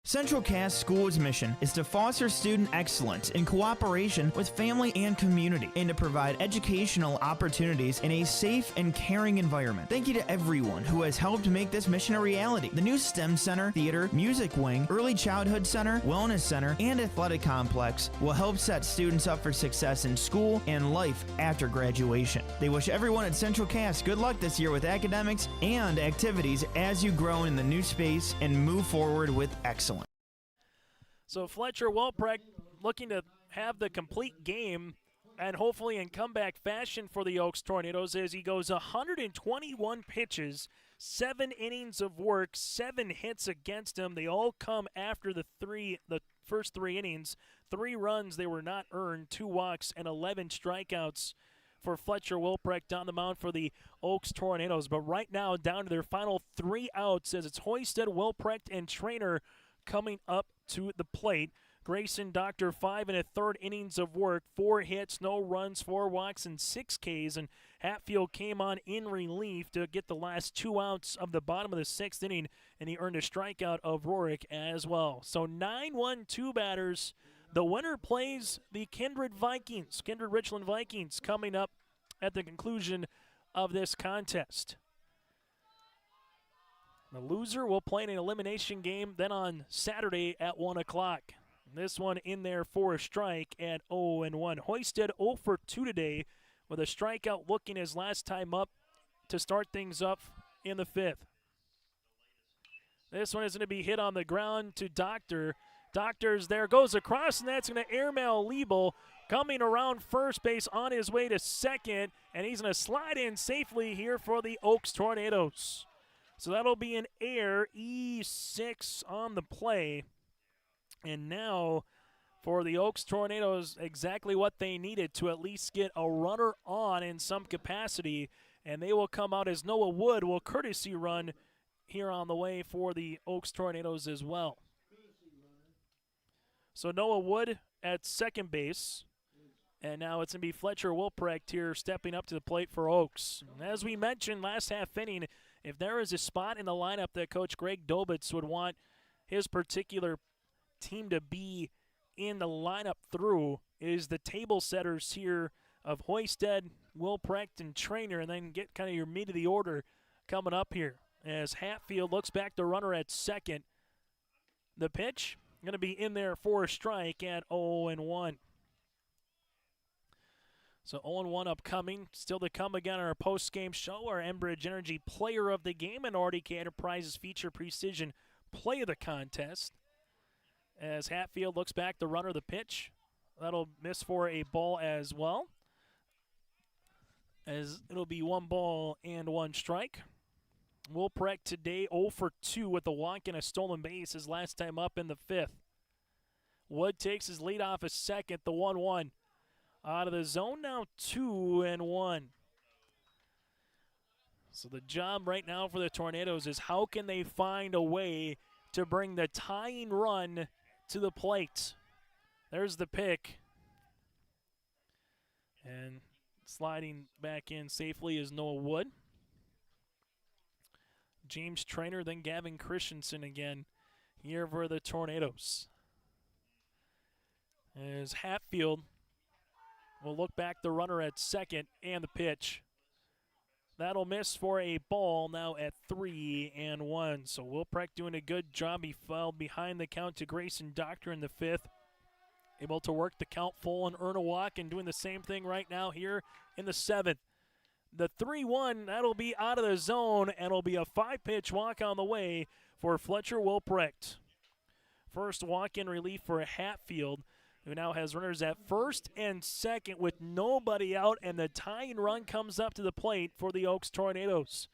Central Cass School's mission is to foster student excellence in cooperation with family and community and to provide educational opportunities in a safe and caring environment. Thank you to everyone who has helped make this mission a reality. The new STEM Center, Theater, Music Wing, Early Childhood Center, Wellness Center, and Athletic Complex will help set students up for success in school and life after graduation. They wish everyone at Central Cass good luck this year with academics and activities as you grow in the new space and move forward with excellence. So Fletcher Wilprecht looking to have the complete game and hopefully in comeback fashion for the Oaks Tornadoes as he goes 121 pitches, 7 innings of work, 7 hits against him. They all come after the first 3 innings. 3 runs, they were not earned, 2 walks, and 11 strikeouts for Fletcher Wilprecht on the mound for the Oaks Tornadoes. But right now, down to their final 3 outs as it's Hoisted, Wilprecht, and Trainer coming up to the plate. Grayson Doctor 5 1/3 innings of work, 4 hits, no runs, 4 walks, and 6 Ks. And Hatfield came on in relief to get the last 2 outs of the bottom of the 6th inning, and he earned a strikeout of Rorik as well. So 9-1-2 batters. The winner plays the Kindred Richland Vikings, coming up at the conclusion of this contest. The loser will play in an elimination game then on Saturday at 1 o'clock. This one in there for a strike at 0-1. Hoisted 0 for 2 today with a strikeout looking his last time up to start things up in the 5th. This one is going to be hit on the ground to Doctor. Doctor's there, goes across, and that's going to airmail Liebel coming around first base on his way to second, and he's going to slide in safely here for the Oaks Tornadoes. So that'll be an air, E6 on the play. And now for the Oaks Tornadoes, exactly what they needed to at least get a runner on in some capacity. And they will come out as Noah Wood will courtesy run here on the way for the Oaks Tornadoes as well. So Noah Wood at second base. And now it's going to be Fletcher Wilprecht here stepping up to the plate for Oaks. As we mentioned last half inning, if there is a spot in the lineup that Coach Greg Dobitz would want his particular team to be in the lineup through is the table setters here of Hoisted, Wilprecht, and Trainer, and then get kind of your meat of the order coming up here as Hatfield looks back the runner at second. The pitch going to be in there for a strike at 0-1. So 0-1 upcoming. Still to come again on our post-game show, our Enbridge Energy Player of the Game and RDK Enterprises Feature Precision Play of the Contest. As Hatfield looks back the runner, the pitch. That'll miss for a ball as well, as it'll be 1 ball and 1 strike. Wilprecht today 0 for 2 with a walk and a stolen base his last time up in the 5th. Wood takes his lead off a second, the 1-1. Out of the zone now 2-1. So the job right now for the Tornadoes is how can they find a way to bring the tying run to the plate. There's the pick. And sliding back in safely is Noah Wood. James Trainer, then Gavin Christensen again here for the Tornadoes. As Hatfield will look back the runner at second and the pitch. That'll miss for a ball now at 3-1. So Wilprecht doing a good job. He fell behind the count to Grayson Doctor in the 5th. Able to work the count full and earn a walk, and doing the same thing right now here in the 7th. The 3-1, that'll be out of the zone, and it'll be a 5-pitch walk on the way for Fletcher Wilprecht. First walk in relief for Hatfield, who now has runners at first and second with nobody out, and the tying run comes up to the plate for the Oaks Tornadoes.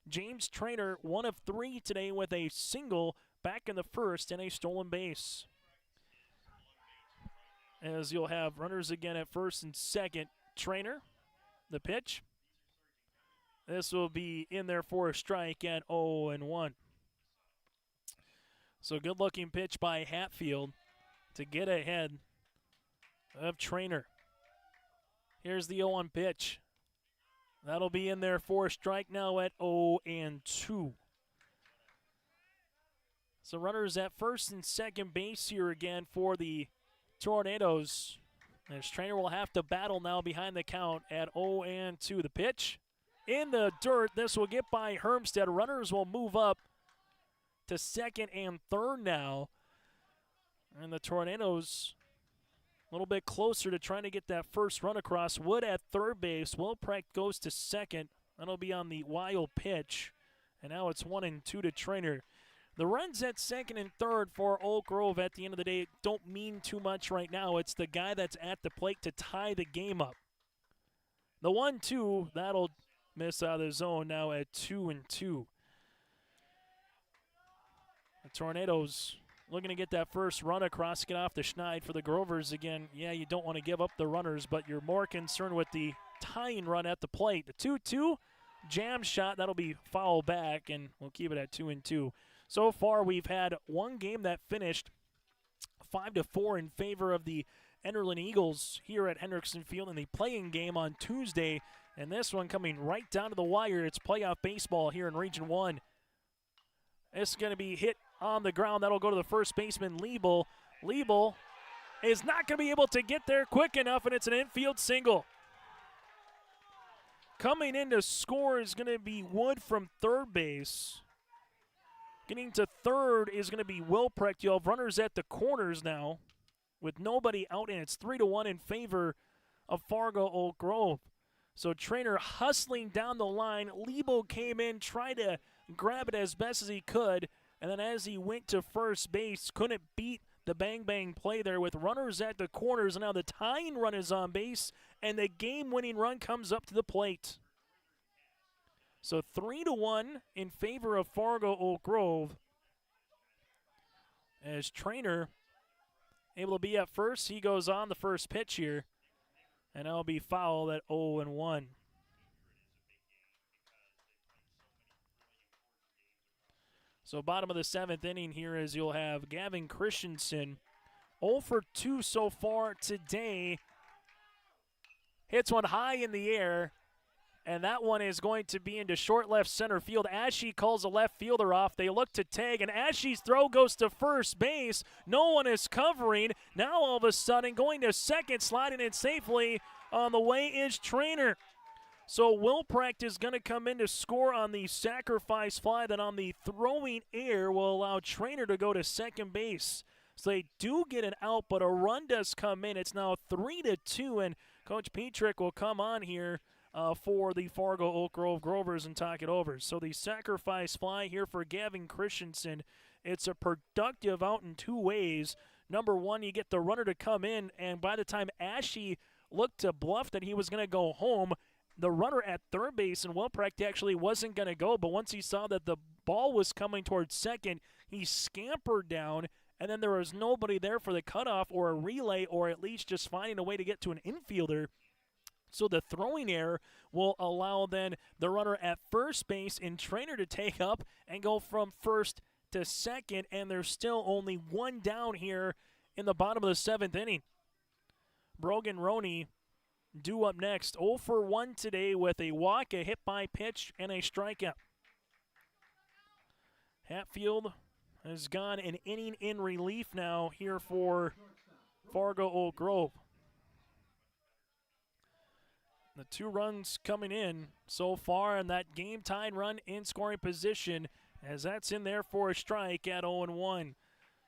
James Trainer, 1 of 3 today with a single back in the first and a stolen base. As you'll have runners again at first and second. Trainer, the pitch. This will be in there for a strike at 0-1. So good-looking pitch by Hatfield to get ahead of Trainer. Here's the 0-1 pitch. That'll be in there for a strike now at 0-2. So runners at first and second base here again for the Tornadoes. As Trainer will have to battle now behind the count at 0-2. The pitch in the dirt. This will get by Hermstead. Runners will move up to second and third now. And the Tornadoes a little bit closer to trying to get that first run across. Wood at third base. Wilprecht goes to second. That'll be on the wild pitch. And now it's 1-2 to Trainer. The runs at second and third for Oak Grove at the end of the day don't mean too much right now. It's the guy that's at the plate to tie the game up. The 1-2, that'll miss out of the zone now at 2-2. The Tornadoes looking to get that first run across, get off the schneid for the Grovers again. Yeah, you don't want to give up the runners, but you're more concerned with the tying run at the plate. The 2-2 jam shot, that'll be foul back, and we'll keep it at 2-2. So far, we've had one game that finished 5-4 in favor of the Enderlin Eagles here at Hendrickson Field in the playing game on Tuesday, and this one coming right down to the wire. It's playoff baseball here in Region 1. It's going to be hit on the ground. That'll go to the first baseman, Liebel. Liebel is not going to be able to get there quick enough, and it's an infield single. Coming in to score is going to be Wood from third base. Getting to third is going to be Wilprecht. You'll have runners at the corners now with nobody out, and it's 3-1 in favor of Fargo Oak Grove. So Trainer hustling down the line. Liebel came in, tried to grab it as best as he could, and then as he went to first base, couldn't beat the bang-bang play there with runners at the corners. And now the tying run is on base, and the game-winning run comes up to the plate. So 3-1 in favor of Fargo Oak Grove. As Trainer able to be at first, he goes on the first pitch here, and that'll be fouled at 0-1. So bottom of the 7th inning here is you'll have Gavin Christensen, 0 for 2 so far today. Hits one high in the air, And that one is going to be into short left center field. Ashe calls a left fielder off. They look to tag, and Ashe's throw goes to first base. No one is covering. Now all of a sudden going to second, sliding in safely on the way is Trainer. So Wilprecht is going to come in to score on the sacrifice fly. Then on the throwing error will allow Trainer to go to second base. So they do get an out, but a run does come in. It's now 3-2, and Coach Petrick will come on here for the Fargo Oak Grove Grovers and talk it over. So the sacrifice fly here for Gavin Christensen. It's a productive out in two ways. Number one, you get the runner to come in, and by the time Ashe looked to bluff that he was going to go home, the runner at third base and Wilprecht actually wasn't going to go, but once he saw that the ball was coming towards second, he scampered down, and then there was nobody there for the cutoff or a relay or at least just finding a way to get to an infielder. So the throwing error will allow then the runner at first base in Trainer to take up and go from first to second, and there's still only one down here in the bottom of the seventh inning. Brogan Roney due up next, 0 for 1 today with a walk, a hit by pitch, and a strikeout. Hatfield has gone an inning in relief now here for Fargo Oak Grove. The 2 runs coming in so far, and that game-tying run in scoring position, as that's in there for a strike at 0-1.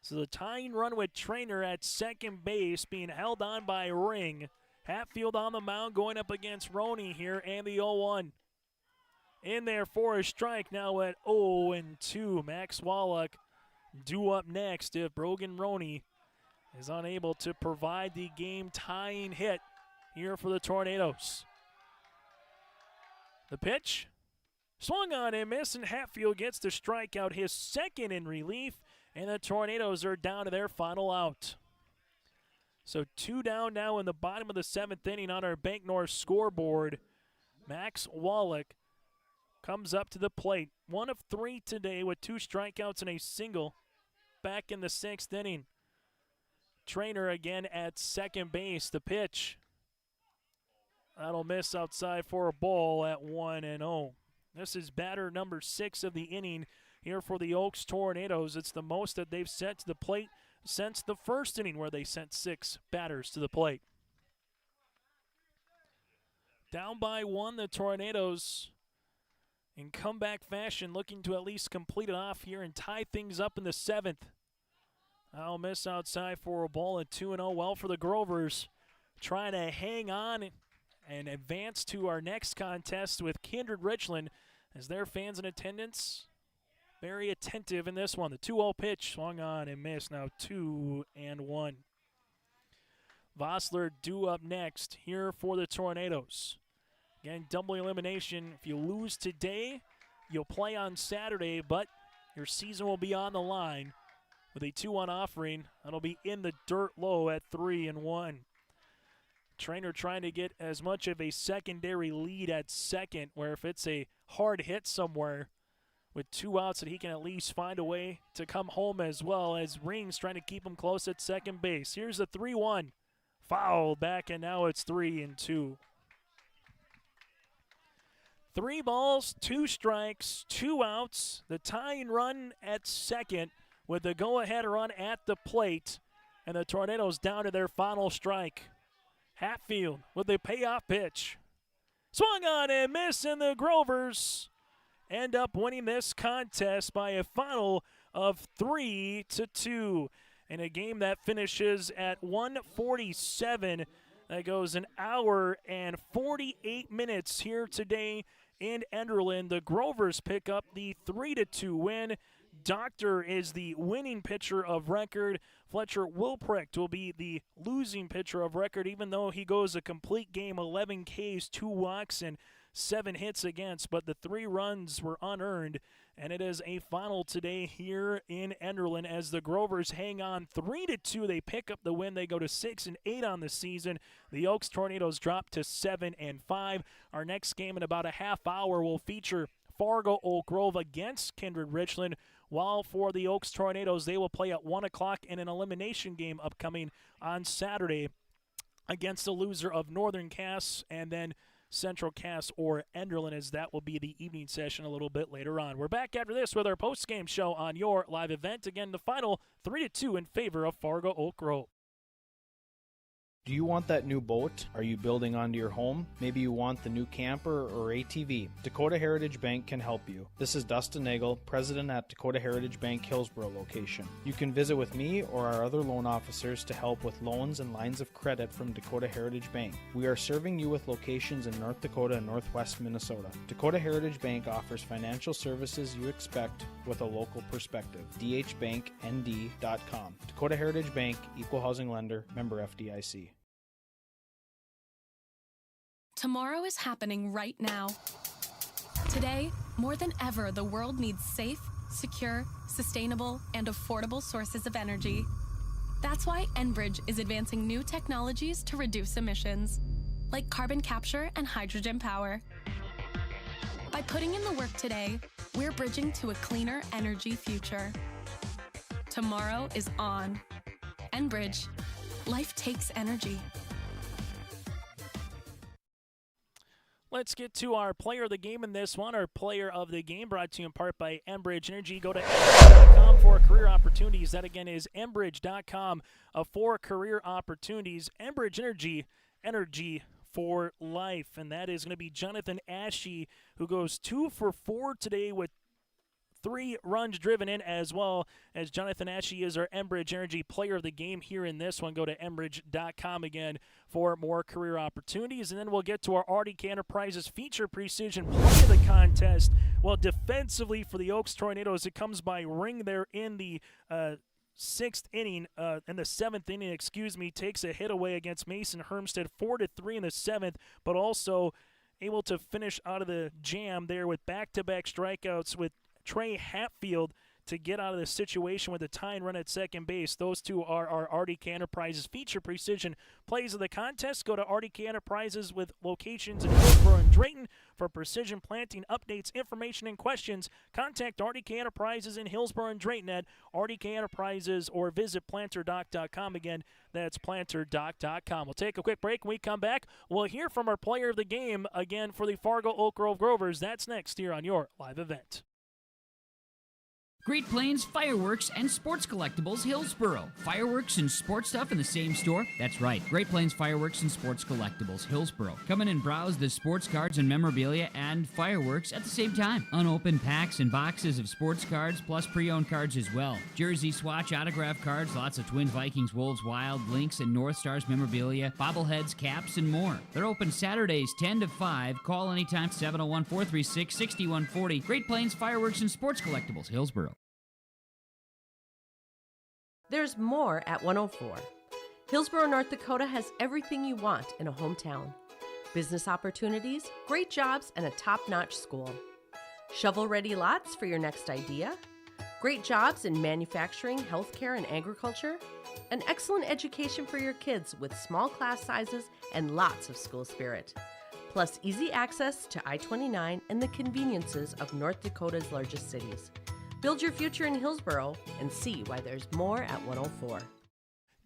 So the tying run with Trainer at second base being held on by Ring. Hatfield on the mound going up against Roney here, and the 0-1. In there for a strike now at 0-2. Max Wallach due up next if Brogan Roney is unable to provide the game-tying hit here for the Tornadoes. The pitch, swung on and missed, and Hatfield gets to strike out, his second in relief, and the Tornadoes are down to their final out. So 2 down now in the bottom of the 7th inning on our Bank North scoreboard. Max Wallach comes up to the plate. 1 of 3 today with 2 strikeouts and a single back in the 6th inning. Trainer again at second base. The pitch, that'll miss outside for a ball at 1-0. This is batter number 6 of the inning here for the Oaks Tornadoes. It's the most that they've sent to the plate since the first inning, where they sent 6 batters to the plate. Down by 1, the Tornadoes in comeback fashion, looking to at least complete it off here and tie things up in the 7th. I'll miss outside for a ball at 2-0. Well, for the Grovers, trying to hang on and advance to our next contest with Kindred Richland, as their fans in attendance very attentive in this one. The 2-0 pitch swung on and missed. Now 2-1. Vossler due up next here for the Tornadoes. Again, double elimination. If you lose today, you'll play on Saturday, but your season will be on the line with a 2-1 offering. That'll be in the dirt low at 3-1. Trainer trying to get as much of a secondary lead at second, where if it's a hard hit somewhere with 2 outs, that he can at least find a way to come home, as well as Rings trying to keep him close at second base. Here's a 3-1. Foul back, and now it's 3-2. 3 balls, 2 strikes, 2 outs. The tying run at second with the go-ahead run at the plate, and the Tornadoes down to their final strike. Hatfield with the payoff pitch. Swung on and missed, and the Grovers end up winning this contest by a final of 3-2 in a game that finishes at 1:47. That goes an hour and 48 minutes here today in Enderlin. The Grovers pick up the 3-2 win. Doctor is the winning pitcher of record. Fletcher Wilprecht will be the losing pitcher of record, even though he goes a complete game, 11 Ks, 2 walks, and 7 hits against, but the 3 runs were unearned, and it is a final today here in Enderlin as the Grovers hang on 3-2. They pick up the win. They go to 6-8 on the season. The Oaks Tornadoes drop to 7-5. Our next game in about a half hour will feature Fargo Oak Grove against Kindred Richland, while for the Oaks Tornadoes, they will play at 1 o'clock in an elimination game upcoming on Saturday against the loser of Northern Cass, and then Central Cass or Enderlin, as that will be the evening session a little bit later on. We're back after this with our post-game show on your live event. Again, the final 3-2 in favor of Fargo Oak Grove. Do you want that new boat? Are you building onto your home? Maybe you want the new camper or ATV. Dakota Heritage Bank can help you. This is Dustin Nagel, president at Dakota Heritage Bank Hillsborough location. You can visit with me or our other loan officers to help with loans and lines of credit from Dakota Heritage Bank. We are serving you with locations in North Dakota and Northwest Minnesota. Dakota Heritage Bank offers financial services you expect with a local perspective. dhbanknd.com. Dakota Heritage Bank, Equal Housing Lender, member FDIC. Tomorrow is happening right now. Today, more than ever, the world needs safe, secure, sustainable, and affordable sources of energy. That's why Enbridge is advancing new technologies to reduce emissions, like carbon capture and hydrogen power. By putting in the work today, we're bridging to a cleaner energy future. Tomorrow is on. Enbridge. Life takes energy. Let's get to our player of the game in this one. Our player of the game brought to you in part by Enbridge Energy. Go to Enbridge.com for career opportunities. That again is Enbridge.com for career opportunities. Enbridge Energy, energy for life. And that is going to be Jonathan Ashe, who goes 2 for 4 today with 3 runs driven in, as well as Jonathan Ashe is our Enbridge Energy player of the game here in this one. Go to Enbridge.com again for more career opportunities. And then we'll get to our RDK Enterprises feature precision play of the contest. Well, defensively for the Oaks Tornadoes, it comes by ring there in the seventh inning, takes a hit away against Mason Hermstead, 4-3 in the 7th, but also able to finish out of the jam there with back-to-back strikeouts with Trey Hatfield to get out of the situation with a tying run at second base. Those two are our RDK Enterprises feature precision plays of the contest. Go to RDK Enterprises with locations in Hillsborough and Drayton for precision planting updates, information, and questions. Contact RDK Enterprises in Hillsborough and Drayton at RDK Enterprises or visit planterdoc.com. Again, that's planterdoc.com. We'll take a quick break. When we come back, we'll hear from our player of the game again for the Fargo Oak Grove Grovers. That's next here on your live event. Great Plains Fireworks and Sports Collectibles, Hillsborough. Fireworks and sports stuff in the same store? That's right. Great Plains Fireworks and Sports Collectibles, Hillsborough. Come in and browse the sports cards and memorabilia and fireworks at the same time. Unopened packs and boxes of sports cards, plus pre-owned cards as well. Jersey, swatch, autograph cards, lots of Twins, Vikings, Wolves, Wild, Lynx, and North Stars memorabilia, bobbleheads, caps, and more. They're open Saturdays 10 to 5. Call anytime, 701-436-6140. Great Plains Fireworks and Sports Collectibles, Hillsborough. There's more at 104. Hillsborough, North Dakota has everything you want in a hometown. Business opportunities, great jobs, and a top-notch school. Shovel-ready lots for your next idea. Great jobs in manufacturing, healthcare, and agriculture. An excellent education for your kids with small class sizes and lots of school spirit. Plus easy access to I-29 and the conveniences of North Dakota's largest cities. Build your future in Hillsborough and see why there's more at 104.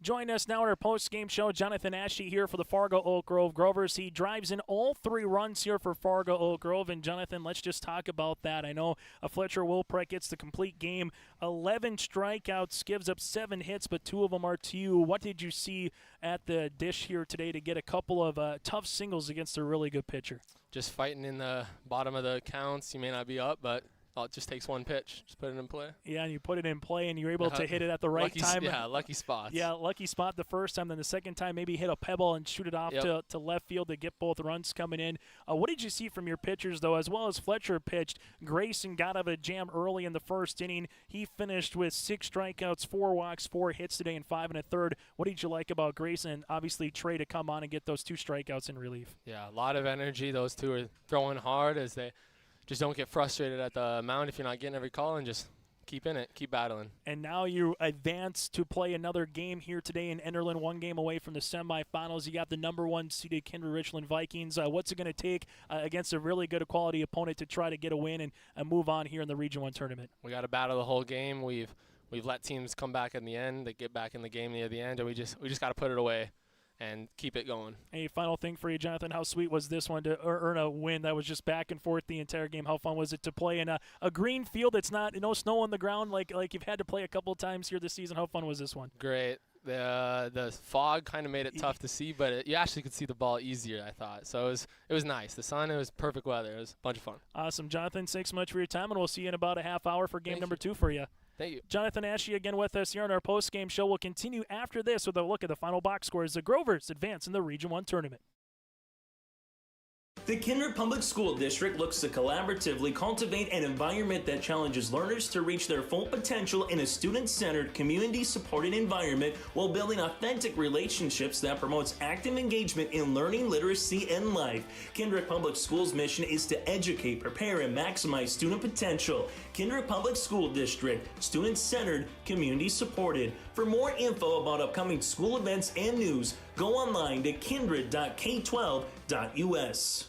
Join us now on our post-game show. Jonathan Ashe here for the Fargo Oak Grove Grovers. He drives in all 3 runs here for Fargo Oak Grove. And, Jonathan, let's just talk about that. I know Fletcher Wilprecht gets the complete game. 11 strikeouts, gives up 7 hits, but 2 of them are to you. What did you see at the dish here today to get a couple of tough singles against a really good pitcher? Just fighting in the bottom of the counts. You may not be up, but it just takes one pitch. Just put it in play. Yeah, and you put it in play, and you're able to hit it at the right time. Yeah, lucky spots. Yeah, lucky spot the first time. Then the second time, maybe hit a pebble and shoot it off to left field to get both runs coming in. What did you see from your pitchers, though? As well as Fletcher pitched, Grayson got out of a jam early in the first inning. He finished with 6 strikeouts, 4 walks, 4 hits today, and 5 1/3. What did you like about Grayson? Obviously, Trey to come on and get those 2 strikeouts in relief. Yeah, a lot of energy. Those 2 are throwing hard as they just don't get frustrated at the mound if you're not getting every call, and just keep in it, keep battling. And now you advance to play another game here today in Enderlin, 1 game away from the semifinals. You got the number 1 seeded Kinder Richland Vikings. What's it going to take against a really good quality opponent to try to get a win and move on here in the Region 1 tournament? We got to battle the whole game. We've let teams come back in the end. They get back in the game near the end, and we just got to put it away. and keep it going. A final thing for you, Jonathan. How sweet was this one to earn a win that was just back and forth the entire game? How fun was it to play in a green field that's not no snow on the ground like you've had to play a couple of times here this season? How fun was this one? Great. The fog kind of made it tough to see, but you actually could see the ball easier, I thought. So it was nice. The sun, it was perfect weather. It was a bunch of fun. Awesome. Jonathan, thanks so much for your time, and we'll see you in about a half hour for game Thank number you. 2 for you. Thank you. Jonathan Ashe again with us here on our post-game show. We'll continue after this with a look at the final box scores. The Grovers advance in the Region 1 tournament. The Kindred Public School District looks to collaboratively cultivate an environment that challenges learners to reach their full potential in a student-centered, community-supported environment while building authentic relationships that promotes active engagement in learning, literacy, and life. Kindred Public Schools' mission is to educate, prepare, and maximize student potential. Kindred Public School District, student-centered, community-supported. For more info about upcoming school events and news, go online to kindred.k12.us.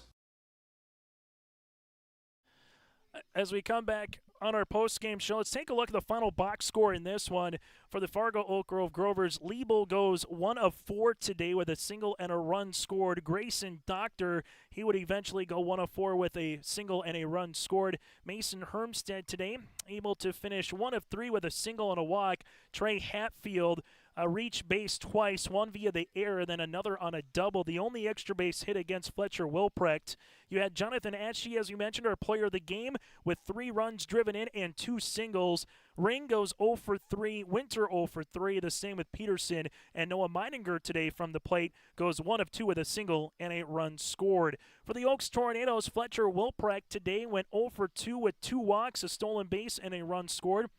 As we come back on our post-game show, let's take a look at the final box score in this one. For the Fargo Oak Grove Grovers, Liebel goes 1 of 4 today with a single and a run scored. Grayson Doctor, he would eventually go 1 of 4 with a single and a run scored. Mason Hermstead today able to finish 1 of 3 with a single and a walk. Trey Hatfield reached base twice, one via the air, then another on a double. The only extra base hit against Fletcher Wilprecht. You had Jonathan Ashe, as you mentioned, our player of the game, with 3 runs driven in and 2 singles. Ring goes 0 for 3, Winter 0 for 3, the same with Peterson. And Noah Meininger today from the plate goes 1 of 2 with a single and a run scored. For the Oaks Tornadoes, Fletcher Wilprecht today went 0 for 2 with 2 walks, a stolen base, and a run scored.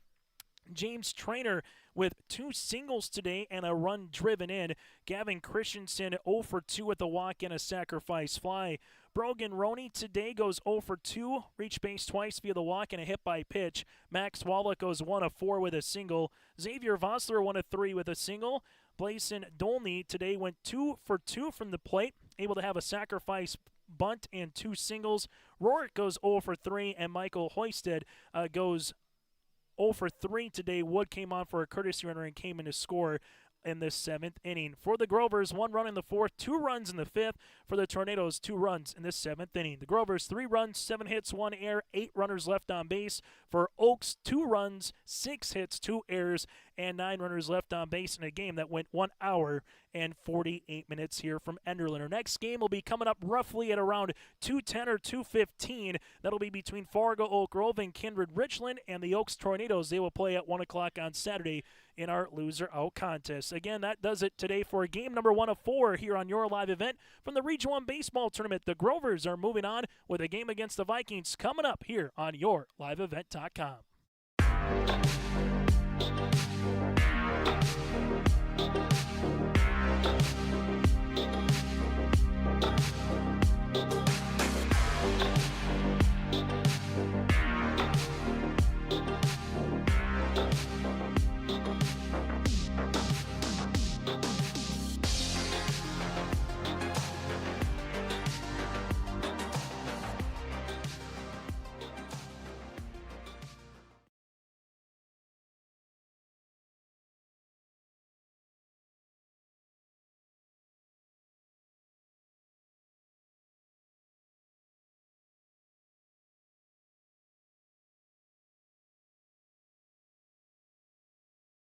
James Traynor with 2 singles today and a run driven in. Gavin Christensen 0 for 2 with a walk and a sacrifice fly. Brogan Roney today goes 0 for 2, reached base twice via the walk and a hit by pitch. Max Wallach goes 1 of 4 with a single. Xavier Vossler 1 of 3 with a single. Blason Dolney today went 2 for 2 from the plate, able to have a sacrifice bunt and 2 singles. Rourke goes 0 for 3, and Michael Hoisted goes 0 for 3 today. Wood came on for a courtesy runner and came in to score in the 7th inning. For the Grovers, 1 run in the 4th, 2 runs in the 5th. For the Tornadoes, 2 runs in the 7th inning. The Grovers, 3 runs, 7 hits, 1 error, 8 runners left on base. For Oaks, 2 runs, 6 hits, 2 errors, and 9 runners left on base in a game that went 1 hour and 48 minutes here from Enderlin. Our next game will be coming up roughly at around 2:10 or 2:15. That'll be between Fargo Oak Grove and Kindred Richland, and the Oaks Tornadoes. They will play at 1 o'clock on Saturday in our loser out contest. Again, that does it today for game number 1 of 4 here on your live event from the Region 1 baseball tournament. The Grovers are moving on with a game against the Vikings coming up here on yourliveevent.com.